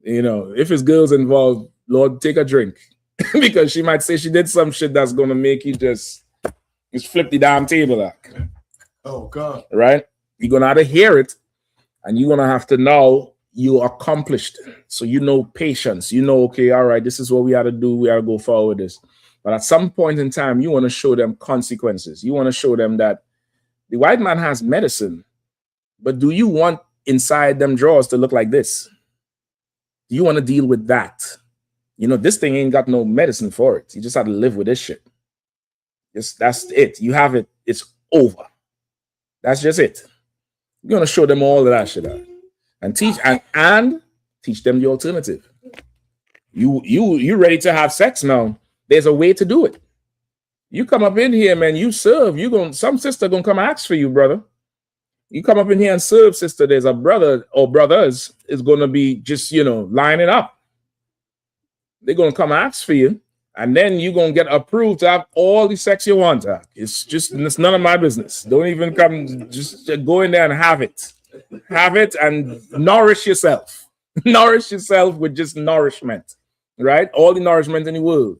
Speaker 5: If it's girls involved, Lord, take a drink. Because she might say she did some shit that's going to make you just flip the damn table.
Speaker 6: Oh, God.
Speaker 5: Right? You're going to have to hear it, and you're going to have to know you accomplished. So patience. Okay, all right, this is what we have to do. We have to go forward with this. But at some point in time, you want to show them consequences. You want to show them that the white man has medicine, but do you want inside them drawers to look like this? Do you want to deal with that? This thing ain't got no medicine for it. You just have to live with this shit. That's it. You have it. It's over. That's just it. You're going to show them all of that shit out. And teach them the alternative. You ready to have sex now? There's a way to do it. You come up in here, man, you serve. Some sister gonna come ask for you, brother. You come up in here and serve, sister. There's a brother or brothers is gonna be just lining up. They're gonna come ask for you, and then you're gonna get approved to have all the sex you want. It's none of my business. Don't even come, just go in there and have it. Have it and nourish yourself. Nourish yourself with just nourishment, right? All the nourishment in the world.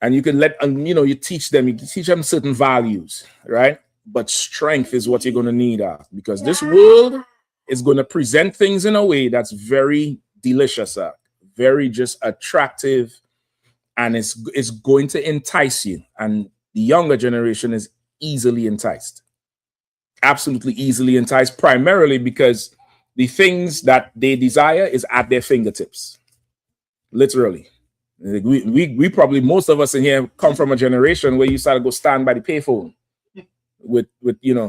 Speaker 5: And you can you teach them certain values, right? But strength is what you're going to need, because this world is going to present things in a way that's very delicious, very just attractive, and it's going to entice you. And the younger generation is easily enticed, absolutely easily enticed, primarily because the things that they desire is at their fingertips, literally. We probably, most of us in here come from a generation where you start to go stand by the payphone with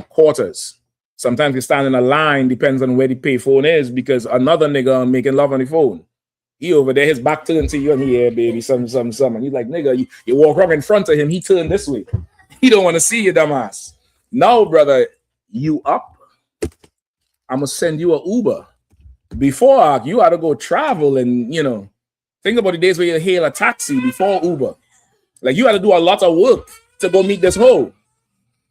Speaker 5: quarters. Sometimes you stand in a line, depends on where the payphone is, because another nigga making love on the phone. He over there, his back turned to you, and he, yeah, baby, something. And he's like, nigga, you walk up in front of him, he turned this way. He don't want to see you, dumbass. No, brother, you up. I'm gonna send you an Uber. Before you had to go travel and think about the days where you hail a taxi before Uber. Like, you had to do a lot of work to go meet this hoe.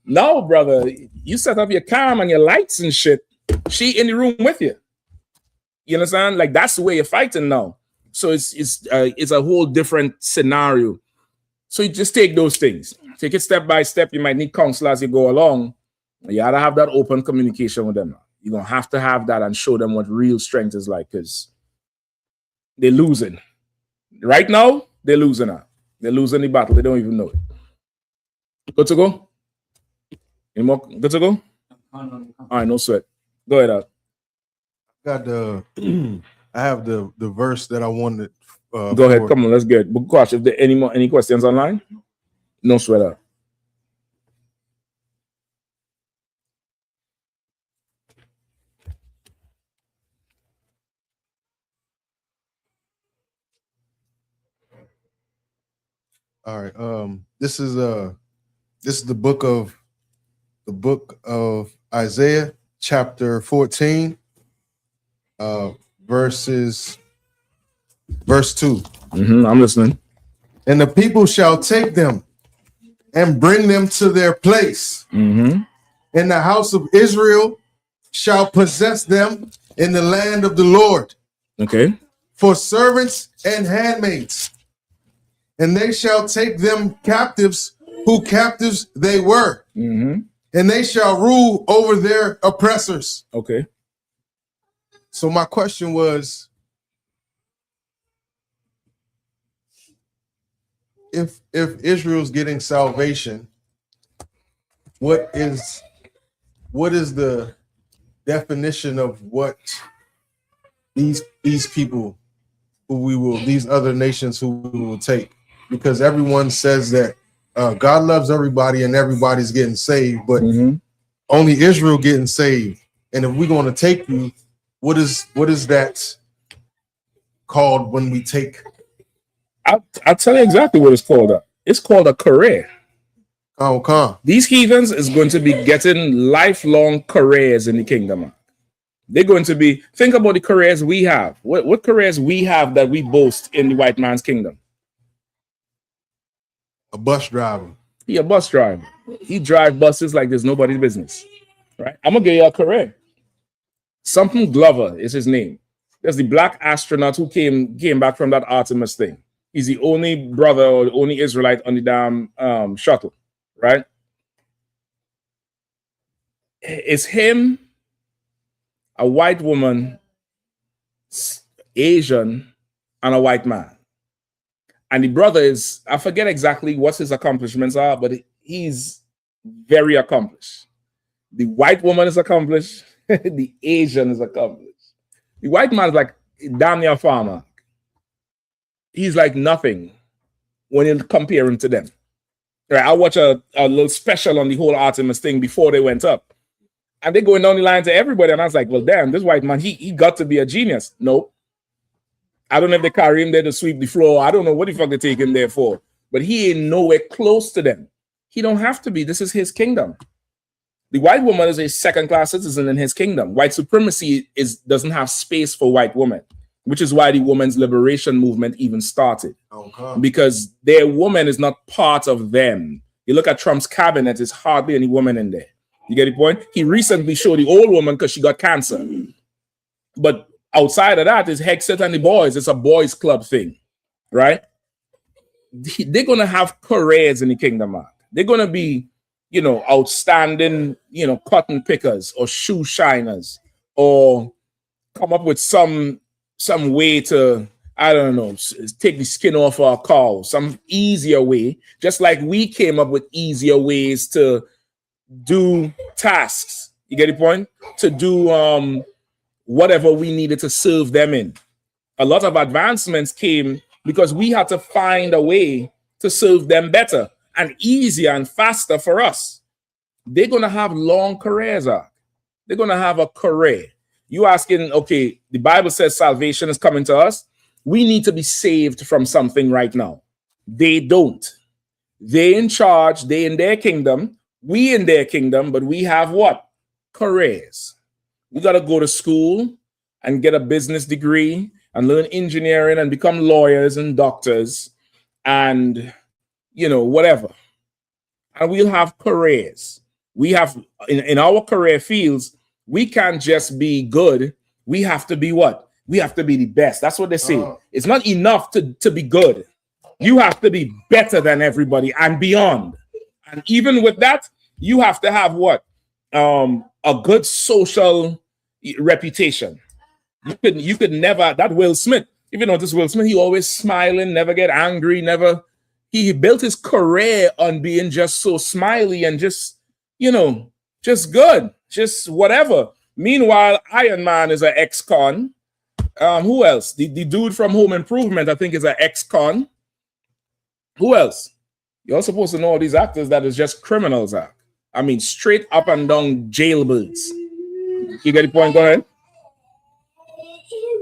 Speaker 5: No, brother, you set up your cam and your lights and shit. She in the room with you. You understand? Like, that's the way you're fighting now. So it's a whole different scenario. So you just take those things. Take it step by step. You might need counsel as you go along. You gotta have that open communication with them. You're gonna have to have that and show them what real strength is like, because they're losing. Right now, they're losing out. They're losing the battle. They don't even know it. Good to go? Any more? Good to go? All right, no sweat. Go ahead,
Speaker 6: I have the verse that I wanted.
Speaker 5: Go ahead. Come on, let's get it. But gosh, if there are any questions online, no sweat out.
Speaker 6: All right. This is the book of Isaiah, chapter 14, verse 2.
Speaker 5: I'm listening.
Speaker 6: And the people shall take them and bring them to their place.
Speaker 5: Mm-hmm.
Speaker 6: And the house of Israel shall possess them in the land of the Lord.
Speaker 5: Okay.
Speaker 6: For servants and handmaids. And they shall take them captives, who captives they were.
Speaker 5: Mm-hmm.
Speaker 6: And they shall rule over their oppressors.
Speaker 5: Okay.
Speaker 6: So my question was, if Israel's getting salvation, what is the definition of what these people these other nations who we will take? Because everyone says that God loves everybody and everybody's getting saved, but only Israel getting saved. And if we're going to take you, what is that called when we take?
Speaker 5: I'll tell you exactly what it's called. It's called a career.
Speaker 6: Oh,
Speaker 5: these heathens is going to be getting lifelong careers in the kingdom. They're going to be, think about the careers we have. What careers we have that we boast in the white man's kingdom?
Speaker 6: A bus driver.
Speaker 5: He a bus driver. He drive buses like there's nobody's business. Right? I'm gonna give you a career. Something Glover is his name. There's the black astronaut who came back from that Artemis thing. He's the only brother or the only Israelite on the damn shuttle, right? It's him, a white woman, Asian, and a white man. And the brother is, I forget exactly what his accomplishments are, but he's very accomplished. The white woman is accomplished. The Asian is accomplished. The white man is like damn near a farmer. He's like nothing when you compare him to them. Right, I watched a little special on the whole Artemis thing before they went up. And they're going down the line to everybody. And I was like, well, damn, this white man, he got to be a genius. Nope. I don't know if they carry him there to sweep the floor. I don't know what the fuck they take him there for. But he ain't nowhere close to them. He don't have to be. This is his kingdom. The white woman is a second-class citizen in his kingdom. White supremacy doesn't have space for white women, which is why the women's liberation movement even started.
Speaker 6: Okay.
Speaker 5: Because their woman is not part of them. You look at Trump's cabinet, there's hardly any woman in there. You get the point? He recently showed the old woman because she got cancer. But outside of that, it's Hexet and the boys. It's a boys' club thing, right? They're going to have careers in the kingdom. They're going to be, outstanding, cotton pickers or shoe shiners, or come up with some way to, I don't know, take the skin off our cow, some easier way, just like we came up with easier ways to do tasks. You get the point? To do whatever we needed to serve them in. A lot of advancements came because we had to find a way to serve them better and easier and faster for us. They're going to have long careers. They're going to have a career. You asking, okay, the Bible says salvation is coming to us. We need to be saved from something right now. They don't. They in charge. They in their kingdom. We in their kingdom, but we have what? Careers. We got to go to school and get a business degree and learn engineering and become lawyers and doctors and, whatever. And we'll have careers. We have, in our career fields, we can't just be good. We have to be what? We have to be the best. That's what they say. It's not enough to be good. You have to be better than everybody and beyond. And even with that, you have to have what? A good social reputation. You could never, that Will Smith, even though this Will Smith, he always smiling, never get angry, never. He built his career on being just so smiley and just, just good, just whatever. Meanwhile, Iron Man is an ex-con. Who else? The dude from Home Improvement, I think, is an ex-con. Who else? You're supposed to know all these actors that is just criminals. I mean, straight up and down jailbirds. You get the point? Go ahead.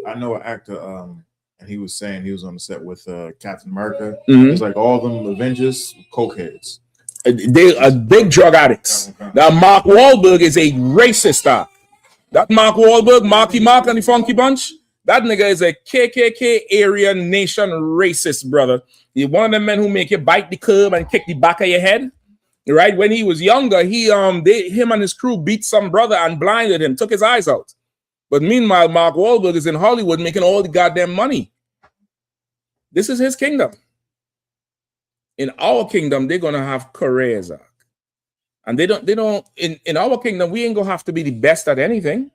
Speaker 8: I know an actor, and he was saying he was on the set with Captain America.
Speaker 5: Mm-hmm.
Speaker 8: It's like all of them Avengers, cokeheads.
Speaker 5: They are big drug addicts. Now, Mark Wahlberg is a racist. That Mark Wahlberg, Marky Mark and the Funky Bunch, That nigga is a KKK area nation racist, brother. He's one of the men who make you bite the curb and kick the back of your head. Right? When he was younger, him and his crew beat some brother and blinded him, took his eyes out. But meanwhile, Mark Wahlberg is in Hollywood making all the goddamn money. This is his kingdom. In our kingdom, they're gonna have careers. And they don't in our kingdom, we ain't gonna have to be the best at anything.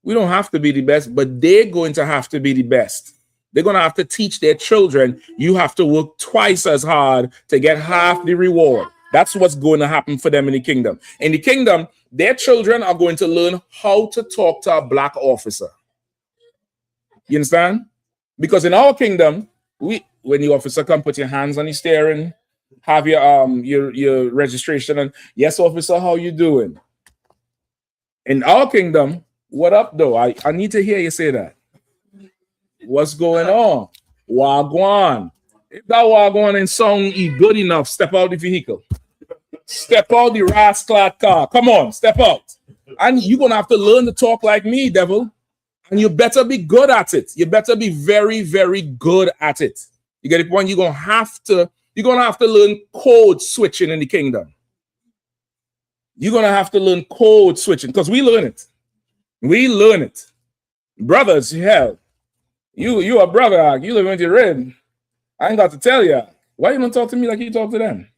Speaker 5: We don't have to be the best, but they're going to have to be the best. They're going to have to teach their children, you have to work twice as hard to get half the reward. That's what's going to happen for them in the kingdom. In the kingdom, their children are going to learn how to talk to a black officer. You understand? Because in our kingdom, when the officer come, put your hands on the steering, have your registration, and yes, officer, how you doing? In our kingdom, what up, though? I need to hear you say that. What's going on? Wagwan. If that wagwan and song is good enough, step out the vehicle. Step out the rascal car. Come on, step out. And you're going to have to learn to talk like me, devil. And you better be good at it. You better be very, very good at it. You get the point? You're going to have to learn code switching in the kingdom. You're going to have to learn code switching because we learn it. We learn it. Brothers, hell. You a brother, you live in the red. I ain't got to tell you. Why you don't talk to me like you talk to them?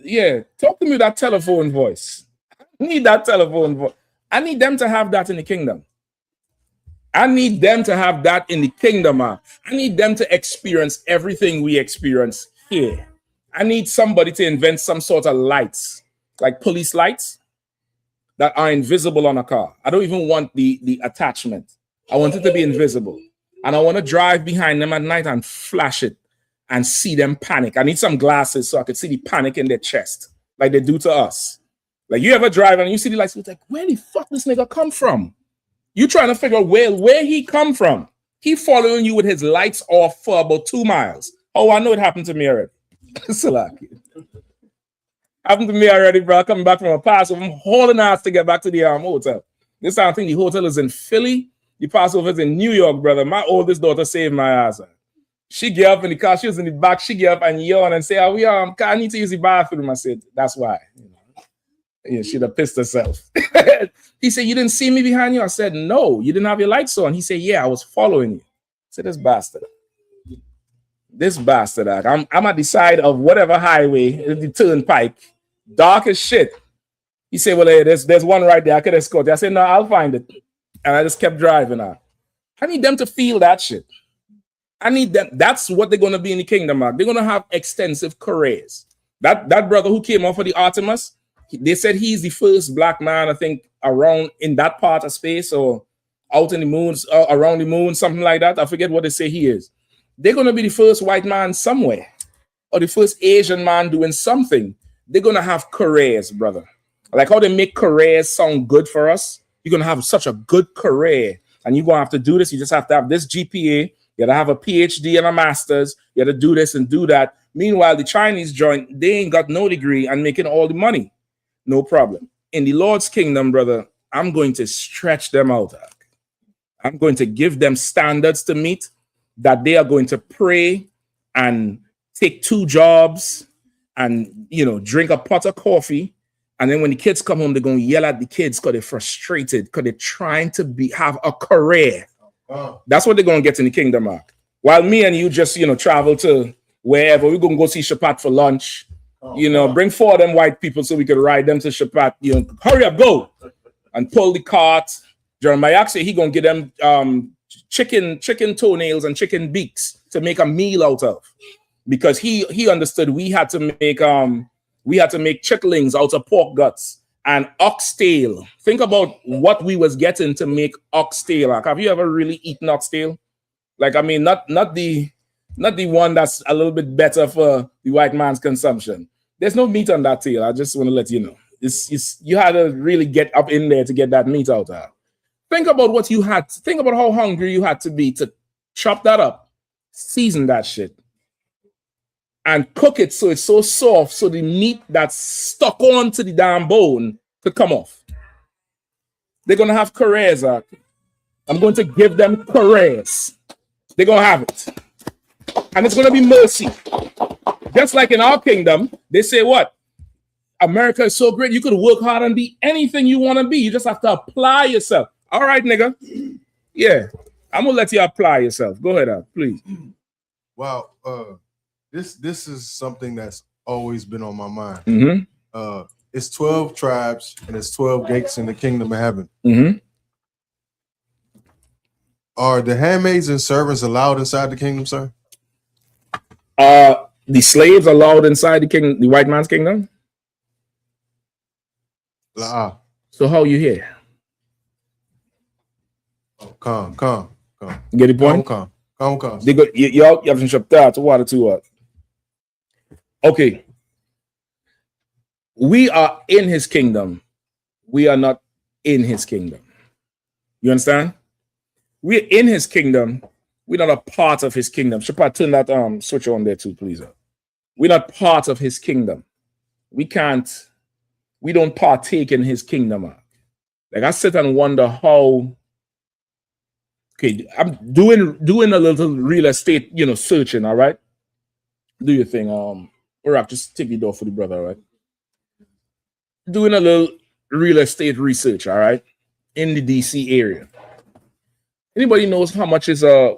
Speaker 5: Yeah, talk to me with that telephone voice. I need that telephone voice. I need them to have that in the kingdom. I need them to have that in the kingdom. I need them to experience everything we experience here. I need somebody to invent some sort of lights, like police lights that are invisible on a car. I don't even want the attachment. I want it to be invisible. And I want to drive behind them at night and flash it and see them panic. I need some glasses so I could see the panic in their chest, like they do to us. Like you ever drive and you see the lights, it's like, where the fuck this nigga come from? You trying to figure out where he come from. He following you with his lights off for about 2 miles. Oh, I know it happened to me already. Happened to me already, bro. Coming back from a Passover, I'm hauling ass to get back to the hotel. This time I think the hotel is in Philly. The Passover is in New York, brother. My oldest daughter saved my ass. She get up in the car. She was in the back. She get up and yawn and say, I need to use the bathroom. I said, that's why. Yeah, she'd have pissed herself. He said, you didn't see me behind you? I said, no, you didn't have your lights on. He said, yeah, I was following you. I said, this bastard. I'm at the side of whatever highway, the turnpike, dark as shit. He said, well, hey, there's one right there. I could escort you. I said, no, I'll find it. And I just kept driving out. I need them to feel that shit. I need them. That's what they're going to be in the kingdom. They're going to have extensive careers. That brother who came off of the Artemis, they said he's the first black man, I think, around in that part of space or out in the moon, around the moon, something like that. I forget what they say he is. They're going to be the first white man somewhere or the first Asian man doing something. They're going to have careers, brother. Like how they make careers sound good for us. You're going to have such a good career and you're going to have to do this. You just have to have this GPA. You got to have a PhD and a master's. You got to do this and do that. Meanwhile, the Chinese joint, they ain't got no degree and making all the money. No problem. In the Lord's kingdom, brother, I'm going to stretch them out. I'm going to give them standards to meet that they are going to pray and take 2 jobs and, drink a pot of coffee. And then when the kids come home, they're going to yell at the kids because they're frustrated, because they're trying to have a career. Oh. That's what they're going to get in the kingdom, Mark. While me and you just, travel to wherever, we're going to go see Shabbat for lunch. Oh, bring 4 of them white people so we could ride them to Shabbat. Hurry up, go. And pull the cart. Jeremiah said he going to get them chicken toenails and chicken beaks to make a meal out of. Because he understood we had to make chicklings out of pork guts and oxtail. Think about what we was getting to make oxtail. Like, have you ever really eaten oxtail? Like, I mean, not the one that's a little bit better for the white man's consumption. There's no meat on that tail. I just want to let you know. You had to really get up in there to get that meat out of. Think about what you had. Think about how hungry you had to be to chop that up, season that shit, and cook it so it's so soft so the meat that's stuck onto the damn bone could come off. They're going to have careers. I'm going to give them careers. They're going to have it. And it's going to be mercy. Just like in our kingdom, they say what? America is so great. You could work hard and be anything you want to be. You just have to apply yourself. All right, nigga. Yeah. I'm going to let you apply yourself. Go ahead, please.
Speaker 6: Wow. This is something that's always been on my mind.
Speaker 5: Mm-hmm.
Speaker 6: It's 12 tribes and it's 12 gates in the kingdom of heaven.
Speaker 5: Mm-hmm.
Speaker 6: Are the handmaids and servants allowed inside the kingdom, sir?
Speaker 5: The slaves allowed inside the white man's kingdom? So how you here?
Speaker 6: Oh, come.
Speaker 5: Get the point?
Speaker 6: Come.
Speaker 5: They go, you have to shop that to water to what? Okay. We are in his kingdom. We are not in his kingdom. You understand? We're in his kingdom. We're not a part of his kingdom. Shapa, turn that switch on there too, please. We're not part of his kingdom. We don't partake in his kingdom. Like I sit and wonder how. Okay, I'm doing a little real estate, searching. All right, do your thing. Or just take the door for the brother. All right, doing a little real estate research. All right, in the DC area. Anybody knows how much is a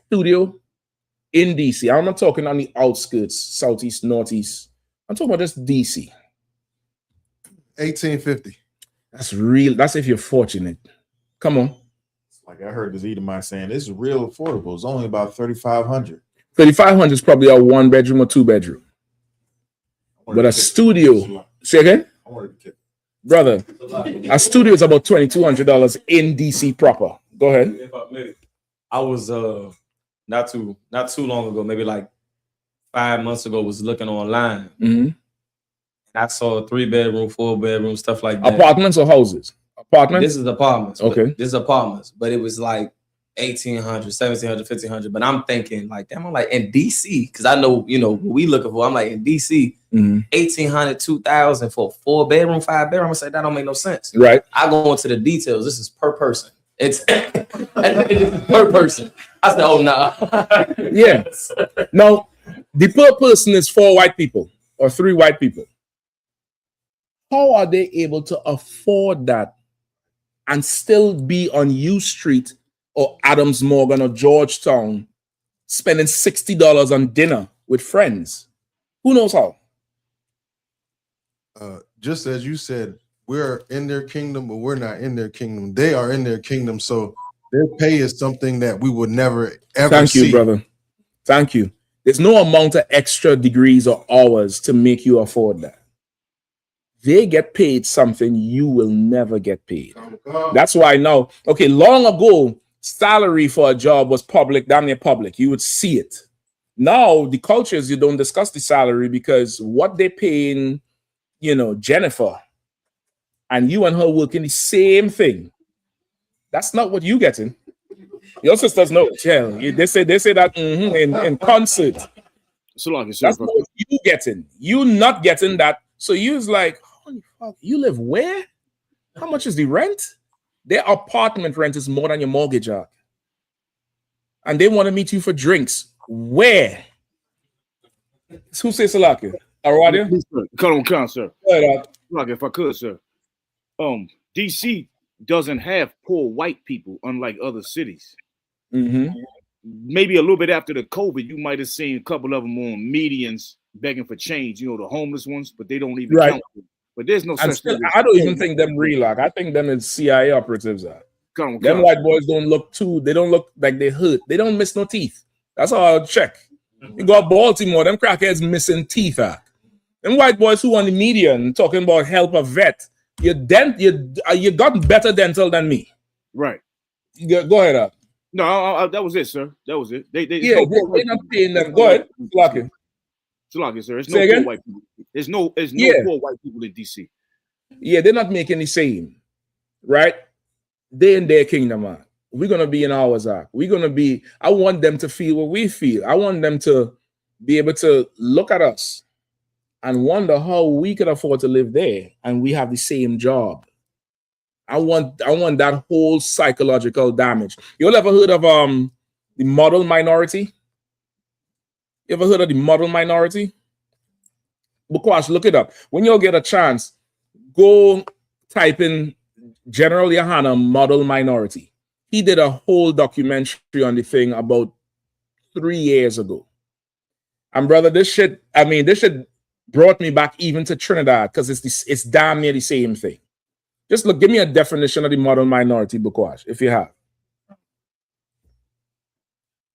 Speaker 5: studio in DC? I'm not talking on the outskirts, southeast, northeast. I'm talking about just DC.
Speaker 6: $1,850.
Speaker 5: That's real. That's if you're fortunate. Come on.
Speaker 8: Like I heard this Edomite saying, this is real affordable. It's only about $3,500.
Speaker 5: $3,500 is probably a 1-bedroom or 2-bedroom. But a studio, say again? Brother, a studio is about $2,200 in DC proper. Go ahead.
Speaker 11: I was not too long ago, maybe like 5 months ago, was looking online.
Speaker 5: Mm-hmm.
Speaker 11: I saw 3-bedroom, 4-bedroom, stuff like that.
Speaker 5: Apartments or houses? Apartments?
Speaker 11: This is apartments.
Speaker 5: Okay.
Speaker 11: This is apartments, but it was like $1,800, $1,700, $1,500. But I'm thinking like, damn, I'm like in DC, because I know, what we looking for. I'm like in DC, $1,800, $2,000 for a 4-bedroom, 5-bedroom. I'm gonna say that don't make no sense.
Speaker 5: Right.
Speaker 11: I go into the details. This is per person. It's per person. I said, oh no. Nah.
Speaker 5: Yeah. Now, the per person is 4 white people or 3 white people. How are they able to afford that and still be on U Street or Adams Morgan or Georgetown spending $60 on dinner with friends? Who knows how?
Speaker 6: Just as you said, we're in their kingdom, but we're not in their kingdom. They are in their kingdom, so their pay is something that we would never, ever
Speaker 5: Thank
Speaker 6: see.
Speaker 5: you, brother. Thank you. There's no amount of extra degrees or hours to make you afford that. They get paid something you will never get paid. That's why now, okay, long ago, salary for a job was public, damn near public. You would see it. Now, the culture is you don't discuss the salary because what they're paying, Jennifer, and you and her working the same thing. That's not what you getting. Your sisters know. Yeah, they say that in concert.
Speaker 13: So long,
Speaker 5: that's not what you getting. You not getting that. So you was like, holy fuck, you live where? How much is the rent? Their apartment rent is more than your mortgage are. And they want to meet you for drinks. Where? Who says Salaki? Aradia?
Speaker 13: Come on, sir.
Speaker 5: Like
Speaker 13: if I could, sir. DC doesn't have poor white people, unlike other cities.
Speaker 5: Mm-hmm.
Speaker 13: Maybe a little bit after the COVID, you might have seen a couple of them on medians begging for change. The homeless ones, but they don't even count. But there's no such thing.
Speaker 5: I don't even think them real. Like I think them is CIA operatives are. Them white boys don't look they don't look like they hurt. They don't miss no teeth. That's how I'll check. You go to Baltimore, them crackheads missing teeth. Them white boys who on the media and talking about help a vet. You got better dental than me.
Speaker 13: Right.
Speaker 5: Go ahead.
Speaker 13: No, that was it, sir. That was it. They're
Speaker 5: not paying them. Go ahead.
Speaker 13: Salaki, sir. There's no poor white people. There's no poor white people in DC.
Speaker 5: Yeah, they're not making the same. Right? They in their kingdom, man. We're gonna be in ours, I want them to feel what we feel. I want them to be able to look at us and wonder how we can afford to live there and we have the same job. I want that whole psychological damage. You all ever heard of the model minority? You ever heard of the model minority? Because look it up. When you'll get a chance, go type in General Yahanna model minority. He did a whole documentary on the thing about 3 years ago. And brother, this shit brought me back even to Trinidad because it's damn near the same thing. Just look, give me a definition of the model minority, Bukwash, if you have.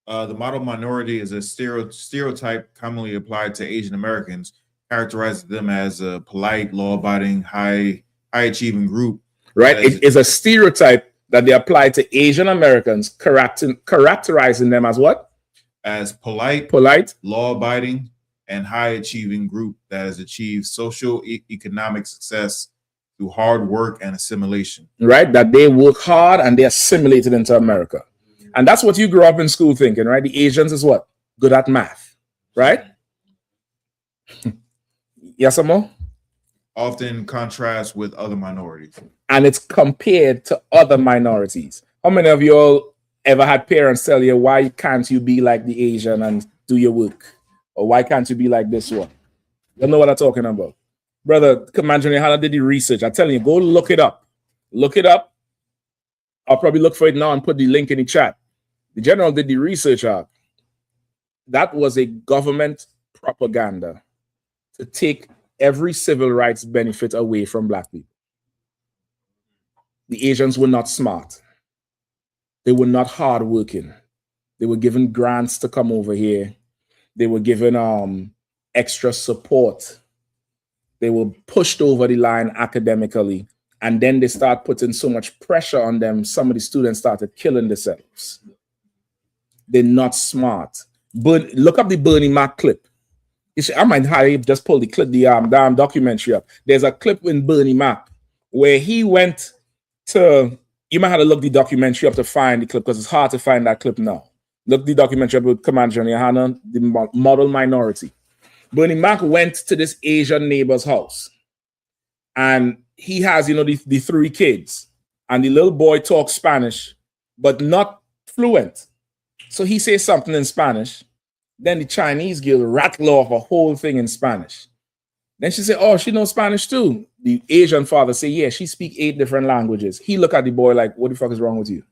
Speaker 8: The model minority is a stereotype commonly applied to Asian Americans, characterizing them as a polite, law-abiding, high-achieving group.
Speaker 5: Right? It is a stereotype that they apply to Asian Americans, characterizing them as what?
Speaker 8: As polite, law-abiding, and high-achieving group that has achieved social economic success through hard work and assimilation.
Speaker 5: Right? That they work hard and they assimilated into America. And that's what you grew up in school thinking, right? The Asians is what? Good at math, right? Yes, Amo?
Speaker 8: Often contrast with other minorities.
Speaker 5: And it's compared to other minorities. How many of you all ever had parents tell you, why can't you be like the Asian and do your work? Or why can't you be like this one? You know what I'm talking about. Brother, Commander Yahanna did the research. I tell you, go look it up. Look it up. I'll probably look for it now and put the link in the chat. The general did the research out. That was a government propaganda to take every civil rights benefit away from black people. The Asians were not smart. They were not hardworking. They were given grants to come over here. They were given extra support. They were pushed over the line academically. And then they start putting so much pressure on them, some of the students started killing themselves. They're not smart. But look up the Bernie Mac clip. I might have just pull the clip, the damn documentary up. There's a clip in Bernie Mac where he went to, you might have to look the documentary up to find the clip because it's hard to find that clip now. Look the documentary up with Commander Yahanna, the model minority. Bernie Mac went to this Asian neighbor's house and he has, the 3 kids, and the little boy talks Spanish, but not fluent. So he says something in Spanish. Then the Chinese girl rattle off a whole thing in Spanish. Then she said, oh, she knows Spanish too. The Asian father say, yeah, she speaks 8 different languages. He look at the boy like, what the fuck is wrong with you?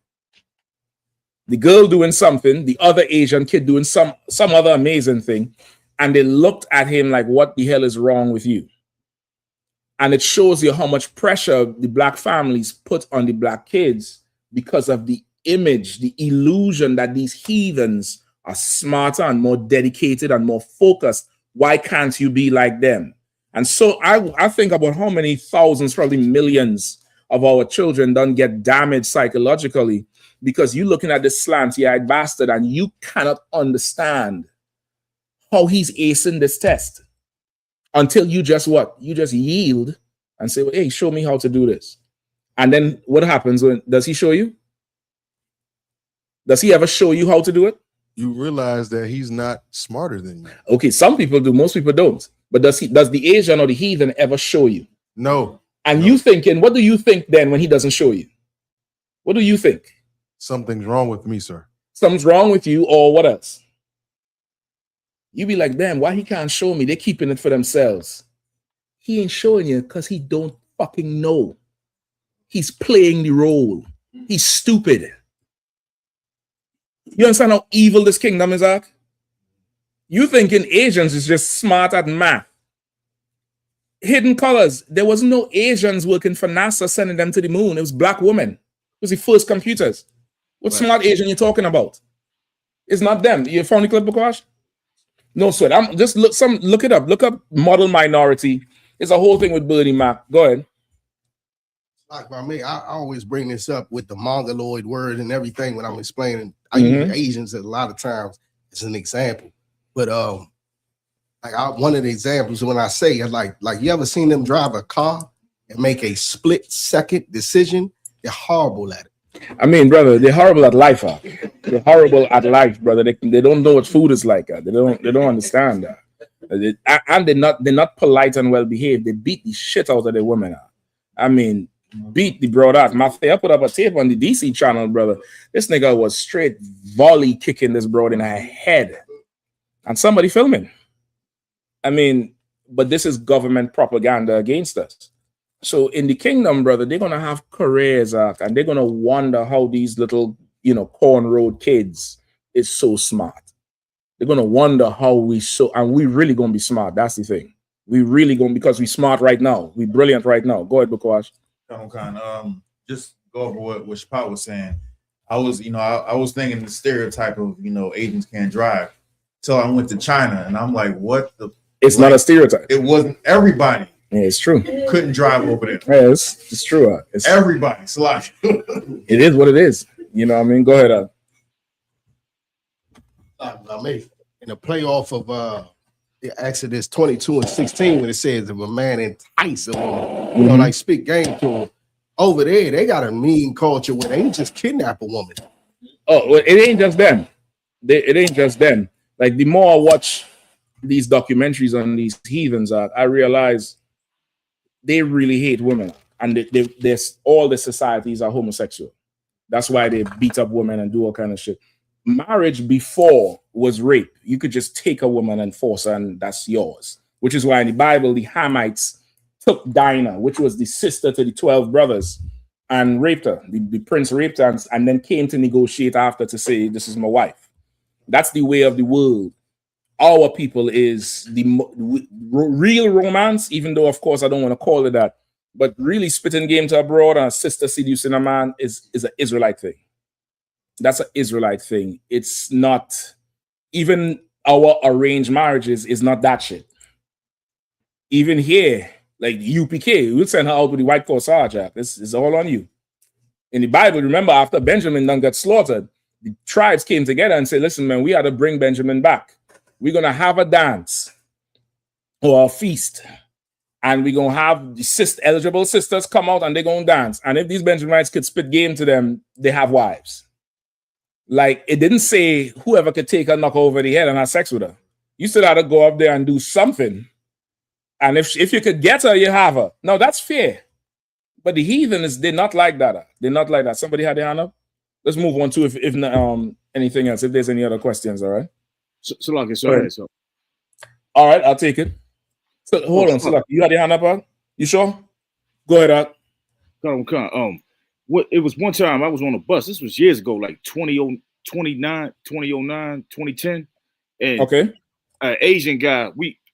Speaker 5: The girl doing something, the other Asian kid doing some other amazing thing. And they looked at him like, what the hell is wrong with you? And it shows you how much pressure the black families put on the black kids because of the image, the illusion that these heathens are smarter and more dedicated and more focused. Why can't you be like them? And so I think about how many thousands, probably millions of our children don't get damaged psychologically because you're looking at this slanty-eyed bastard and you cannot understand how he's acing this test until you just what? You just yield and say, well, hey, show me how to do this. And then what happens does he show you? Does he ever show you how to do it?
Speaker 6: You realize that he's not smarter than you.
Speaker 5: Okay, some people do, most people don't. But does the Asian or the heathen ever show you?
Speaker 6: No.
Speaker 5: And you thinking, what do you think then when he doesn't show you? What do you think?
Speaker 6: Something's wrong with me, sir.
Speaker 5: Something's wrong with you, or what else? You be like, damn, why he can't show me? They're keeping it for themselves. He ain't showing you because he don't fucking know. He's playing the role. He's stupid. You understand how evil this kingdom is, Zach? You thinking Asians is just smart at math. Hidden colors. There was no Asians working for NASA sending them to the moon. It was black women. It was the first computers. What smart Asian you talking about? It's not them. You found the clip, Bukash? No, sir. I'm just look it up. Look up model minority. It's a whole thing with Bernie Mac. Go ahead.
Speaker 9: Like by me, I always bring this up with the mongoloid word and everything when I'm explaining. I use Asians a lot of times as an example. But one of the examples when I say like you ever seen them drive a car and make a split-second decision? They're horrible at it.
Speaker 5: I mean, brother, they're horrible at life. They're horrible at life, brother. They don't know what food is like. They don't understand that. And they're not polite and well behaved. They beat the shit out of the women. I mean, beat the brother out. I put up a tape on the DC channel, brother. This nigga was straight volley kicking this bro in the head. And somebody filming. I mean, but this is government propaganda against us. So in the kingdom, brother, they're gonna have careers and they're gonna wonder how these little, corn road kids is so smart. They're gonna wonder how and we really gonna be smart. That's the thing. We really gonna, because we smart right now. We brilliant right now. Go ahead, Bukawash.
Speaker 8: Just go over what Shapat was saying. I was thinking the stereotype of Asians can't drive till I went to China, and I'm like, what the?
Speaker 5: It's not a stereotype.
Speaker 8: It wasn't everybody.
Speaker 5: Yeah, it's true.
Speaker 8: Couldn't drive over there.
Speaker 5: Yeah, it's true. It's
Speaker 8: everybody. It's like
Speaker 5: it is what it is. You know what I mean? Go ahead.
Speaker 9: I mean, in the playoff of Exodus 22:16, when it says if a man entice a woman, like speak game to him, over there they got a mean culture where they just kidnap a woman.
Speaker 5: Oh, well, it ain't just them. It ain't just them. Like the more I watch these documentaries on these heathens, I realize they really hate women, and there's all the societies are homosexual. That's why they beat up women and do all kind of shit. Marriage before was rape. You could just take a woman and force her, and that's yours. Which is why in the Bible, the Hamites took Dinah, which was the sister to the 12 brothers, and raped her. The prince raped her and then came to negotiate after to say, this is my wife. That's the way of the world. Our people is the real romance, even though, of course, I don't want to call it that. But really spitting game to a broad and a sister seducing a man is an Israelite thing. That's an Israelite thing. It's not, even our arranged marriages is not that shit. Even here, like UPK, we'll send her out with the white corsage. This is all on you. In the Bible, remember, after Benjamin done got slaughtered, the tribes came together and said, listen, man, we had to bring Benjamin back. We're going to have a dance or a feast. And we're going to have the eligible sisters come out and they're going to dance. And if these Benjamites could spit game to them, they have wives. Like, it didn't say whoever could take her, knock her over the head and have sex with her. You still had to go up there and do something. And if you could get her, you have her. No, that's fair. But the heathens, they're not like that. They're not like that. Somebody had their hand up? Let's move on to if anything else, if there's any other questions, all right?
Speaker 13: So.
Speaker 5: All right, I'll take it. So hold on, Salaki. You had your hand up, You sure? Go ahead,
Speaker 13: It was one time I was on a bus. This was years ago, like 2009, 2010. And
Speaker 5: okay,
Speaker 13: an Asian guy,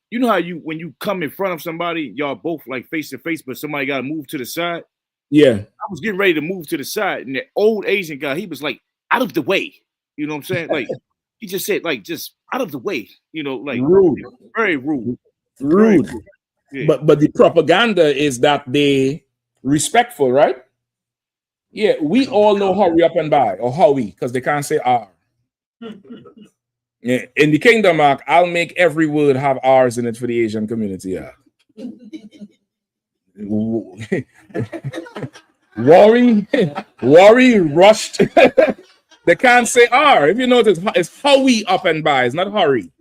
Speaker 13: you know how when you come in front of somebody, y'all both like face to face, but somebody got to move to the side.
Speaker 5: Yeah.
Speaker 13: I was getting ready to move to the side, and the old Asian guy, he was like, out of the way. You know what I'm saying? Like, he just said, like, just out of the way. Like
Speaker 5: rude.
Speaker 13: Very rude.
Speaker 5: Rude.
Speaker 13: Very rude. Yeah.
Speaker 5: But the propaganda is that they respectful, right? Yeah, we all know hurry up and buy, or howie, because they can't say R. Yeah. In the kingdom, Mark, I'll make every word have R's in it for the Asian community. Yeah. worry, rushed. They can't say R. If you notice, it's howie up and buy. It's not hurry.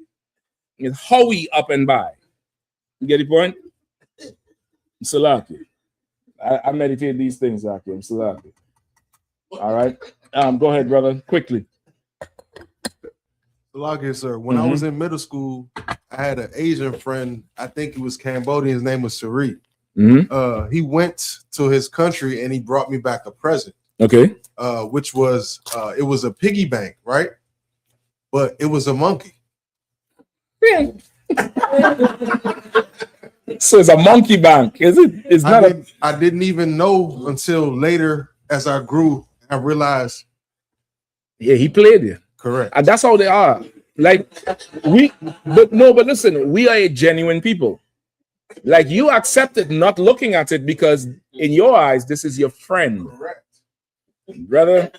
Speaker 5: It's howie up and buy. You get the point? Salaki. I meditate these things, Zaki. I'm Salaki. All right. Go ahead, brother. Quickly.
Speaker 6: Salaki, sir. When I was in middle school, I had an Asian friend. I think he was Cambodian. His name was Sari. He went to his country and he brought me back a present.
Speaker 5: Okay.
Speaker 6: Which was it was a piggy bank, right? But it was a monkey.
Speaker 5: Yeah. So it's a monkey bank, is it? It's not.
Speaker 6: I didn't even know until later, as I grew, I realized.
Speaker 5: Yeah, he played it.
Speaker 6: Correct.
Speaker 5: And that's how they are. Like but listen, we are a genuine people. Like, you accept it, not looking at it, because in your eyes, this is your friend.
Speaker 6: Correct.
Speaker 5: Brother.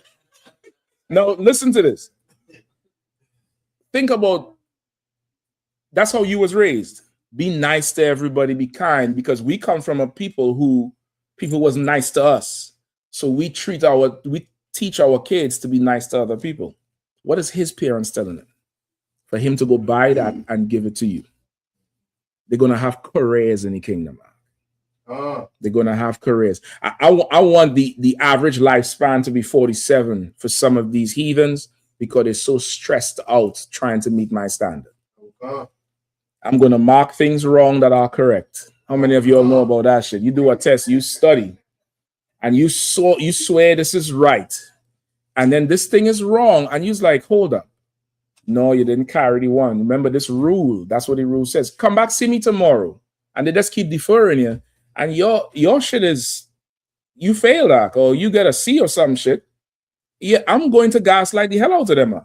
Speaker 5: No, listen to this. Think about, that's how you was raised. Be nice to everybody, be kind, because we come from a people was nice to us. So we teach our kids to be nice to other people. What is his parents telling him? For him to go buy that and give it to you. They're going to have careers in the kingdom. They're gonna have careers. I want the average lifespan to be 47 for some of these heathens because they're so stressed out trying to meet my standard. I'm gonna mark things wrong that are correct. How many of you all know about that shit? You do a test, you study, and you swear this is right, and then this thing is wrong, and you're like, hold up. No, you didn't carry the one. Remember this rule. That's what the rule says. Come back, see me tomorrow. And they just keep deferring you. And your shit is, you failed, or you get a C or some shit. Yeah, I'm going to gaslight the hell out of them,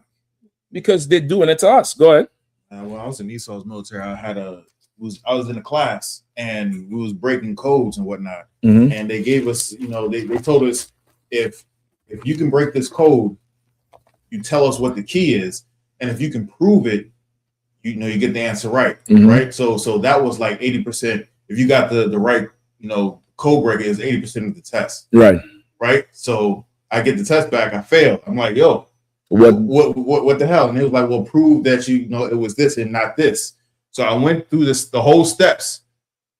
Speaker 5: because they're doing it to us. Go ahead.
Speaker 8: When I was in Esau's military, I was in a class and we was breaking codes and whatnot. And they gave us, they told us if you can break this code, you tell us what the key is. And if you can prove it, you get the answer right, right? So that was like 80%. If you got the right, code breaker, is 80% of the test, right? So I get the test back, I failed. I'm like, yo, what the hell? And it was like, well, prove that it was this and not this. So I went through the whole steps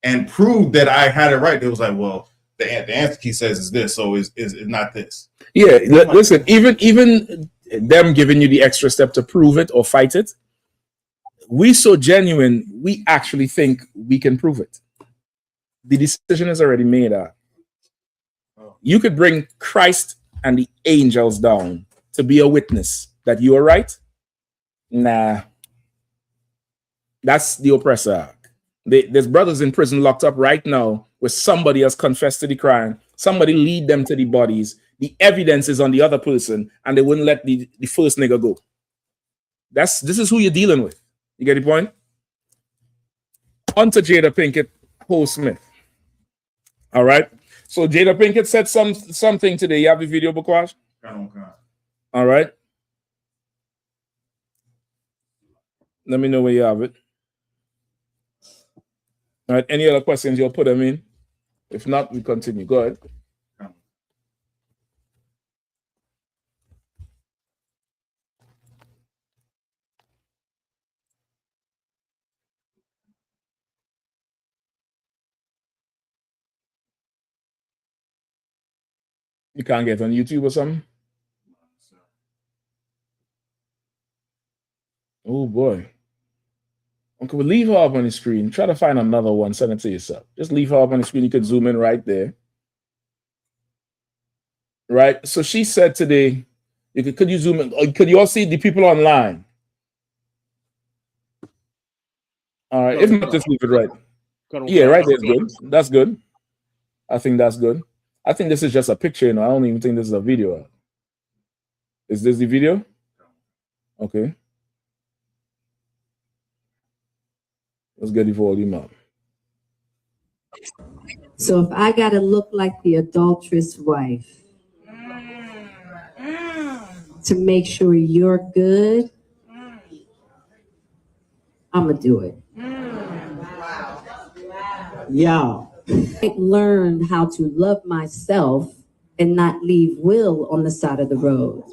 Speaker 8: and proved that I had it right. It was like, well, the answer key says is this, so is not this.
Speaker 5: Yeah, listen, even them giving you the extra step to prove it or fight it, we so genuine, we actually think we can prove it. The decision is already made. You could bring Christ and the angels down to be a witness that you are right. Nah, that's the oppressor. There's brothers in prison locked up right now where somebody has confessed to the crime. Somebody lead them to the bodies. The evidence is on the other person, and they wouldn't let the first nigga go. This is who you're dealing with. You get the point? On to Jada Pinkett, Ho Smith. All right. So Jada Pinkett said something today. You have the video, Bukwash? All right. Let me know where you have it. All right. Any other questions, you'll put them in. If not, we continue. Go ahead. You can't get on YouTube or something? Oh boy. Okay, we'll leave her up on the screen. Try to find another one. Send it to yourself. Just leave her up on the screen. You could zoom in right there. Right. So she said today, could you zoom in? Or could you all see the people online? All right. If not, just leave it right. Yeah, right there is good. That's good. I think that's good. I think this is just a picture, I don't even think this is a video. Is this the video? Okay. Let's get the volume up.
Speaker 14: So if I gotta look like the adulterous wife to make sure you're good, I'm gonna do it. Y'all. I learned how to love myself and not leave Will on the side of the road.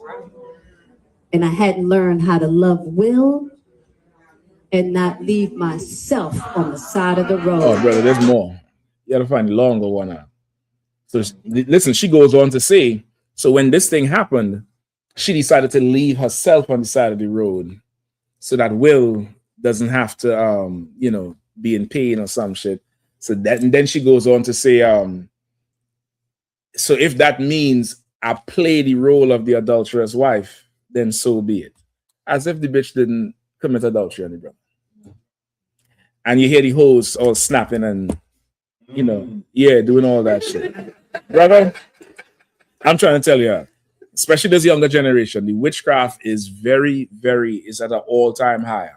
Speaker 14: And I hadn't learned how to love Will and not leave myself on the side of the road.
Speaker 5: Oh, brother, there's more. You gotta find the longer one out. So listen, she goes on to say, so when this thing happened, she decided to leave herself on the side of the road so that Will doesn't have to, be in pain or some shit. So that, and then she goes on to say, so if that means I play the role of the adulterous wife, then so be it. As if the bitch didn't commit adultery on the brother. And you hear the hoes all snapping and, doing all that shit. Brother, I'm trying to tell you, especially this younger generation, the witchcraft is is at an all-time high.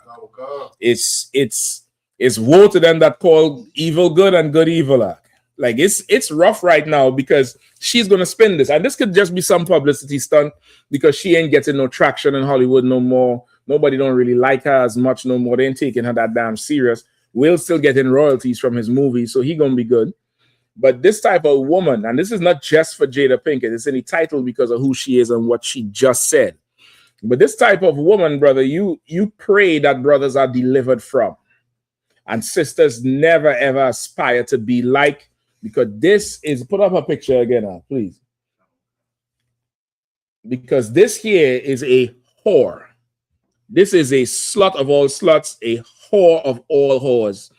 Speaker 5: It's woe to them that call evil good and good evil. Like it's rough right now because she's gonna spin this, and this could just be some publicity stunt because she ain't getting no traction in Hollywood no more. Nobody don't really like her as much no more. They ain't taking her that damn serious. Will's still getting royalties from his movie, so he gonna be good. But this type of woman, and this is not just for Jada Pinkett, it's in the title because of who she is and what she just said. But this type of woman, brother, you pray that brothers are delivered from. And sisters never, ever aspire to be like Because this is, put up a picture again, please. Because this here is a whore. This is a slut of all sluts, a whore of all whores.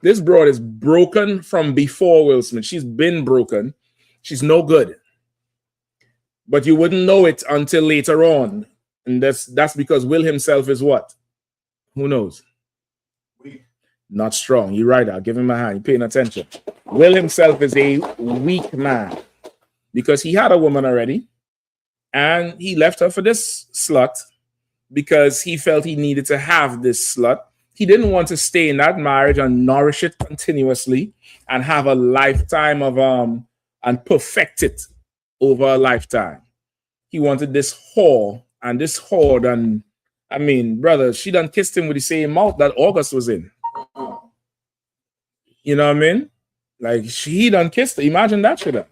Speaker 5: This broad is broken from before Will Smith. She's been broken. She's no good. But you wouldn't know it until later on. And that's because Will himself is what? Who knows? Weak. Not strong. You're right. I'll give him a hand. You're paying attention. Will himself is a weak man because he had a woman already and he left her for this slut because he felt he needed to have this slut. He didn't want to stay in that marriage and nourish it continuously and have a lifetime of and perfect it over a lifetime. He wanted this whore, and this whore done, I mean, brother, she done kissed him with the same mouth that August was in. You know what I mean? Like, he done kissed her. Imagine that shit.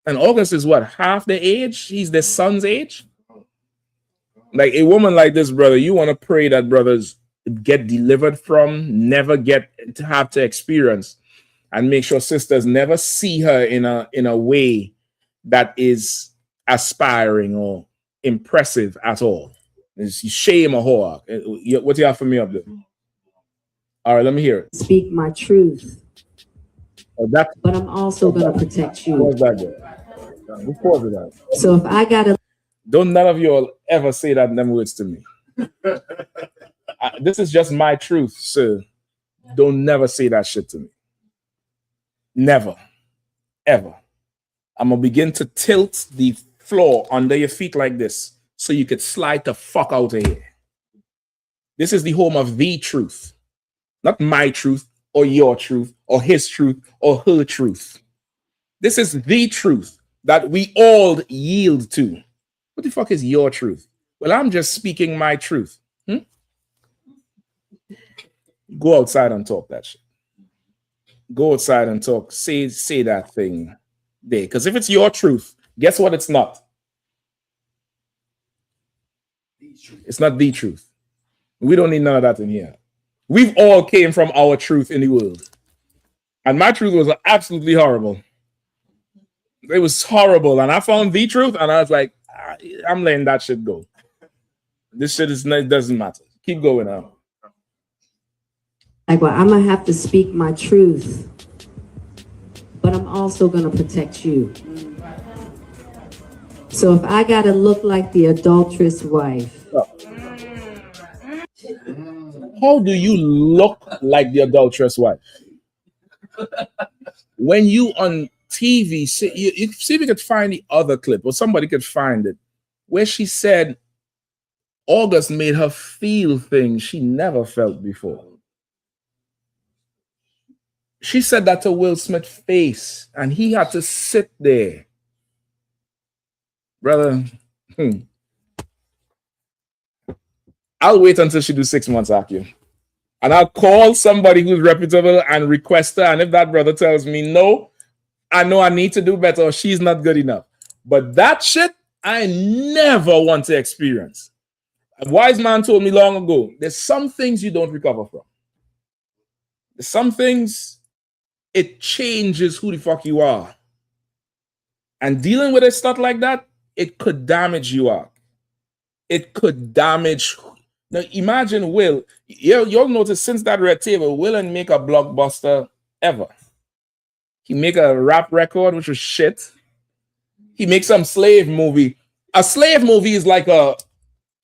Speaker 5: And August is what, half the age? He's the son's age? Like, a woman like this, brother, you want to pray that brothers get delivered from, never get to have to experience, and make sure sisters never see her in a way that is aspiring or impressive at all. It's shame a whore. What do you have for me up there? All right, let me hear it.
Speaker 14: Speak my truth.
Speaker 5: Oh,
Speaker 14: but I'm also going to protect you.
Speaker 5: What's that there? Before that.
Speaker 14: So if I got to...
Speaker 5: Don't none of you all ever say that them words to me. This is just my truth, sir. Don't never say that shit to me. Never. Ever. I'm going to begin to tilt the floor under your feet like this so you could slide the fuck out of here. This is the home of the truth. Not my truth or your truth or his truth or her truth. This is the truth that we all yield to. What the fuck is your truth? Well, I'm just speaking my truth. Go outside and talk that shit. Go outside and talk. Say that thing there. Because if it's your truth, guess what it's not? It's not the truth. We don't need none of that in here. We've all came from our truth in the world. And my truth was absolutely horrible. It was horrible. And I found the truth and I was like, I'm letting that shit go. This shit it doesn't matter. Keep going on.
Speaker 14: Like, well, I'm going to have to speak my truth, but I'm also going to protect you. So if I got to look like the adulterous wife.
Speaker 5: How do you look like the adulterous wife? When you on TV, you see if you could find the other clip or somebody could find it where she said August made her feel things she never felt before. She said that to Will Smith's face and he had to sit there. Brother, I'll wait until she do 6 months, Akio. And I'll call somebody who's reputable and request her. And if that brother tells me no, I know I need to do better or she's not good enough. But that shit, I never want to experience. A wise man told me long ago, there's some things you don't recover from. There's some things, it changes who the fuck you are. And dealing with a stuff like that, it could damage you out. It could damage. Now imagine Will, you'll notice since that Red Table, Will didn't make a blockbuster ever. He make a rap record, which was shit. He makes some slave movie. A slave movie is like a,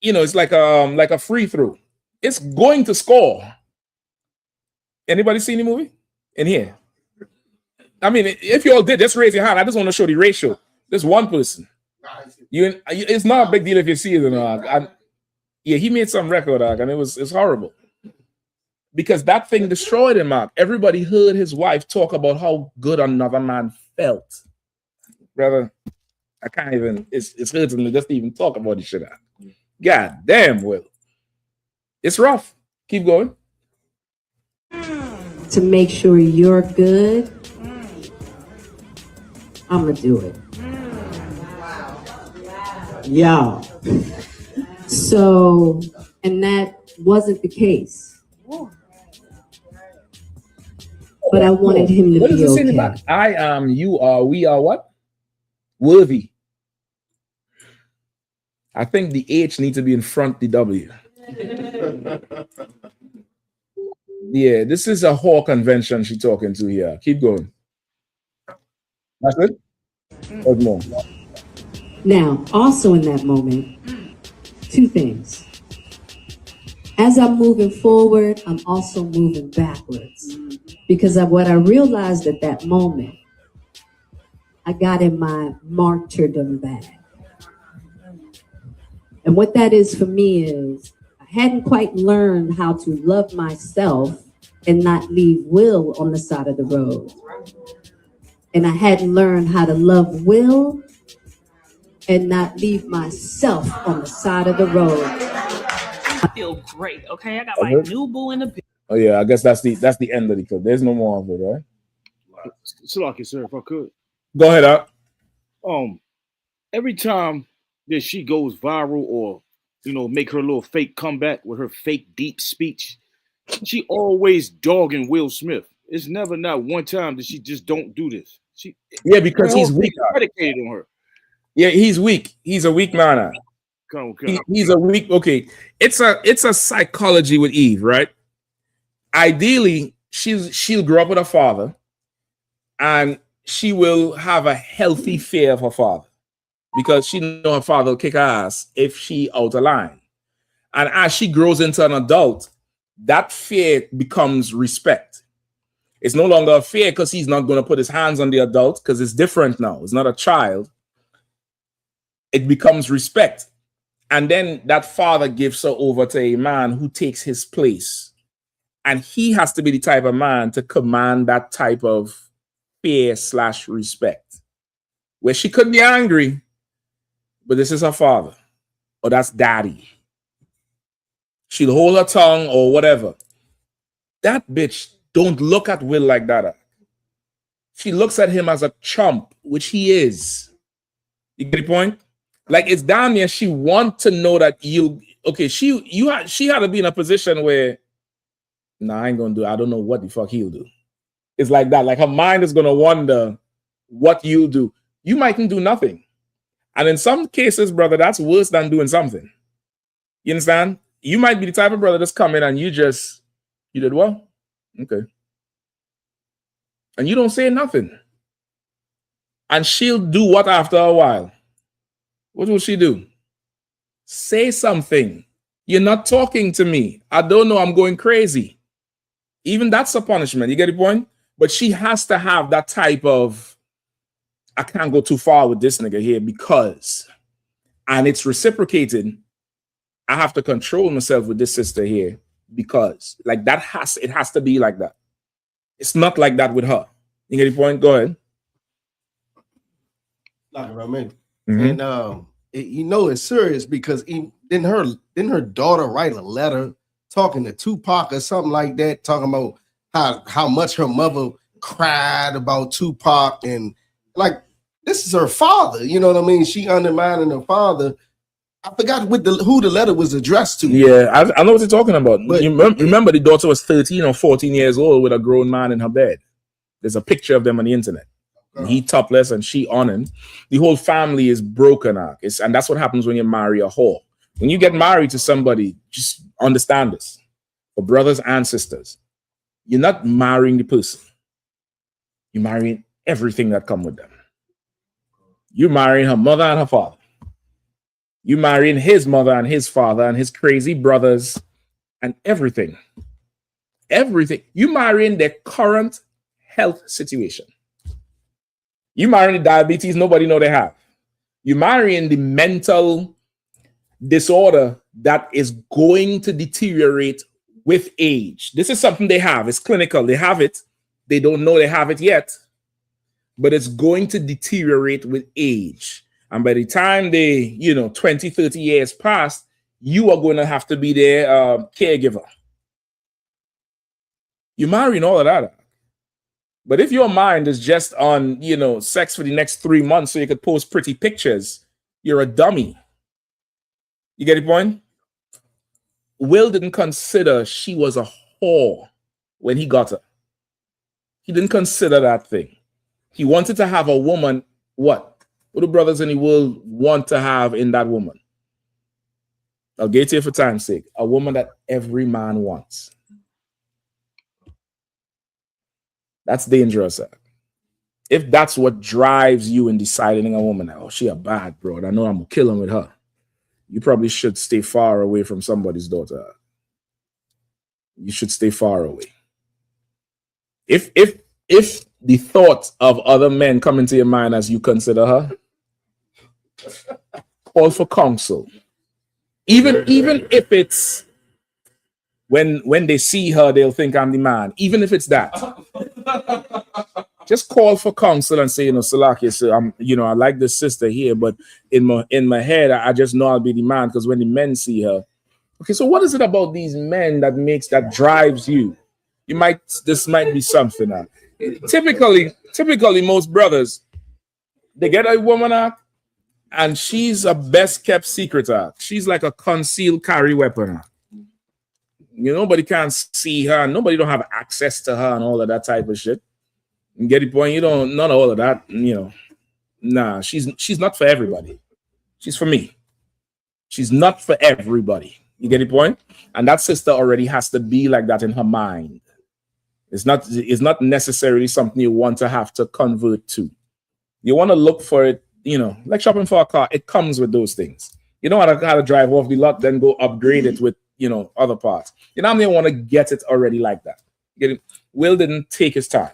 Speaker 5: it's like a free throw. It's going to score. Anybody seen the movie in here? I mean, if you all did, just raise your hand. I just want to show the ratio. There's one person. It's not a big deal if you see it or not. Yeah, he made some record, and it's horrible. Because that thing destroyed him, Mark. Everybody heard his wife talk about how good another man felt. Brother, I can't even, it's hurting me just to even talk about this shit. God damn, Will. It's rough. Keep going.
Speaker 14: To make sure you're good, I'm going to do it. Yeah. So, and that wasn't the case. but I wanted him to
Speaker 5: What does
Speaker 14: be
Speaker 5: it say in the
Speaker 14: okay.
Speaker 5: back? I am, you are, we are what? Worthy. I think the H needs to be in front of the W. Yeah, this is a whore convention she's talking to here. Keep going. That's it? What more?
Speaker 14: Now, also in that moment, two things. As I'm moving forward, I'm also moving backwards. Because of what I realized at that moment, I got in my martyrdom bag. And what that is for me is, I hadn't quite learned how to love myself and not leave Will on the side of the road. And I hadn't learned how to love Will and not leave myself on the side of the road.
Speaker 15: I feel great. Okay, I got my new boo in the picture.
Speaker 5: Oh yeah, I guess that's the end of the clip. There's no more of it, right?
Speaker 13: Salaki, sir, if I could.
Speaker 5: Go ahead, up.
Speaker 13: Every time that she goes viral or make her little fake comeback with her fake deep speech, she always dogging Will Smith. It's never not one time that she just don't do this.
Speaker 5: Because he's weak.
Speaker 13: Predicated on her.
Speaker 5: Yeah, he's weak. He's a weak man. He's a weak. Okay, it's a psychology with Eve, right? Ideally, she'll grow up with her father, and she will have a healthy fear of her father because she know her father will kick her ass if she out of line. And as she grows into an adult, that fear becomes respect. It's no longer a fear because he's not going to put his hands on the adult because it's different now. It's not a child. It becomes respect. And then that father gives her over to a man who takes his place. And he has to be the type of man to command that type of fear/respect. Where she could be angry, but this is her father. Or that's daddy. She'll hold her tongue or whatever. That bitch don't look at Will like that. She looks at him as a chump, which he is. You get the point? Like it's down there. She wants to know that she had to be in a position where, I ain't gonna do it. I don't know what the fuck he'll do. It's like that. Like her mind is gonna wonder what you'll do. You mightn't do nothing. And in some cases, brother, that's worse than doing something. You understand? You might be the type of brother that's come in and you did what? Okay. And you don't say nothing. And she'll do what after a while? What will she do? Say something. You're not talking to me. I don't know. I'm going crazy. Even that's a punishment. You get the point? But she has to have that type of, I can't go too far with this nigga here because, and it's reciprocated. I have to control myself with this sister here because like it has to be like that. It's not like that with her. You get the point? Go ahead.
Speaker 9: Like what I mean. And it's serious because didn't her daughter write a letter talking to Tupac or something like that, talking about how much her mother cried about Tupac, and like this is her father, you know what I mean? She undermining her father. I forgot who the letter was addressed to.
Speaker 5: Yeah, I know what you're talking about. But you remember the daughter was 13 or 14 years old with a grown man in her bed. There's a picture of them on the internet. And he topless and she on him. The whole family is broken. And that's what happens when you marry a whore. When you get married to somebody, just understand this. For brothers and sisters, you're not marrying the person. You're marrying everything that comes with them. You're marrying her mother and her father. You're marrying his mother and his father and his crazy brothers and everything. Everything. You're marrying their current health situation. You're marrying the diabetes nobody know they have. You're marrying the mental disorder that is going to deteriorate with age. This is something they have. It's clinical. They have it. They don't know they have it yet, but it's going to deteriorate with age. And by the time they, 20, 30 years past, you are going to have to be their caregiver. You're marrying all of that. But if your mind is just on, sex for the next 3 months so you could post pretty pictures, you're a dummy. You get the point? Will didn't consider she was a whore when he got her. He didn't consider that thing. He wanted to have a woman. What do brothers in the world want to have in that woman? I'll get to you for time's sake. A woman that every man wants. That's dangerous. Sir. If that's what drives you in deciding a woman, oh, she a bad broad, I know I'm gonna kill him with her. You probably should stay far away from somebody's daughter. You should stay far away. If the thought of other men come into your mind as you consider her, call for counsel. Even if it's when they see her, they'll think I'm the man. Even if it's that, just call for counsel and say, Salaki, so I like this sister here, but in my head, I just know I'll be the man because when the men see her, okay. So what is it about these men that drives you? This might be something. Typically, most brothers, they get a woman and she's a best kept secret. She's like a concealed carry weapon. Nobody can see her. Nobody don't have access to her and all of that type of shit. You get the point? None of all of that. Nah, she's not for everybody. She's for me. She's not for everybody. You get the point? And that sister already has to be like that in her mind. It's not necessarily something you want to have to convert to. You want to look for it, like shopping for a car. It comes with those things. You don't want to drive off the lot, then go upgrade it with, other parts. You don't want to get it already like that. Get it? Will didn't take his time.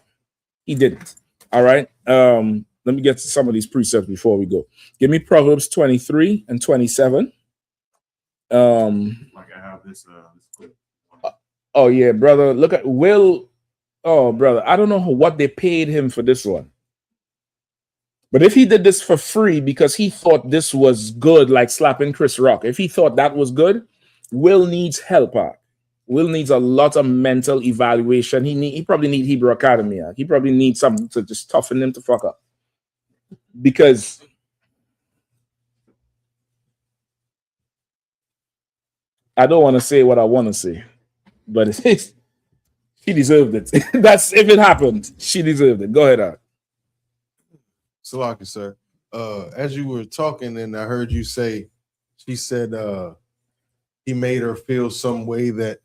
Speaker 5: He didn't. All right. Let me get to some of these precepts before we go. Give me Proverbs 23 and 27.
Speaker 8: Like I have this clip.
Speaker 5: Oh yeah, brother. Look at Will. Oh, brother. I don't know what they paid him for this one. But if he did this for free because he thought this was good, like slapping Chris Rock, if he thought that was good, Will needs help. Will needs a lot of mental evaluation. He probably need Hebrew Academy. He probably needs something to just toughen him to fuck up. Because I don't want to say what I want to say, but she deserved it. That's if it happened, she deserved it. Go ahead,
Speaker 6: Salaki, sir. As you were talking, and I heard you say, she said he made her feel some way that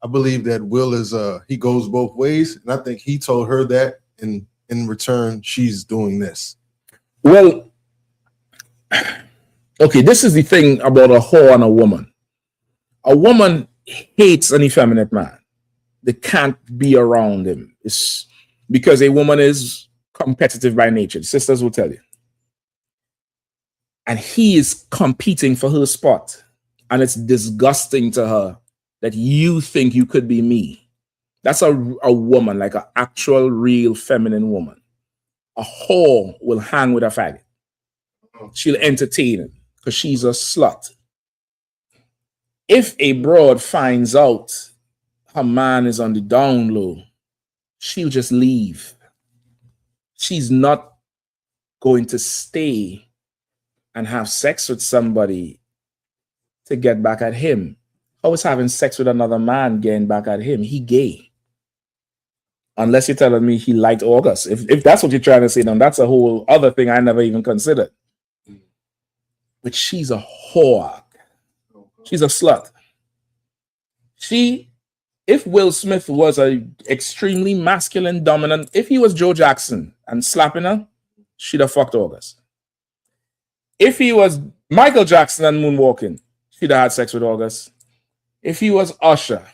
Speaker 6: I believe that Will is he goes both ways, and I think he told her that, and in return, she's doing this.
Speaker 5: Well, okay, this is the thing about a whore and a woman. A woman hates an effeminate man. They can't be around him. It's because a woman is competitive by nature. Sisters will tell you. And he is competing for her spot. And it's disgusting to her that you think you could be me. That's a woman, like an actual, real feminine woman. A whore will hang with a faggot. She'll entertain him because she's a slut. If a broad finds out her man is on the down low, she'll just leave. She's not going to stay and have sex with somebody to get back at him. How is having sex with another man getting back at him? He gay. Unless you're telling me he liked August. If that's what you're trying to say, then that's a whole other thing I never even considered. But she's a whore. She's a slut. If Will Smith was a extremely masculine, dominant, if he was Joe Jackson and slapping her, she'd have fucked August. If he was Michael Jackson and moonwalking, she'd have had sex with August. If he was Usher,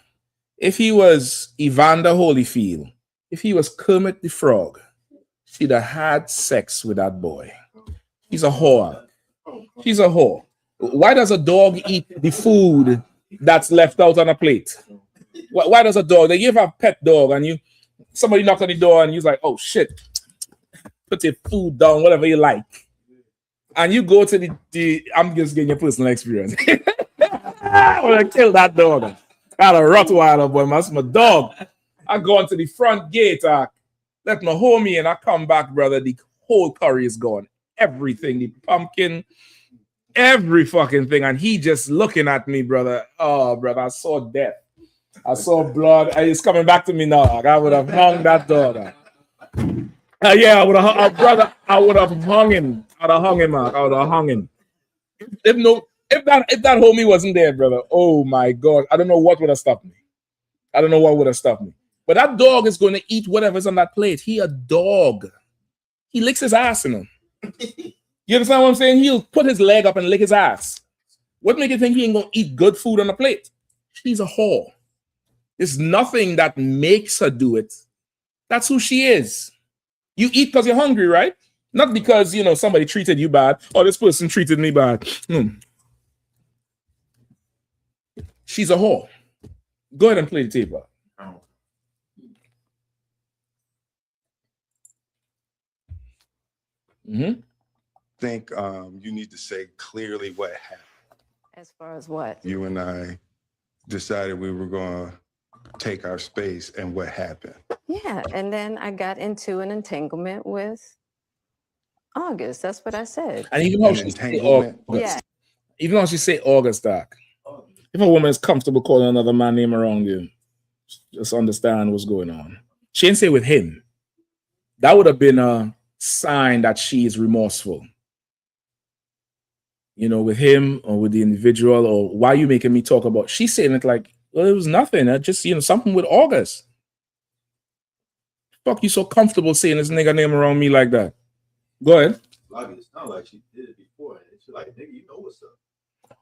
Speaker 5: if he was Evander Holyfield, if he was Kermit the Frog, she'd have had sex with that boy. She's a whore. She's a whore. Why does a dog eat the food that's left out on a plate? Why does a dog? They give a pet dog and somebody knock on the door and you're like, oh shit, put your food down, whatever you like. And you go to the I'm just getting your personal experience. I want to kill that dog. I had a Rottweiler, boy, that's my dog. I go into the front gate, let my homie and I come back, brother. The whole curry is gone. Everything, the pumpkin, every fucking thing. And he just looking at me, brother. Oh, brother, I saw death. I saw blood. It's coming back to me now. I would have hung that dog. Yeah, I would have, brother. I would have hung him. I'd have hung him, Mark. I would have hung him. If that homie wasn't there, brother. Oh my God, I don't know what would have stopped me. I don't know what would have stopped me. But that dog is going to eat whatever's on that plate. He a dog. He licks his ass in him. You understand what I'm saying? He'll put his leg up and lick his ass. What make you think he ain't gonna eat good food on the plate? She's a whore. There's nothing that makes her do it. That's who she is. You eat because you're hungry, right? Not because, you know, somebody treated you bad or this person treated me bad. She's a whore. Go ahead and play the tape out.
Speaker 16: Think you need to say clearly what happened.
Speaker 17: As far as what?
Speaker 16: You and I decided we were going to take our space, and what happened?
Speaker 17: Yeah, and then I got into an entanglement with August. That's what I said.
Speaker 5: And even though she say August,
Speaker 17: yeah.
Speaker 5: Even though she say August, Doc, if a woman is comfortable calling another man name around you, just understand what's going on. She didn't say with him. That would have been a sign that she is remorseful. You know, with him or with the individual, or why are you making me talk about? She's saying it like, well, it was nothing. I just, you know, something with August. Fuck, you so comfortable saying this nigga name around me like that? Go ahead.
Speaker 8: It's not like she did it before. She's like, nigga, you know what's up.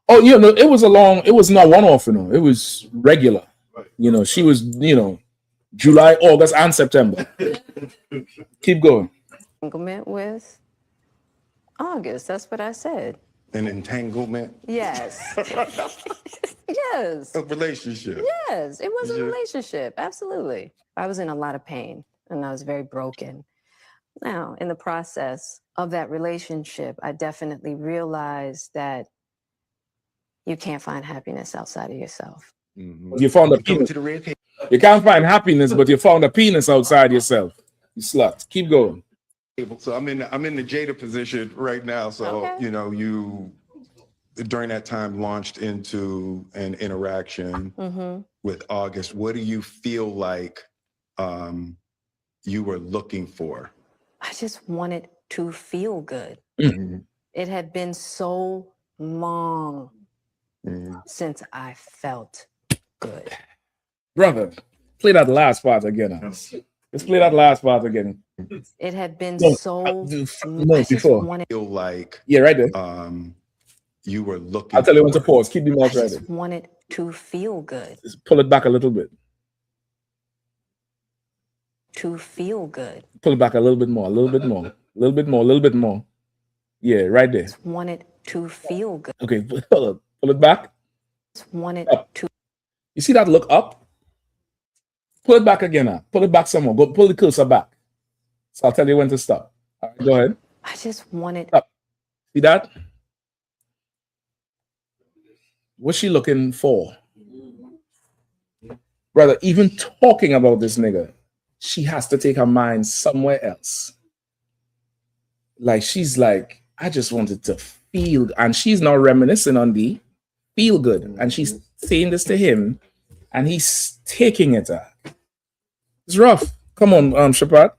Speaker 5: Oh, you know, it was not one off, you know. It was regular. Right. You know, she was, you know, July, August, and September. Keep going.
Speaker 17: Entanglement with August. That's what I said.
Speaker 16: An entanglement?
Speaker 17: Yes. Yes.
Speaker 16: A relationship?
Speaker 17: Yes, it was a relationship. Absolutely. I was in a lot of pain and I was very broken. Now, in the process of that relationship, I definitely realized that you can't find happiness outside of yourself.
Speaker 5: Mm-hmm. You found a penis. You can't find happiness, but you found a penis outside yourself. You slut. Keep going.
Speaker 16: So I'm in the Jada position right now. So you know, you during that time launched into an interaction with August. What do you feel like you were looking for?
Speaker 17: I just wanted to feel good. It had been so long since I felt good.
Speaker 5: Brother, play that last part again. Let's play that last part again.
Speaker 17: It had been so
Speaker 5: no, before.
Speaker 16: Feel like
Speaker 5: right there.
Speaker 16: You were looking.
Speaker 5: I'll tell you when to pause. Keep the mouth
Speaker 17: I
Speaker 5: ready.
Speaker 17: just wanted to feel good.
Speaker 5: Just pull it back a little bit.
Speaker 17: To feel good.
Speaker 5: Pull it back a little bit more, a little bit more, a little bit more, a little bit more. Yeah, right there.
Speaker 17: Just wanted to feel good.
Speaker 5: Okay, pull it back.
Speaker 17: Just wanted to.
Speaker 5: You see that look up? Pull it back again now. Pull it back some more. Go pull the cursor back. So I'll tell you when to stop. All right, go ahead.
Speaker 17: I just wanted.
Speaker 5: Stop. See that? What's she looking for? Brother, even talking about this nigga, she has to take her mind somewhere else. Like, she's like, I just wanted to feel, and she's not reminiscing on the feel good. And she's saying this to him, and he's taking it. It's rough. Come on, Shapat.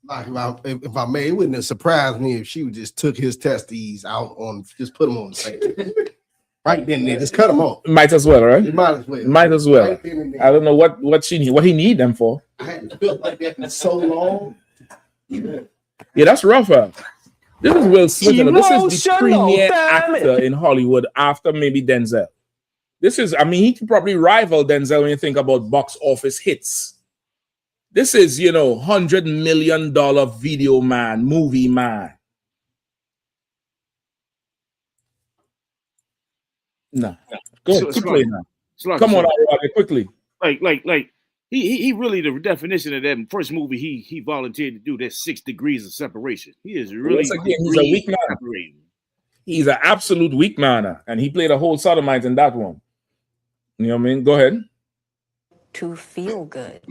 Speaker 9: Like if I may, it wouldn't have surprised me if she just took his testes out on, just put them on the table. Right then, there, just cut them off.
Speaker 5: Might as well, right?
Speaker 9: You might as well.
Speaker 5: Might as well.
Speaker 9: Right then and there.
Speaker 5: I don't know what he need them for.
Speaker 9: I hadn't felt like that in so long.
Speaker 5: Yeah, that's rough. This is Will Smith. This is the premier actor in Hollywood after maybe Denzel. This is, I mean, he could probably rival Denzel when you think about box office hits. This is, you know, $100 million video man, movie man. No. Go ahead, keep playing now. Come on, quickly.
Speaker 13: Like he really the definition of that first movie he volunteered to do. That 6 degrees of separation. He is really
Speaker 5: he's a weak man.
Speaker 13: separating.
Speaker 5: He's an absolute weak man, and he played a whole sodomite in that one. You know what I mean? Go ahead.
Speaker 17: To feel good.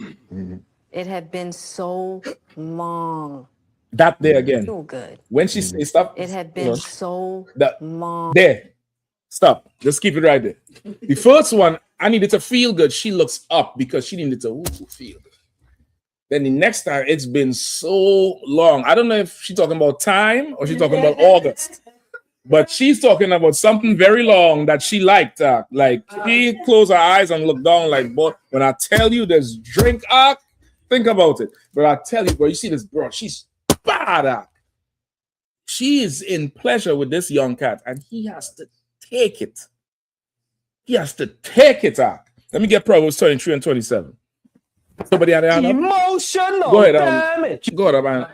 Speaker 17: It had been so long.
Speaker 5: That there again.
Speaker 17: Feel good.
Speaker 5: When she says stop.
Speaker 17: It had been so long.
Speaker 5: There. Stop. Just keep it right there. The first one, I needed to feel good. She looks up because she needed to feel good. Then the next time, it's been so long. I don't know if she's talking about time or she's talking about August. But she's talking about something very long that she liked. Like she closed her eyes and looked down like, boy, when I tell you this drink, think about it. But I tell you, bro, you see this girl, she's bad. She is in pleasure with this young cat and he has to take it. He has to take it out. Let me get Proverbs 23 and 27. Somebody out there?
Speaker 11: Emotional
Speaker 5: Go ahead,
Speaker 11: damage.
Speaker 5: Go ahead, man.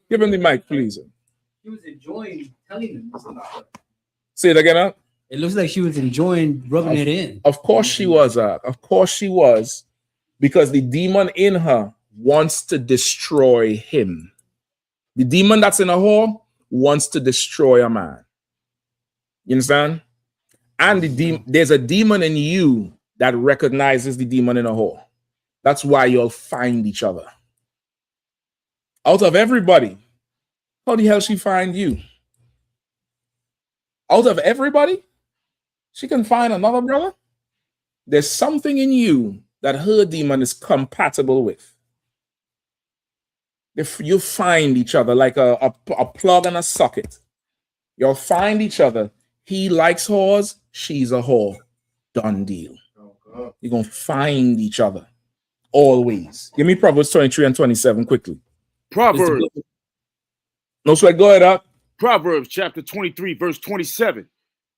Speaker 5: Give him the mic, please.
Speaker 7: She was enjoying telling him.
Speaker 5: Say it again, huh?
Speaker 7: It looks like she was enjoying rubbing it in.
Speaker 5: Of course she was, Of course she was. Because the demon in her wants to destroy him. The demon that's in a whore wants to destroy a man. You understand? And there's a demon in you that recognizes the demon in a whore. That's why you'll find each other. Out of everybody, how the hell she find you? Out of everybody, she can find another brother? There's something in you that her demon is compatible with. If you find each other like a plug and a socket, you'll find each other. He likes whores, she's a whore. Done deal. You're going to find each other. Always. Give me Proverbs 23 and 27 quickly.
Speaker 13: Proverbs.
Speaker 5: No sweat. Go ahead, up.
Speaker 13: Proverbs chapter 23, verse 27.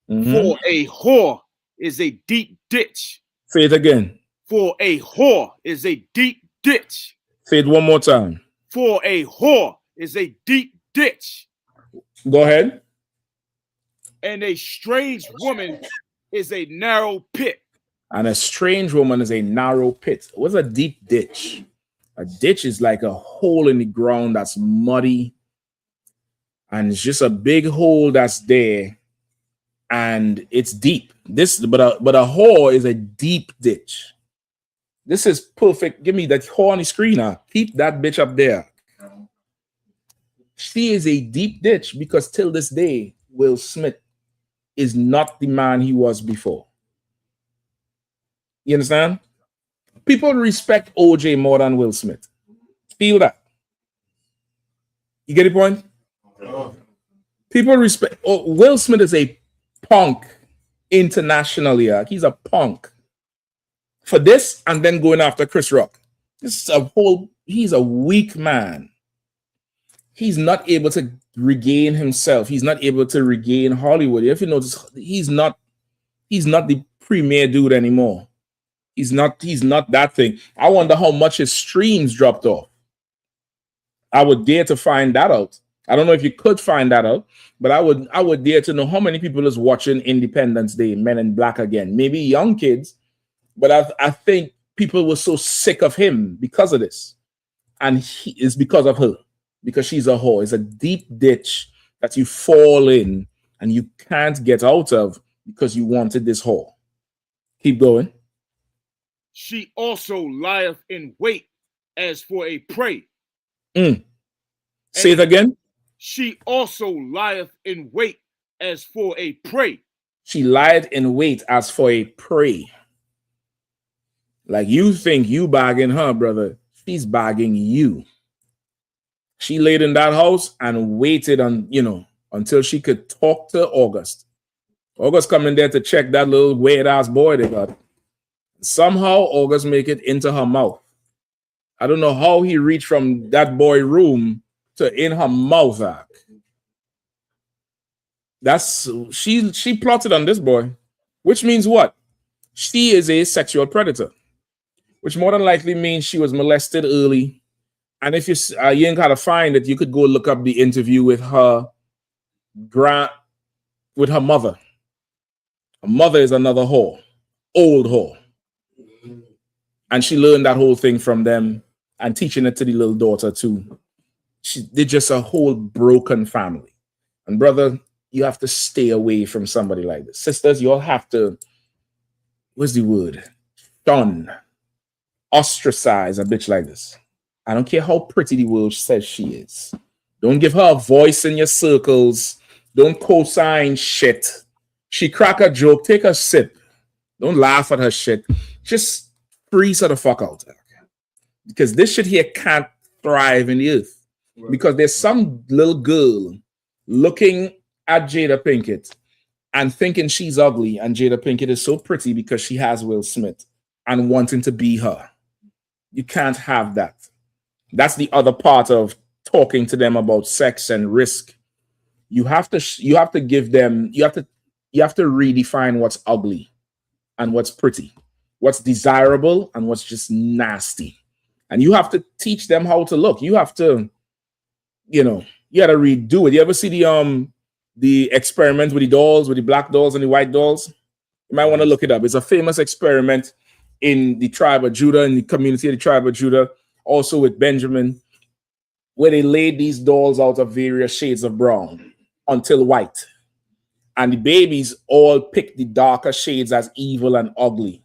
Speaker 13: For a whore is a deep ditch.
Speaker 5: Say it again.
Speaker 13: For a whore is a deep ditch.
Speaker 5: Say it one more time.
Speaker 13: For a whore is a deep ditch.
Speaker 5: Go ahead.
Speaker 13: And a strange woman is a narrow pit.
Speaker 5: And a strange woman is a narrow pit. What's a deep ditch? A ditch is like a hole in the ground that's muddy. And it's just a big hole that's there. And it's deep. But a whore is a deep ditch. This is perfect. Give me that whore on the screen now. Keep that bitch up there. She is a deep ditch because till this day, Will Smith is not the man he was before. You understand? People respect OJ more than Will Smith. Feel that. You get the point? People respect. Will Smith is a punk internationally. He's a punk. For this and then going after Chris Rock. He's a weak man. He's not able to regain himself. He's not able to regain Hollywood. If you notice, he's not the premier dude anymore. He's not that thing. I wonder how much his streams dropped off. I would dare to find that out. I don't know if you could find that out, but I would dare to know how many people is watching Independence Day, Men in Black again. Maybe young kids, but I think people were so sick of him because of this. And it's because of her, because she's a whore. It's a deep ditch that you fall in and you can't get out of because you wanted this whore. Keep going.
Speaker 13: She also lieth in wait as for a prey.
Speaker 5: Say it again.
Speaker 13: She also lieth in wait as for a prey.
Speaker 5: She lied in wait as for a prey. Like you think you bagging her, brother. She's bagging you. She laid in that house and waited until she could talk to August. August coming there to check that little weird ass boy they got. Somehow August make it into her mouth. I don't know how he reached from that boy room to in her mouth. That's she plotted on this boy, which means what? She is a sexual predator, which more than likely means she was molested early. And if you ain't gotta find it, you could go look up the interview with her mother. Her mother is another whore, old whore. And she learned that whole thing from them and teaching it to the little daughter too. They're just a whole broken family. And brother, you have to stay away from somebody like this. Sisters, you all have to, what's the word? Shun, ostracize a bitch like this. I don't care how pretty the world says she is. Don't give her a voice in your circles. Don't co-sign shit. She crack a joke, take a sip. Don't laugh at her shit. Just freeze her the fuck out. because this shit here can't thrive in the earth. Because there's some little girl looking at Jada Pinkett and thinking she's ugly, and Jada Pinkett is so pretty because she has Will Smith and wanting to be her. You can't have that. That's the other part of talking to them about sex and risk. You have to give them, you have to redefine what's ugly and what's pretty, what's desirable and what's just nasty. And you have to teach them how to look. You have to, you got to redo it. You ever see the experiment with the dolls, with the black dolls and the white dolls? You might want to look it up. It's a famous experiment in the tribe of Judah, in the community of the tribe of Judah, also with Benjamin, where they laid these dolls out of various shades of brown until white. And the babies all picked the darker shades as evil and ugly,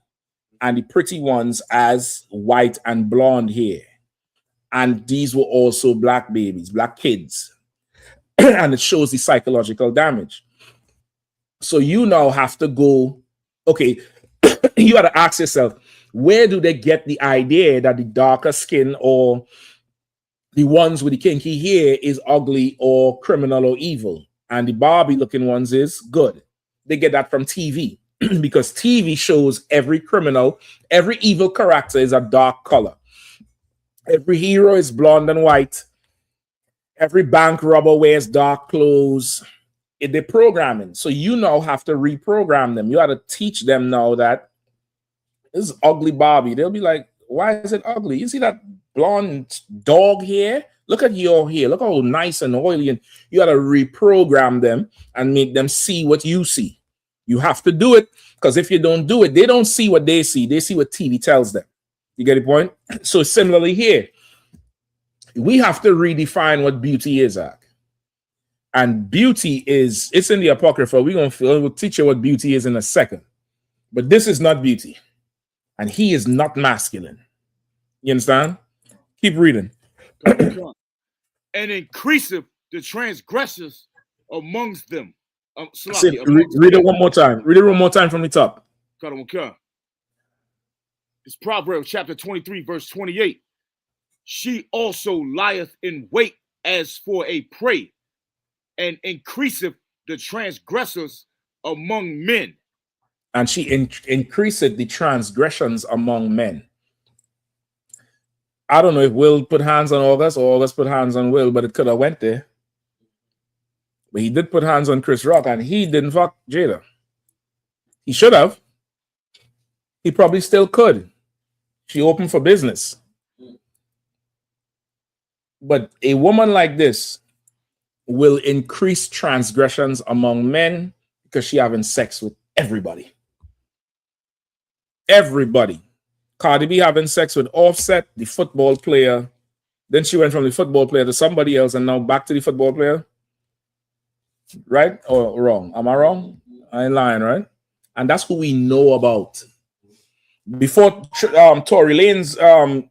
Speaker 5: and the pretty ones as white and blonde hair. And these were also black babies, black kids. And it shows the psychological damage. So you now have to go, okay, you got to ask yourself, where do they get the idea that the darker skin or the ones with the kinky hair is ugly or criminal or evil, and the Barbie looking ones is good? They get that from TV because TV shows every criminal, every evil character is a dark color. Every hero is blonde and white. Every bank robber wears dark clothes. They're programming. So you now have to reprogram them. You have to teach them now that this is ugly Barbie. They'll be like, why is it ugly? You see that blonde dog hair? Look at your hair. Look how nice and oily. And you got to reprogram them and make them see what you see. You have to do it, because if you don't do it, they don't see what they see. They see what TV tells them. You get the point? So similarly here, we have to redefine what beauty is, Ak. And beauty is, it's in the Apocrypha. We'll teach you what beauty is in a second. But this is not beauty. And he is not masculine. You understand? Keep reading.
Speaker 13: And increaseth the transgressors amongst them.
Speaker 5: Read it one more time. Read it one more time from the top.
Speaker 13: It's Proverbs chapter 23, verse 28. She also lieth in wait as for a prey, and increaseth the transgressors among men.
Speaker 5: And she increaseth the transgressions among men. I don't know if Will put hands on August or August put hands on Will, but it could have went there. But he did put hands on Chris Rock, and he didn't fuck Jada. He should have. He probably still could. She opened for business. But a woman like this will increase transgressions among men because she having sex with everybody. Everybody. Cardi B having sex with Offset, the football player. Then she went from the football player to somebody else and now back to the football player. Right or wrong? Am I wrong? I ain't lying, right? And that's who we know about. Before Tory Lanez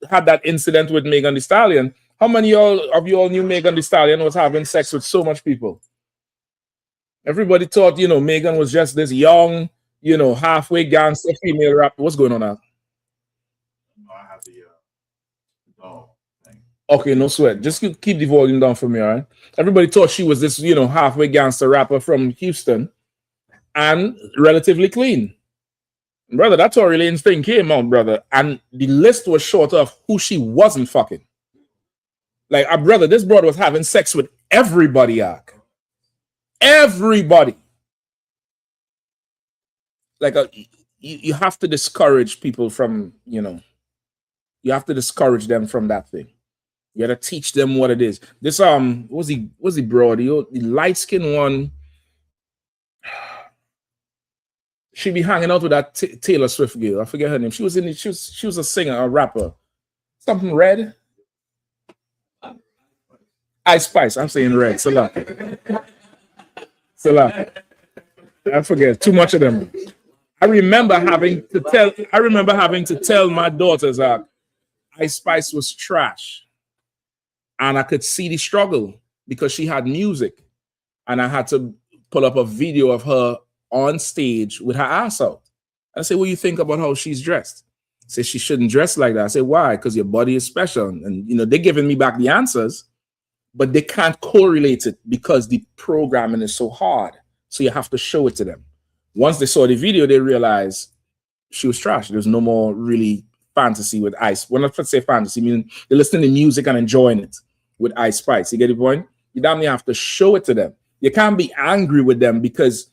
Speaker 5: had that incident with Megan Thee Stallion, how many of you all knew Megan Thee Stallion was having sex with so much people? Everybody thought, Megan was just this young, halfway gangster female rapper. What's going on now?
Speaker 8: I have the doll thing.
Speaker 5: Okay, no sweat. Just keep the volume down for me, all right? Everybody thought she was this, halfway gangster rapper from Houston and relatively clean. Brother, that Tory Lanez thing came out, brother, and the list was short of who she wasn't fucking. Like, brother, this brother was having sex with everybody, Ak. Everybody. Like, you have to discourage people from, you have to discourage them from that thing. You got to teach them what it is. This, was he bro? The light-skinned one, she be hanging out with that Taylor Swift girl. I forget her name. She was a singer, a rapper. Something red. I.S.U.P.K. I'm saying red. Salah. I forget. Too much of them. I remember having to tell my daughters that I.S.U.P.K. was trash. And I could see the struggle because she had music. And I had to pull up a video of her on stage with her ass out. I say, what do you think about how she's dressed? Say she shouldn't dress like that. I say, why? Because your body is special. And you know, they're giving me back the answers, but they can't correlate it because the programming is so hard. So you have to show it to them. Once they saw the video, they realized she was trash. There's no more really fantasy with Ice. When I say fantasy, I mean they're listening to music and enjoying it with I.S.U.P.K. You get the point? You damn near have to show it to them. You can't be angry with them because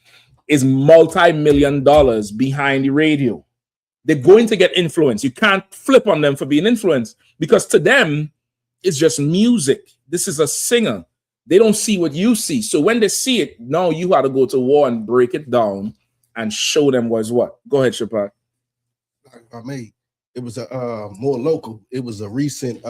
Speaker 5: it's multi-million dollars behind the radio. They're going to get influence. You can't flip on them for being influenced because to them, it's just music. This is a singer. They don't see what you see. So when they see it, now you got to go to war and break it down and show them what's what. Go ahead, Shapak.
Speaker 9: I mean, it was a more local. It was a recent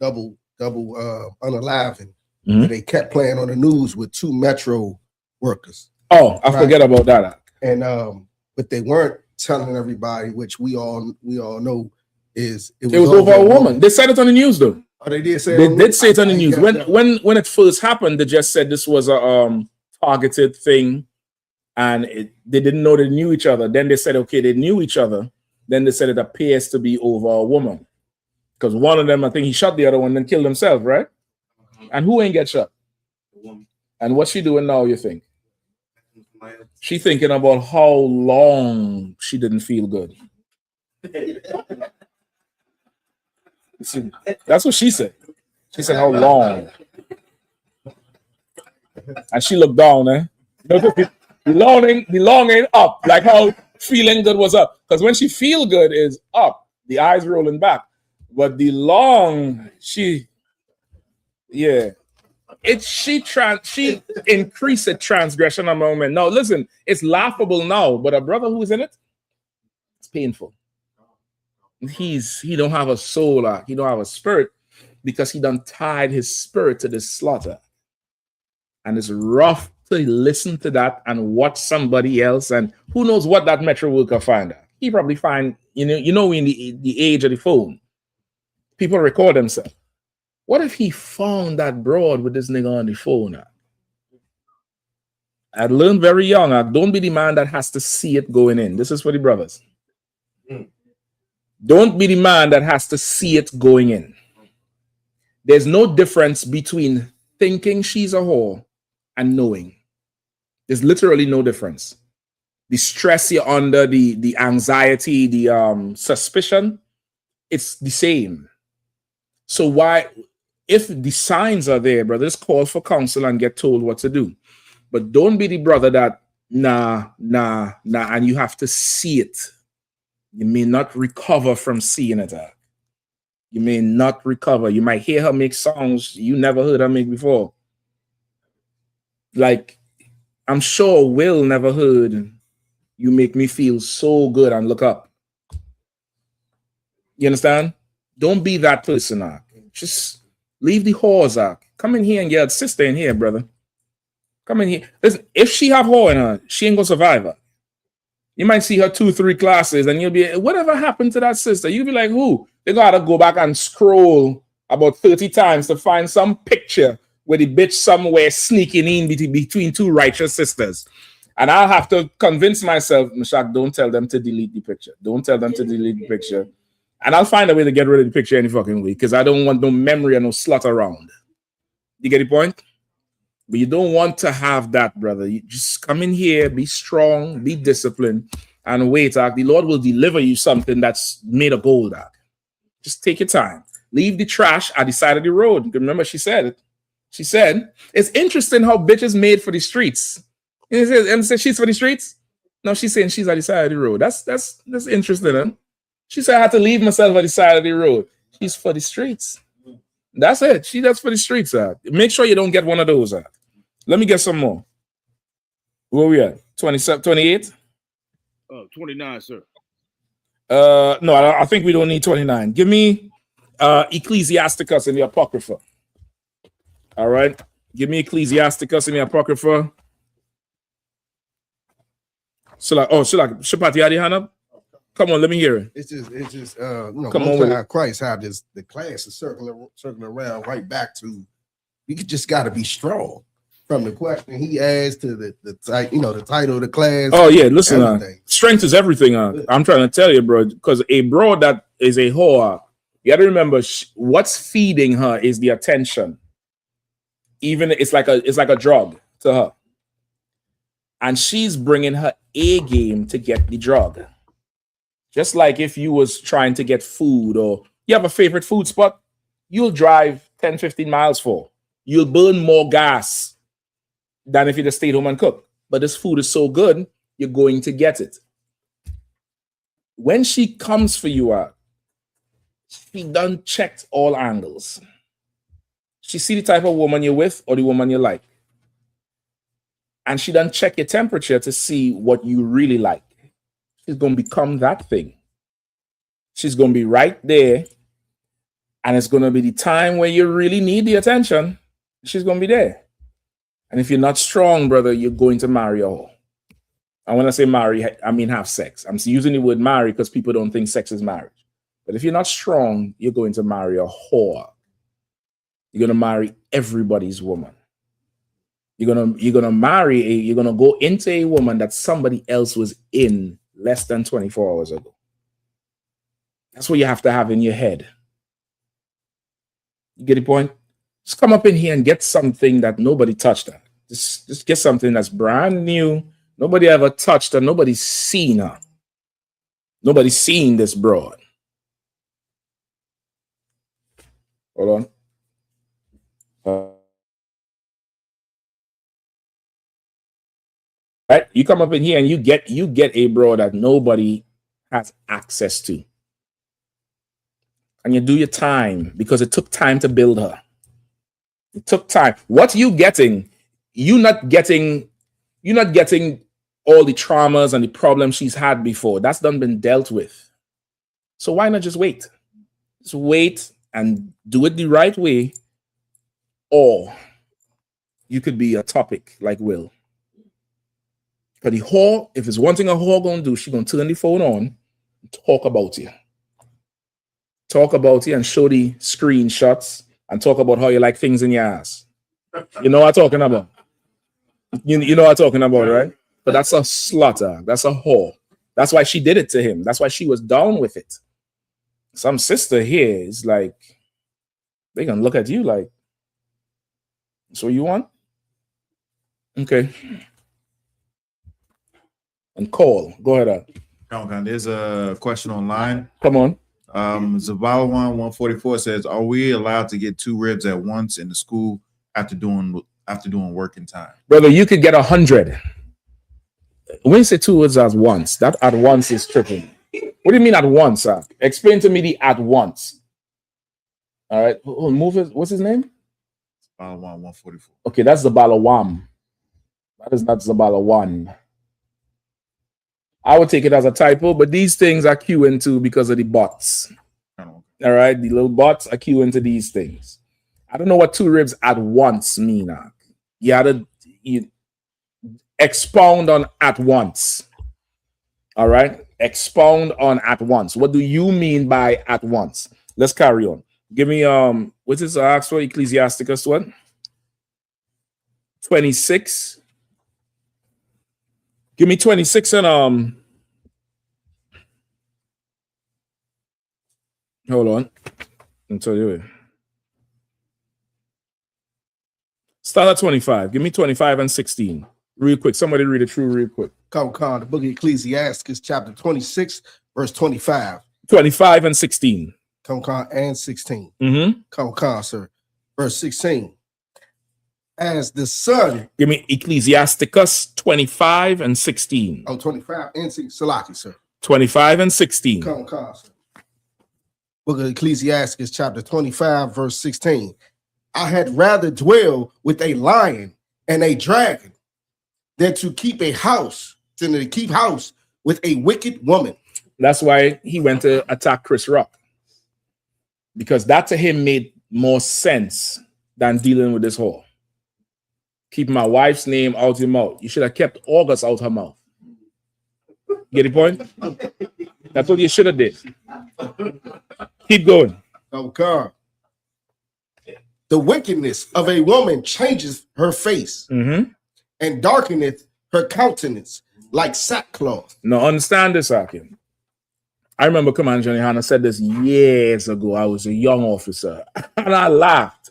Speaker 9: double unaliving. Where they kept playing on the news with 2 Metro workers.
Speaker 5: Oh, I forget about that.
Speaker 9: And but they weren't telling everybody, which we all know is
Speaker 5: it was over a woman. They said it on the news though.
Speaker 9: Oh, they did say
Speaker 5: they did say it on the news. When it first happened, they just said this was a targeted thing, and they didn't know they knew each other. Then they said, okay, they knew each other. Then they said it appears to be over a woman. Because one of them, I think he shot the other one, then killed himself, right? And who ain't get shot? And what's she doing now, you think? She thinking about how long she didn't feel good. See, that's what she said. She said how long. And she looked down, eh? The longing up, like how feeling good was up. Because when she feel good is up, the eyes rolling back. But the long, she increased the transgression of moment. Now, listen, it's laughable now, but a brother who's in it, it's painful. He don't have a soul, he don't have a spirit, because he done tied his spirit to the slaughter. And it's rough to listen to that and watch somebody else, and who knows what that Metro worker find out. He probably find, in the age of the phone, people record themselves. What if he found that broad with this nigga on the phone? I learned very young, don't be the man that has to see it going in. This is for the brothers. Don't be the man that has to see it going in. There's no difference between thinking she's a whore and knowing. There's literally no difference. The stress you're under, the anxiety, the suspicion, it's the same. So why, if the signs are there, brothers, call for counsel and get told what to do. But don't be the brother that, nah, and you have to see it. You may not recover from seeing it. You may not recover. You might hear her make songs you never heard her make before. Like, I'm sure Will never heard "You Make Me Feel So Good" and Look Up. You understand? Don't be that person. Just leave the whores. Come in here and get a sister in here, brother. Come in here. Listen, if she have whore in her, she ain't gonna survive her. You might see her 2-3 classes and you'll be, whatever happened to that sister? You'll be like, who? They gotta go back and scroll about 30 times to find some picture where the bitch somewhere sneaking in between 2 righteous sisters. And I'll have to convince myself, Mashak, don't tell them to delete the picture. Don't tell them to delete the picture. And I'll find a way to get rid of the picture any fucking way, because I don't want no memory or no slut around. You get the point? But you don't want to have that, brother. You just come in here, be strong, be disciplined, and wait. The Lord will deliver you something that's made of gold. Just take your time. Leave the trash at the side of the road. Remember, she said it. She said, it's interesting how bitches made for the streets. And said she's for the streets? No, she's saying she's at the side of the road. That's interesting, huh? She said I had to leave myself at the side of the road. She's for the streets. That's it. That's for the streets. Make sure you don't get one of those. Let me get some more. Where we at? 27, 28?
Speaker 13: 29, sir.
Speaker 5: No, I think we don't need 29. Give me Ecclesiasticus in the Apocrypha. All right. Give me Ecclesiasticus in the Apocrypha. Shapati Yahanna? Come on, let me hear it.
Speaker 9: It's just come on, how Christ had the class is circling around right back to, you just got to be strong. from the question he asked to the you know, the title of the class.
Speaker 5: Oh yeah, listen, strength is everything. I'm trying to tell you, bro, because a bro that is a whore, you got to remember what's feeding her is the attention. Even it's like a drug to her, and she's bringing her A game to get the drug. Just like if you was trying to get food, or you have a favorite food spot, you'll drive 10, 15 miles for. You'll burn more gas than if you just stayed home and cook. But this food is so good, you're going to get it. When she comes for you, she done checked all angles. She see the type of woman you're with or the woman you like. And she done check your temperature to see what you really like. She's going to become that thing. She's going to be right there. And it's going to be the time where you really need the attention. She's going to be there. And if you're not strong, brother, you're going to marry a whore. And when I say marry, I mean have sex. I'm using the word marry because people don't think sex is marriage. But if you're not strong, you're going to marry a whore. You're going to marry everybody's woman. You're gonna go into a woman that somebody else was in less than 24 hours ago. That's what you have to have in your head. You get the point? Just come up in here and get something that nobody touched her. Just get something that's brand new. Nobody ever touched her. Nobody's seen her. Nobody's seen this broad. Hold on. Right? You come up in here and you get a bro that nobody has access to. And you do your time because it took time to build her. It took time. What you getting, you're not getting all the traumas and the problems she's had before. That's done been dealt with. So why not just wait? Just wait and do it the right way. Or you could be a topic like Will. But the whore, if it's one thing a whore gonna do, she's gonna turn the phone on and talk about you. Talk about you and show the screenshots and talk about how you like things in your ass. You know what I'm talking about? You know what I'm talking about, right? But that's a slaughter. That's a whore. That's why she did it to him. That's why she was down with it. Some sister here is like, they gonna look at you like, so you want? Okay. And call. Go ahead.
Speaker 8: Okay, there's a question online.
Speaker 5: Come on.
Speaker 8: Zavala 144 says, "Are we allowed to get 2 ribs at once in the school after doing working time?"
Speaker 5: Brother, you could get 100. When you say 2 words at once, that at once is tripping. What do you mean at once, sir? Explain to me the at once. All right, move it. What's his name?
Speaker 8: Zavala 144.
Speaker 5: Okay, that's Zabala 1. That is not Zabala 1. I would take it as a typo, but these things are queuing too because of the bots. All right, the little bots are queuing to these things. I don't know what 2 ribs at once mean. You had to expound on at once. All right, expound on at once. What do you mean by at once? Let's carry on. Give me what is ask for Ecclesiasticus what? 26. Give me 26 and hold on. I'll tell you. Start at 25. Give me 25 and 16. Real quick. Somebody read it through real quick.
Speaker 9: Come on, the book of Ecclesiasticus, chapter 26, verse 25.
Speaker 5: 25 and 16.
Speaker 9: Come on, and 16.
Speaker 5: Mm-hmm.
Speaker 9: Come on, sir. Verse 16. As the sun.
Speaker 5: Give me Ecclesiasticus 25 and 16.
Speaker 9: Oh, 25 and 16. Salaki, sir.
Speaker 5: 25 and 16.
Speaker 9: Come on, sir. Book of Ecclesiasticus, chapter 25, verse 16. I had rather dwell with a lion and a dragon than to keep house with a wicked woman.
Speaker 5: That's why he went to attack Chris Rock. Because that to him made more sense than dealing with this whore. Keep my wife's name out your mouth. You should have kept August out her mouth. Get the point? That's what you should have did. Keep going.
Speaker 9: Okay. The wickedness of a woman changes her face and darkeneth her countenance like sackcloth.
Speaker 5: Now understand this, Akim. I remember Commander Yahanna said this years ago. I was a young officer and I laughed.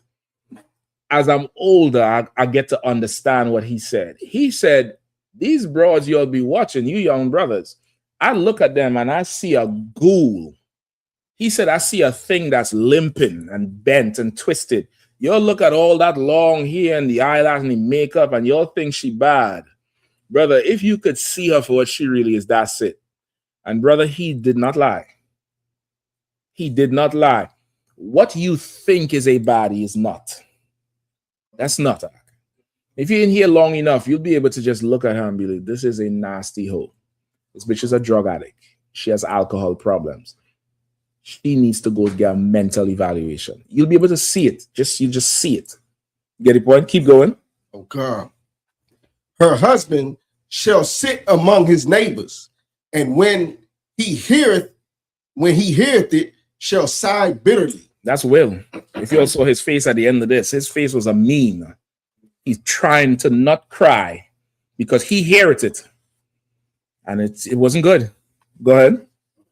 Speaker 5: As I'm older, I get to understand what he said. He said, these broads you'll be watching, you young brothers, I look at them and I see a ghoul. He said, I see a thing that's limping and bent and twisted. You'll look at all that long hair and the eyelash and the makeup and you'll think she bad. Brother, if you could see her for what she really is, that's it. And brother, he did not lie. He did not lie. What you think is a body is not. That's not. If you're in here long enough, you'll be able to just look at her and be like, this is a nasty hoe. This bitch is a drug addict. She has alcohol problems. She needs to go get a mental evaluation. You'll be able to see it. You just see it. Get the point? Keep going.
Speaker 9: Okay. Her husband shall sit among his neighbors, and when he heareth it, shall sigh bitterly.
Speaker 5: That's Will. If you all saw his face at the end of this, his face was a mean. He's trying to not cry because he heard it. And it wasn't good. Go ahead.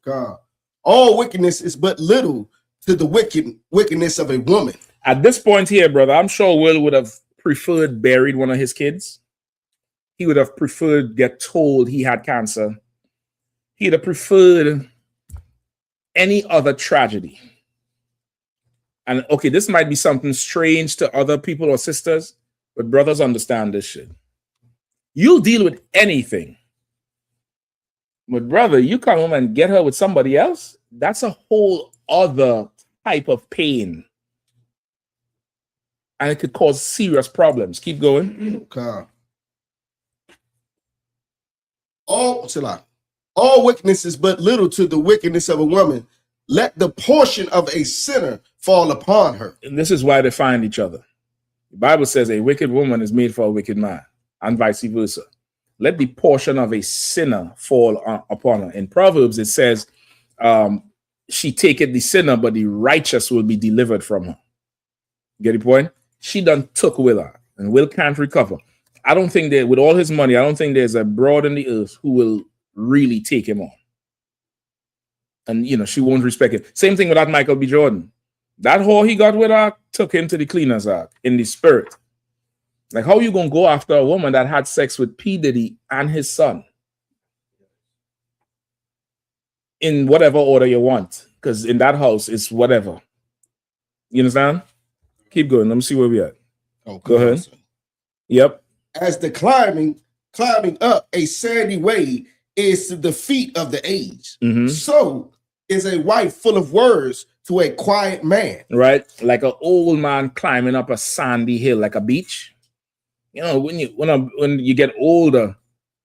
Speaker 9: God. All wickedness is but little to the wickedness of a woman.
Speaker 5: At this point here, brother, I'm sure Will would have preferred buried one of his kids. He would have preferred get told he had cancer. He'd have preferred any other tragedy. And okay, this might be something strange to other people or sisters, but brothers understand this shit. You'll deal with anything. But brother, you come home and get her with somebody else, that's a whole other type of pain. And it could cause serious problems. Keep going.
Speaker 9: Okay. All wickedness is but little to the wickedness of a woman. Let the portion of a sinner fall upon her.
Speaker 5: And this is why they find each other. The Bible says a wicked woman is made for a wicked man, and vice versa. Let the portion of a sinner fall upon her. In Proverbs, it says, she taketh the sinner, but the righteous will be delivered from her. Get the point? She done took Will out, and Will can't recover. I don't think that with all his money, I don't think there's a broad in the earth who will really take him on. And, you know, she won't respect it. Same thing with that Michael B. Jordan. That whore he got with her took him to the cleaners out in the spirit. Like, how you going to go after a woman that had sex with P. Diddy and his son? In whatever order you want. Because in that house, it's whatever. You understand? Keep going. Let me see where we at.
Speaker 9: Oh,
Speaker 5: go ahead.
Speaker 9: Son.
Speaker 5: Yep.
Speaker 9: As the climbing up a sandy way is to the feet of the age. So is a wife full of words to a quiet man.
Speaker 5: Right? Like an old man climbing up a sandy hill, like a beach. You know, when you get older,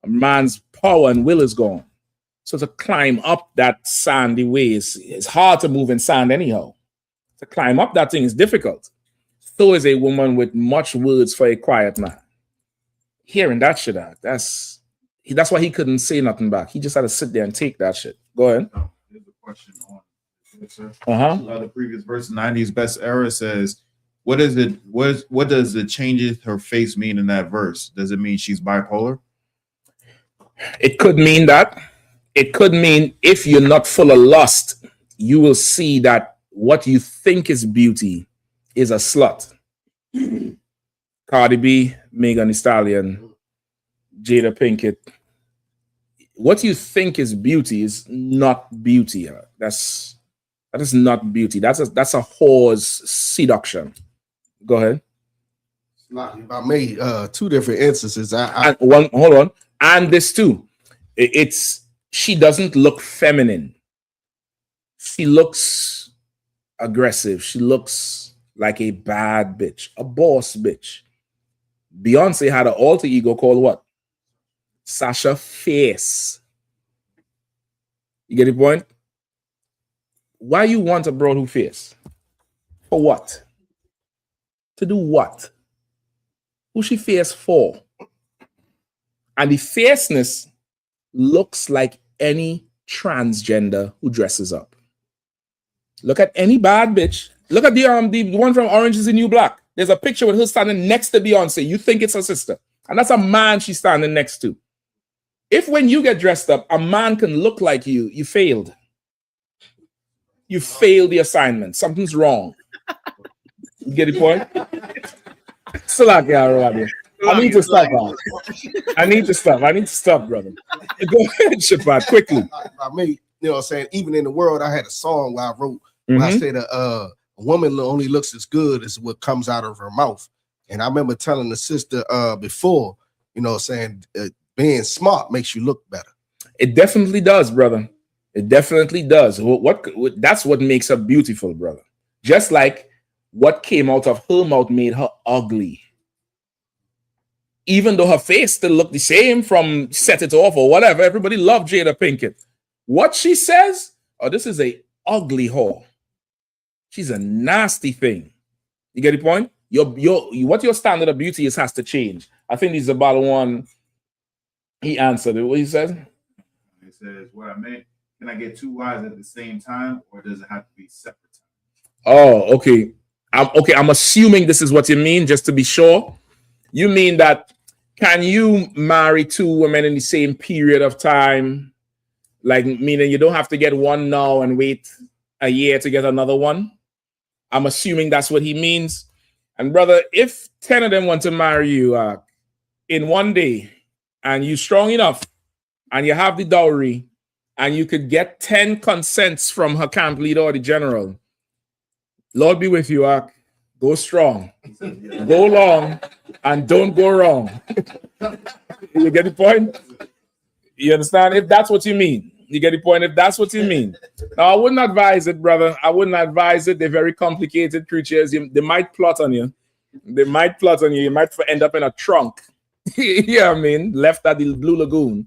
Speaker 5: a man's power and will is gone. So to climb up that sandy way it's hard to move in sand anyhow. To climb up that thing is difficult. So is a woman with much words for a quiet man. Hearing that shit out, that's why he couldn't say nothing back. He just had to sit there and take that shit. Go ahead.
Speaker 8: There's a question on this, sir. The previous verse, 90s best era says, what is it? What does the changes her face mean in that verse? Does it mean she's bipolar?
Speaker 5: It could mean that. It could mean if you're not full of lust, you will see that what you think is beauty is a slut. Cardi B, Megan Thee Stallion, Jada Pinkett. What you think is beauty is not beauty. That is not beauty. That's a whore's seduction. Go ahead.
Speaker 9: I made two different instances.
Speaker 5: Hold on. And this too. She doesn't look feminine. She looks aggressive. She looks like a bad bitch, a boss bitch. Beyonce had an alter ego called what? Sasha Fierce. You get the point? Why you want a broad who fierce? For what? To do what? Who she fierce for? And the fierceness looks like any transgender who dresses up. Look at any bad bitch Look at the one from Orange is the New Black. There's a picture with her standing next to Beyonce. You think it's her sister. And that's a man she's standing next to. If when you get dressed up, a man can look like you failed. You failed the assignment. Something's wrong. You get the point? I need to stop, man. I need to stop, brother. Go ahead, Shabbat, quickly.
Speaker 9: I mean, you know what I'm saying? Even in the world, I had a song where I wrote where I said a woman only looks as good as what comes out of her mouth. And I remember telling the sister before, you know, saying being smart makes you look better.
Speaker 5: It definitely does, brother. It definitely does. That's what makes her beautiful, brother. Just like what came out of her mouth made her ugly. Even though her face still looked the same from Set It Off or whatever, everybody loved Jada Pinkett. What she says, oh, this is a ugly whore. She's a nasty thing. You get the point? What your standard of beauty is has to change. I think this is about the one he answered it. What he said?
Speaker 8: It says, what I meant, can I get two wives at the same time, or does it have to be separate time?
Speaker 5: Oh, okay. I'm assuming this is what you mean, just to be sure. You mean that can you marry two women in the same period of time? Like, meaning you don't have to get one now and wait a year to get another one? I'm assuming that's what he means. And brother, if 10 of them want to marry you in one day, and you strong enough, and you have the dowry, and you could get 10 consents from her camp leader or the general, Lord be with you, go strong, go long, and don't go wrong. You get the point? You understand? If that's what you mean. You get the point? If that's what you mean. Now, I wouldn't advise it, brother. I wouldn't advise it. They're very complicated creatures. They might plot on you. They might plot on you. You might end up in a trunk. Yeah, I mean, left at the Blue Lagoon.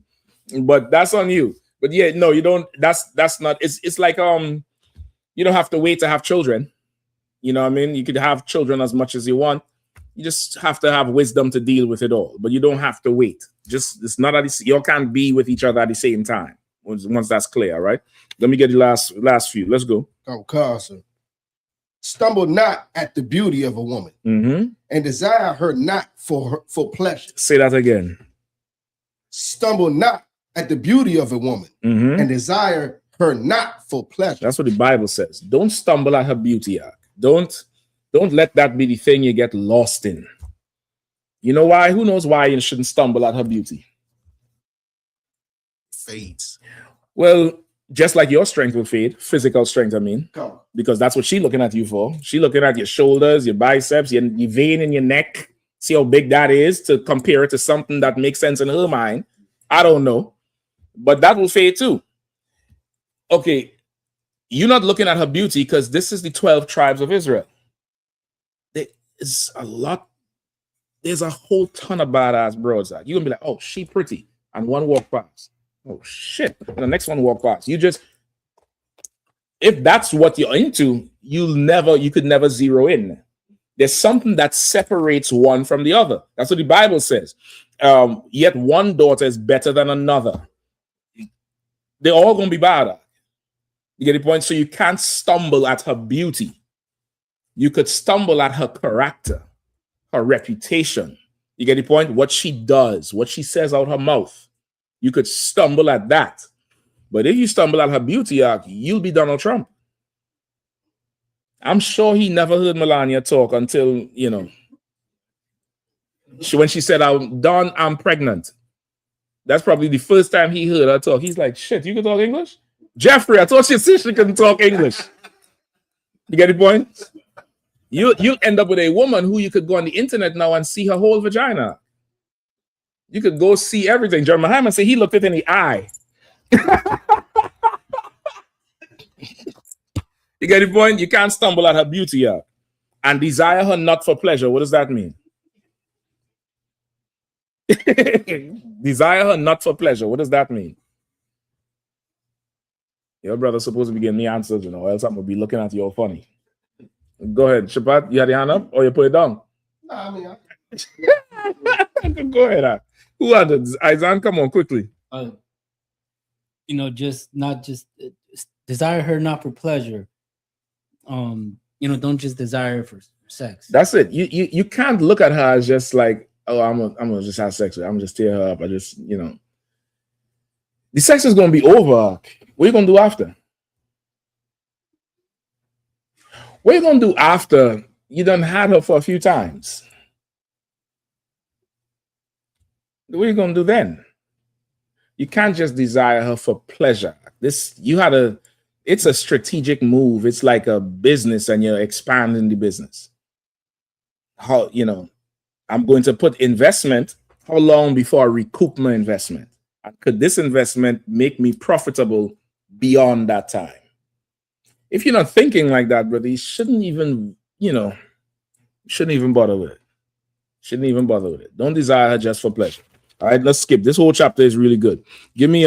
Speaker 5: But that's on you. But yeah, no, you don't. That's not. It's like you don't have to wait to have children. You know what I mean? You could have children as much as you want. You just have to have wisdom to deal with it all. But you don't have to wait. It's not that you can't be with each other at the same time. Once that's clear, right? Let me get the last few. Let's go.
Speaker 9: Oh, Carson. Stumble not at the beauty of a woman, and desire her not for pleasure.
Speaker 5: Say that again.
Speaker 9: Stumble not at the beauty of a woman, and desire her not for pleasure.
Speaker 5: That's what the Bible says. Don't stumble at her beauty. Don't let that be the thing you get lost in. You know why? Who knows why you shouldn't stumble at her beauty?
Speaker 9: Fades.
Speaker 5: Well, just like your strength will fade, physical strength, I mean, because that's what she's looking at you for. She's looking at your shoulders, your biceps, your vein in your neck. See how big that is to compare it to something that makes sense in her mind. I don't know, but that will fade too. Okay, you're not looking at her beauty because this is the 12 tribes of Israel. There is a lot. There's a whole ton of badass broads. You're going to be like, oh, she pretty. And one walk past. Oh, shit. And the next one walk past. If that's what you're into, you could never zero in. There's something that separates one from the other. That's what the Bible says. Yet one daughter is better than another. They're all going to be bad. You get the point? So you can't stumble at her beauty. You could stumble at her character, her reputation. You get the point? What she does, what she says out her mouth. You could stumble at that. But if you stumble at her beauty, you'll be Donald Trump. I'm sure he never heard Melania talk until, when she said, I'm pregnant. That's probably the first time he heard her talk. He's like, shit, you can talk English? Jeffrey, I thought she said she couldn't talk English. You get the point? You end up with a woman who you could go on the internet now and see her whole vagina. You could go see everything. John Muhammad said he looked it in the eye. You get the point? You can't stumble at her beauty and desire her not for pleasure. What does that mean? Desire her not for pleasure. What does that mean? Your brother's supposed to be giving me answers, else I'm going to be looking at you all funny. Go ahead. Shabbat, you had your hand up or you put it down?
Speaker 9: No, I mean,
Speaker 5: go ahead. Who are the Izan? Come on, quickly.
Speaker 7: Just desire her not for pleasure. don't just desire for sex.
Speaker 5: That's it. You can't look at her as just like, oh, I'm gonna just have sex with her. I'm gonna just tear her up. I just, the sex is gonna be over. What are you gonna do after? What are you gonna do after you done had her for a few times? What are you gonna do then? You can't just desire her for pleasure. It's a strategic move. It's like a business and you're expanding the business. I'm going to put investment. How long before I recoup my investment? Could this investment make me profitable beyond that time? If you're not thinking like that, brother, you shouldn't even bother with it. Shouldn't even bother with it. Don't desire her just for pleasure. All right, let's skip. This whole chapter is really good. Give me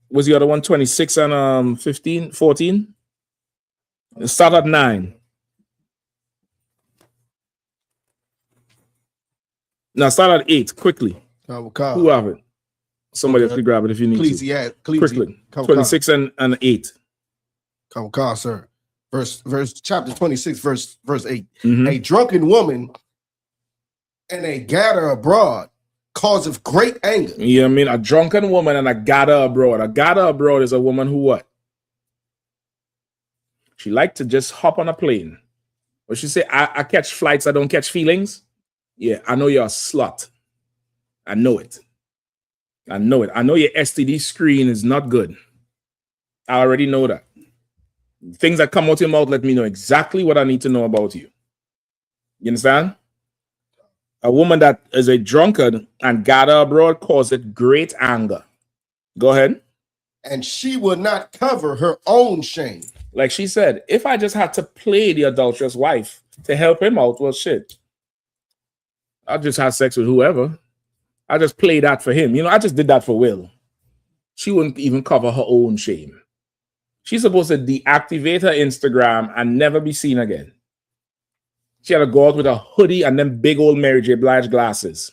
Speaker 5: what's the other one? 26 and 15, 14. Let's start at 9. Now start at 8 quickly. Who have it? Somebody else can grab it if you need to. Quickly. 26 and 8.
Speaker 9: Come on, sir. Verse chapter 26, verse 8. A drunken woman and a gatherer abroad causeth great anger.
Speaker 5: Yeah, I mean, a drunken woman and a gatherer abroad. A gatherer abroad is a woman who what? She like to just hop on a plane. Or she say, I catch flights, I don't catch feelings. Yeah, I know you're a slut. I know it. I know your STD screen is not good. I already know that. Things that come out your mouth let me know exactly what I need to know about you. You understand? A woman that is a drunkard and gatherer abroad causeth great anger. Go ahead.
Speaker 9: And she will not cover her own shame.
Speaker 5: Like she said, if I just had to play the adulterous wife to help him out, well, shit. I'll just have sex with whoever. I just play that for him. I just did that for Will. She wouldn't even cover her own shame. She's supposed to deactivate her Instagram and never be seen again. She had to go out with a hoodie and then big old Mary J. Blige glasses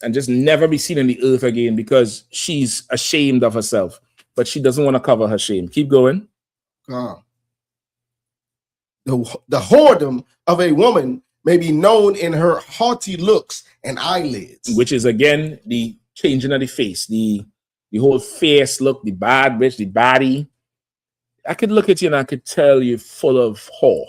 Speaker 5: and just never be seen in the earth again because she's ashamed of herself, but she doesn't want to cover her shame. Keep going.
Speaker 9: The whoredom of a woman may be known in her haughty looks and eyelids.
Speaker 5: Which is, again, the changing of the face, the whole face look, the bad bitch, the body. I could look at you and I could tell you're full of whore.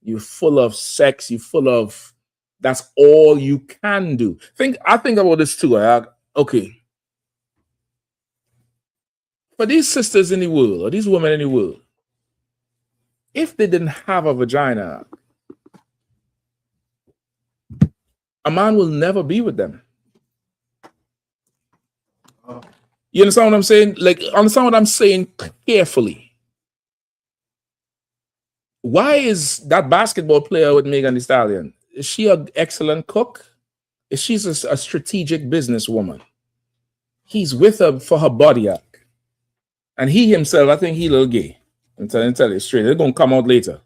Speaker 5: You're full of sex. You're full of, that's all you can do. I think about this too. Okay. For these sisters in the world, or these women in the world, if they didn't have a vagina, a man will never be with them. You understand what I'm saying? Like, understand what I'm saying carefully. Why is that basketball player with Megan Thee Stallion? Is she an excellent cook? Is she a strategic businesswoman? He's with her for her body act. And he himself, I think he a little gay. I'm telling you straight. It's going to come out later.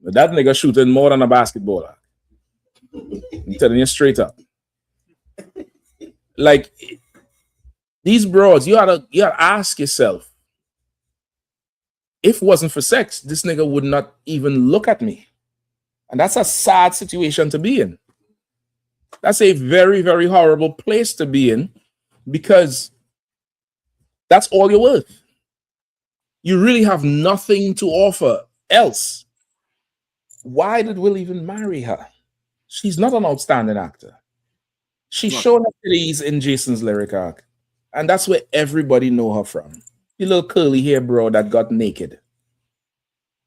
Speaker 5: But that nigga shooting more than a basketballer. I'm telling you straight up. Like, these bros, you gotta ask yourself, if it wasn't for sex, this nigga would not even look at me. And that's a sad situation to be in. That's a very, very horrible place to be in because that's all you're worth. You really have nothing to offer else. Why did Will even marry her? She's not an outstanding actor. She showed up titties in Jason's lyric arc. And that's where everybody know her from. The little curly hair bro that got naked.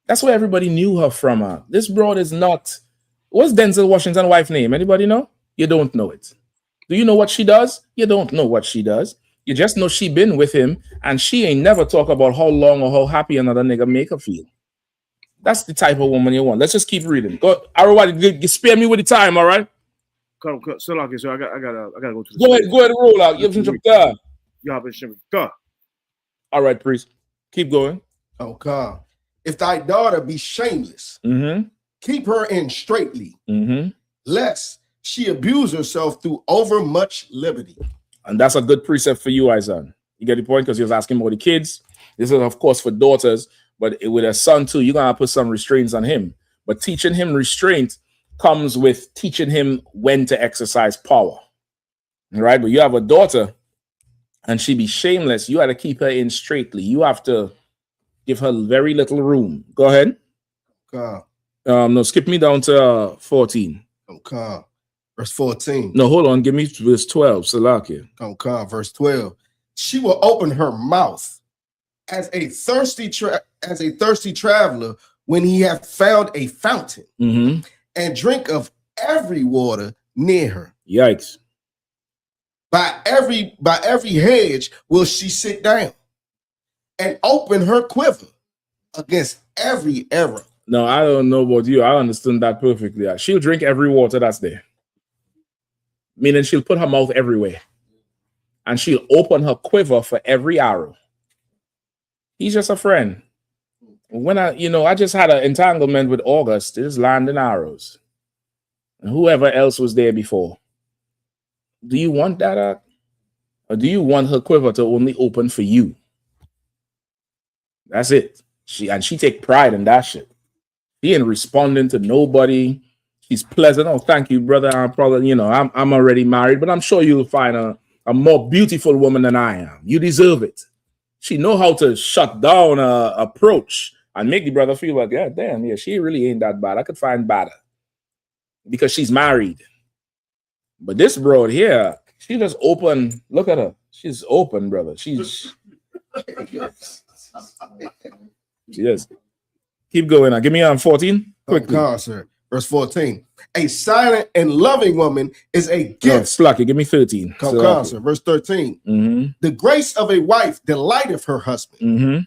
Speaker 5: That's where everybody knew her from. This broad is not... What's Denzel Washington's wife's name? Anybody know? You don't know it. Do you know what she does? You don't know what she does. You just know she been with him and she ain't never talk about how long or how happy another nigga make her feel. That's the type of woman you want. Let's just keep reading. Go, Arrow, spare me with the time, all right?
Speaker 13: So I gotta go to the
Speaker 5: Go ahead, roll out. All right, priest. Keep going.
Speaker 9: Okay. If thy daughter be shameless, keep her in straitly, lest she abuse herself through overmuch liberty.
Speaker 5: And that's a good precept for you, Isaiah. You get the point because he was asking about the kids. This is, of course, for daughters. But with a son too, you're gonna put some restraints on him. But teaching him restraint comes with teaching him when to exercise power. Right? But you have a daughter and she be shameless. You have to keep her in straightly. You have to give her very little room. Go ahead. No, skip me down to 14.
Speaker 9: Verse 14.
Speaker 5: No, hold on. Give me verse 12. Salakia.
Speaker 9: Verse 12. She will open her mouth as a thirsty traveler when he hath found a fountain, and drink of every water near her.
Speaker 5: Yikes.
Speaker 9: By every hedge will she sit down, and open her quiver against every arrow.
Speaker 5: No, I don't know about you. I understand that perfectly. She'll drink every water that's there. Meaning she'll put her mouth everywhere. And she'll open her quiver for every arrow. He's just a friend. When I just had an entanglement with August, just landing arrows. And whoever else was there before. Do you want that? Or do you want her quiver to only open for you? That's it. She take pride in that shit. She ain't responding to nobody. She's pleasant. Oh, thank you, brother. I'm probably, I'm already married, but I'm sure you'll find a more beautiful woman than I am. You deserve it. She know how to shut down approach and make the brother feel like, yeah, damn, yeah, she really ain't that bad. I could find better because she's married. But this broad here, she just open. Look at her. She's open, brother. She's yes. Keep going now. Give me on 14. Quickly.
Speaker 9: Sir. Verse 14. A silent and loving woman is a gift.
Speaker 5: No, Slacky, give me 13.
Speaker 9: Sir. Verse 13. The grace of a wife delighteth her husband,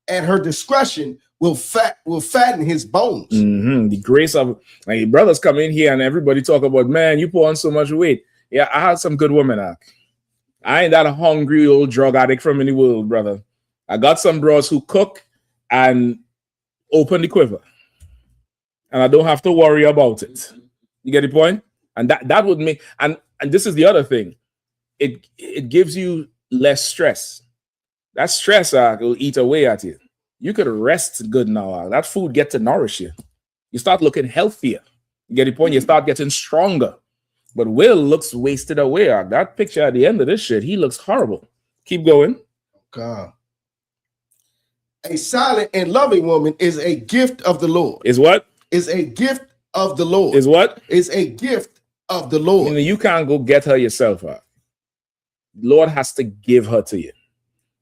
Speaker 9: and her discretion will fatten his bones.
Speaker 5: The grace of brothers come in here and everybody talk about, man, you put on so much weight. Yeah, I had some good women. I ain't that a hungry old drug addict from any world, brother. I got some bros who cook and open the quiver. And I don't have to worry about it. You get the point? And that would make, and this is the other thing. It gives you less stress. That stress will eat away at you. You could rest good now. That food gets to nourish you. You start looking healthier. You get the point? You start getting stronger. But Will looks wasted away. That picture at the end of this shit, he looks horrible. Keep going.
Speaker 9: God. A silent and loving woman is a gift of the Lord.
Speaker 5: Is what?
Speaker 9: Is a gift of the Lord.
Speaker 5: Is what?
Speaker 9: Is a gift of the Lord.
Speaker 5: You can't go get her yourself. Lord has to give her to you.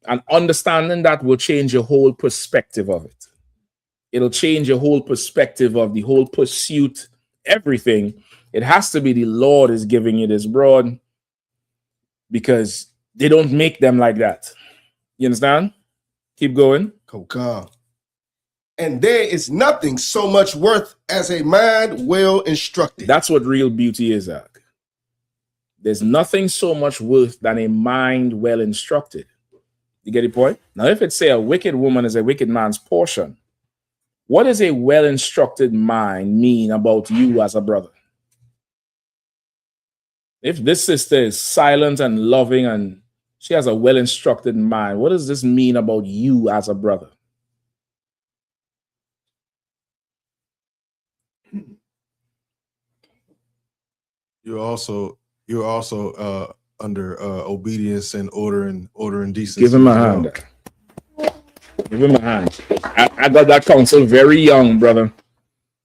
Speaker 5: And understanding that will change your whole perspective of it. It'll change your whole perspective of the whole pursuit, everything. It has to be the Lord is giving you this broad, because they don't make them like that. You understand? Keep going.
Speaker 9: God. And there is nothing so much worth as a mind well instructed.
Speaker 5: That's what real beauty is, Zach. There's nothing so much worth than a mind well instructed. You get the point? Now, if it say a wicked woman is a wicked man's portion, what does a well instructed mind mean about you as a brother? If this sister is silent and loving and she has a well instructed mind, what does this mean about you as a brother?
Speaker 6: You're also under obedience and order and decency.
Speaker 5: Give him a hand. Give him a hand. I got that counsel very young, brother.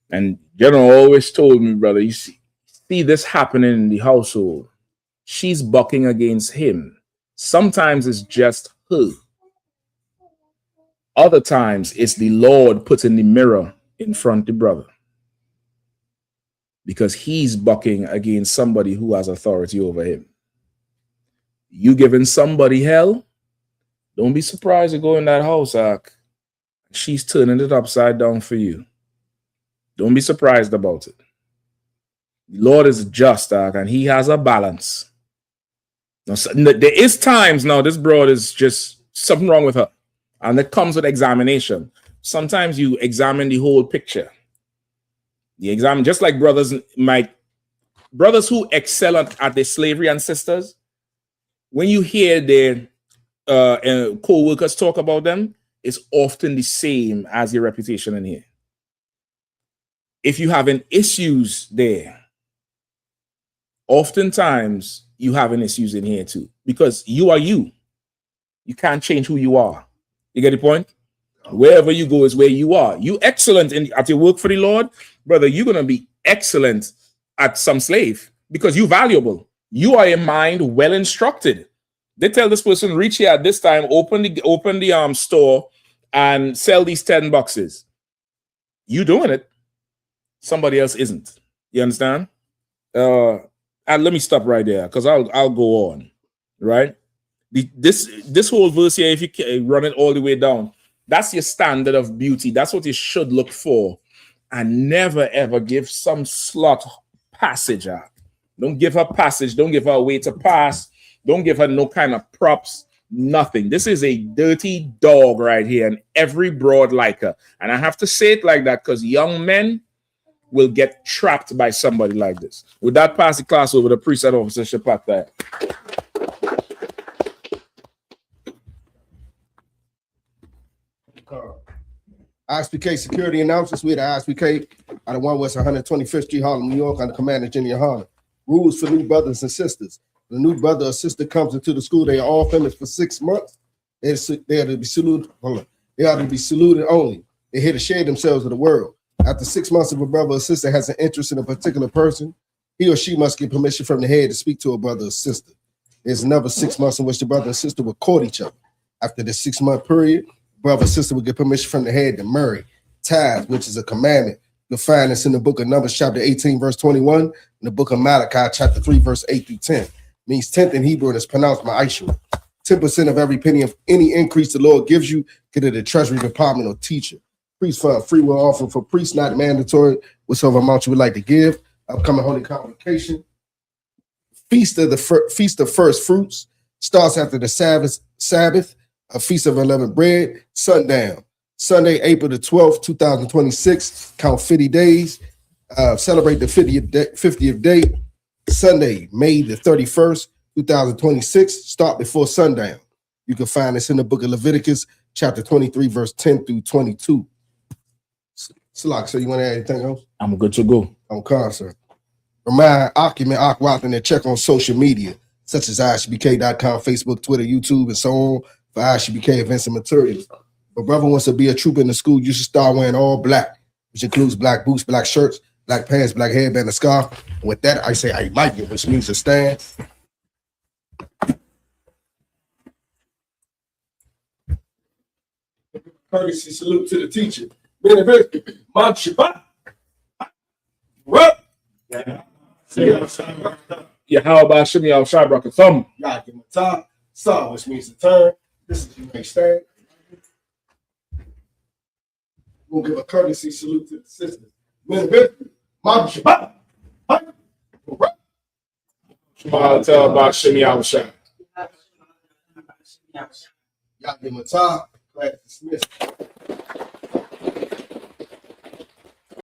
Speaker 5: And General always told me, brother, you see this happening in the household. She's bucking against him. Sometimes it's just her. Other times it's the Lord putting the mirror in front of the brother. Because he's bucking against somebody who has authority over him. You giving somebody hell? Don't be surprised to go in that house, she's turning it upside down for you. Don't be surprised about it. The Lord is just, and he has a balance. Now, there is times now this broad is just something wrong with her. And it comes with examination. Sometimes you examine the whole picture. The exam, just like brothers who excel at their slavery ancestors, when you hear their co-workers talk about them, is often the same as your reputation in here. If you having issues there, oftentimes you having issues in here too, because you are you. You can't change who you are. You get the point? Wherever you go is where you are. You excellent at your work for the Lord, brother. You're gonna be excellent at some slave because you valuable. You are a mind well instructed. They tell this person, reach here at this time, open the store and sell these 10 boxes. You doing it. Somebody else isn't. You understand? And let me stop right there because I'll go on. Right? This whole verse here, if you run it all the way down, that's your standard of beauty. That's what you should look for. And never ever give some slut passage out. Don't give her passage. Don't give her a way to pass. Don't give her no kind of props. Nothing. This is a dirty dog right here, and every broad like her. And I have to say it like that because young men will get trapped by somebody like this. With that, pass the class over to Precinct Officer Shapat there.
Speaker 9: I.S.U.P.K security announcements. We at I.S.U.P.K out of 1 West 125th Street, Harlem, New York, under Commander General Yahanna. Rules for new brothers and sisters. The new brother or sister comes into the school, they are all famous for 6 months. They are to be saluted. They are to be saluted only. They're here to share themselves with the world. After 6 months, if a brother or sister has an interest in a particular person, he or she must get permission from the head to speak to a brother or sister. There's another 6 months in which the brother and sister will court each other. After the 6 month period, brother or sister will get permission from the head to marry. Tithe, which is a commandment. You'll find this in the book of Numbers, chapter 18, verse 21, in the book of Malachi, chapter 3, verse 8 through 10. Means 10th in Hebrew and it's pronounced ma'aishu. 10% of every penny of any increase the Lord gives you, get it to the Treasury Department or teacher. Priest fund, free will offering for priests, not mandatory, whatsoever amount you would like to give. Upcoming Holy Convocation. Feast of First Fruits starts after the Sabbath, a Feast of Unleavened Bread, sundown. Sunday, April the 12th, 2026, count 50 days, celebrate the 50th day. Sunday, May the 31st, 2026, start before sundown. You can find this in the book of Leviticus, chapter 23, verse 10 through 22. Salak, so you want to add anything else?
Speaker 5: I'm good to go.
Speaker 9: Okay, sir. Remind Occupant Aquatin to check on social media, such as I.S.U.P.K.com, Facebook, Twitter, YouTube, and so on, for I.S.U.P.K events and materials. If a brother wants to be a trooper in the school, you should start wearing all black, which includes black boots, black shirts, black pants, black headband, and scarf. And with that, I say I like it, which means to stand. Courtesy salute to the teacher. Man, Shabbat. What?
Speaker 5: Yeah, how about Shimmy al Shabrak thumb?
Speaker 9: Y'all give him a top, saw, which means to turn. This is you may stand. We'll give a courtesy salute to the sisters. Man, Shabbat.
Speaker 5: I'll tell about Shimmy al Shabrak.
Speaker 9: Y'all give him a top. Class dismissed.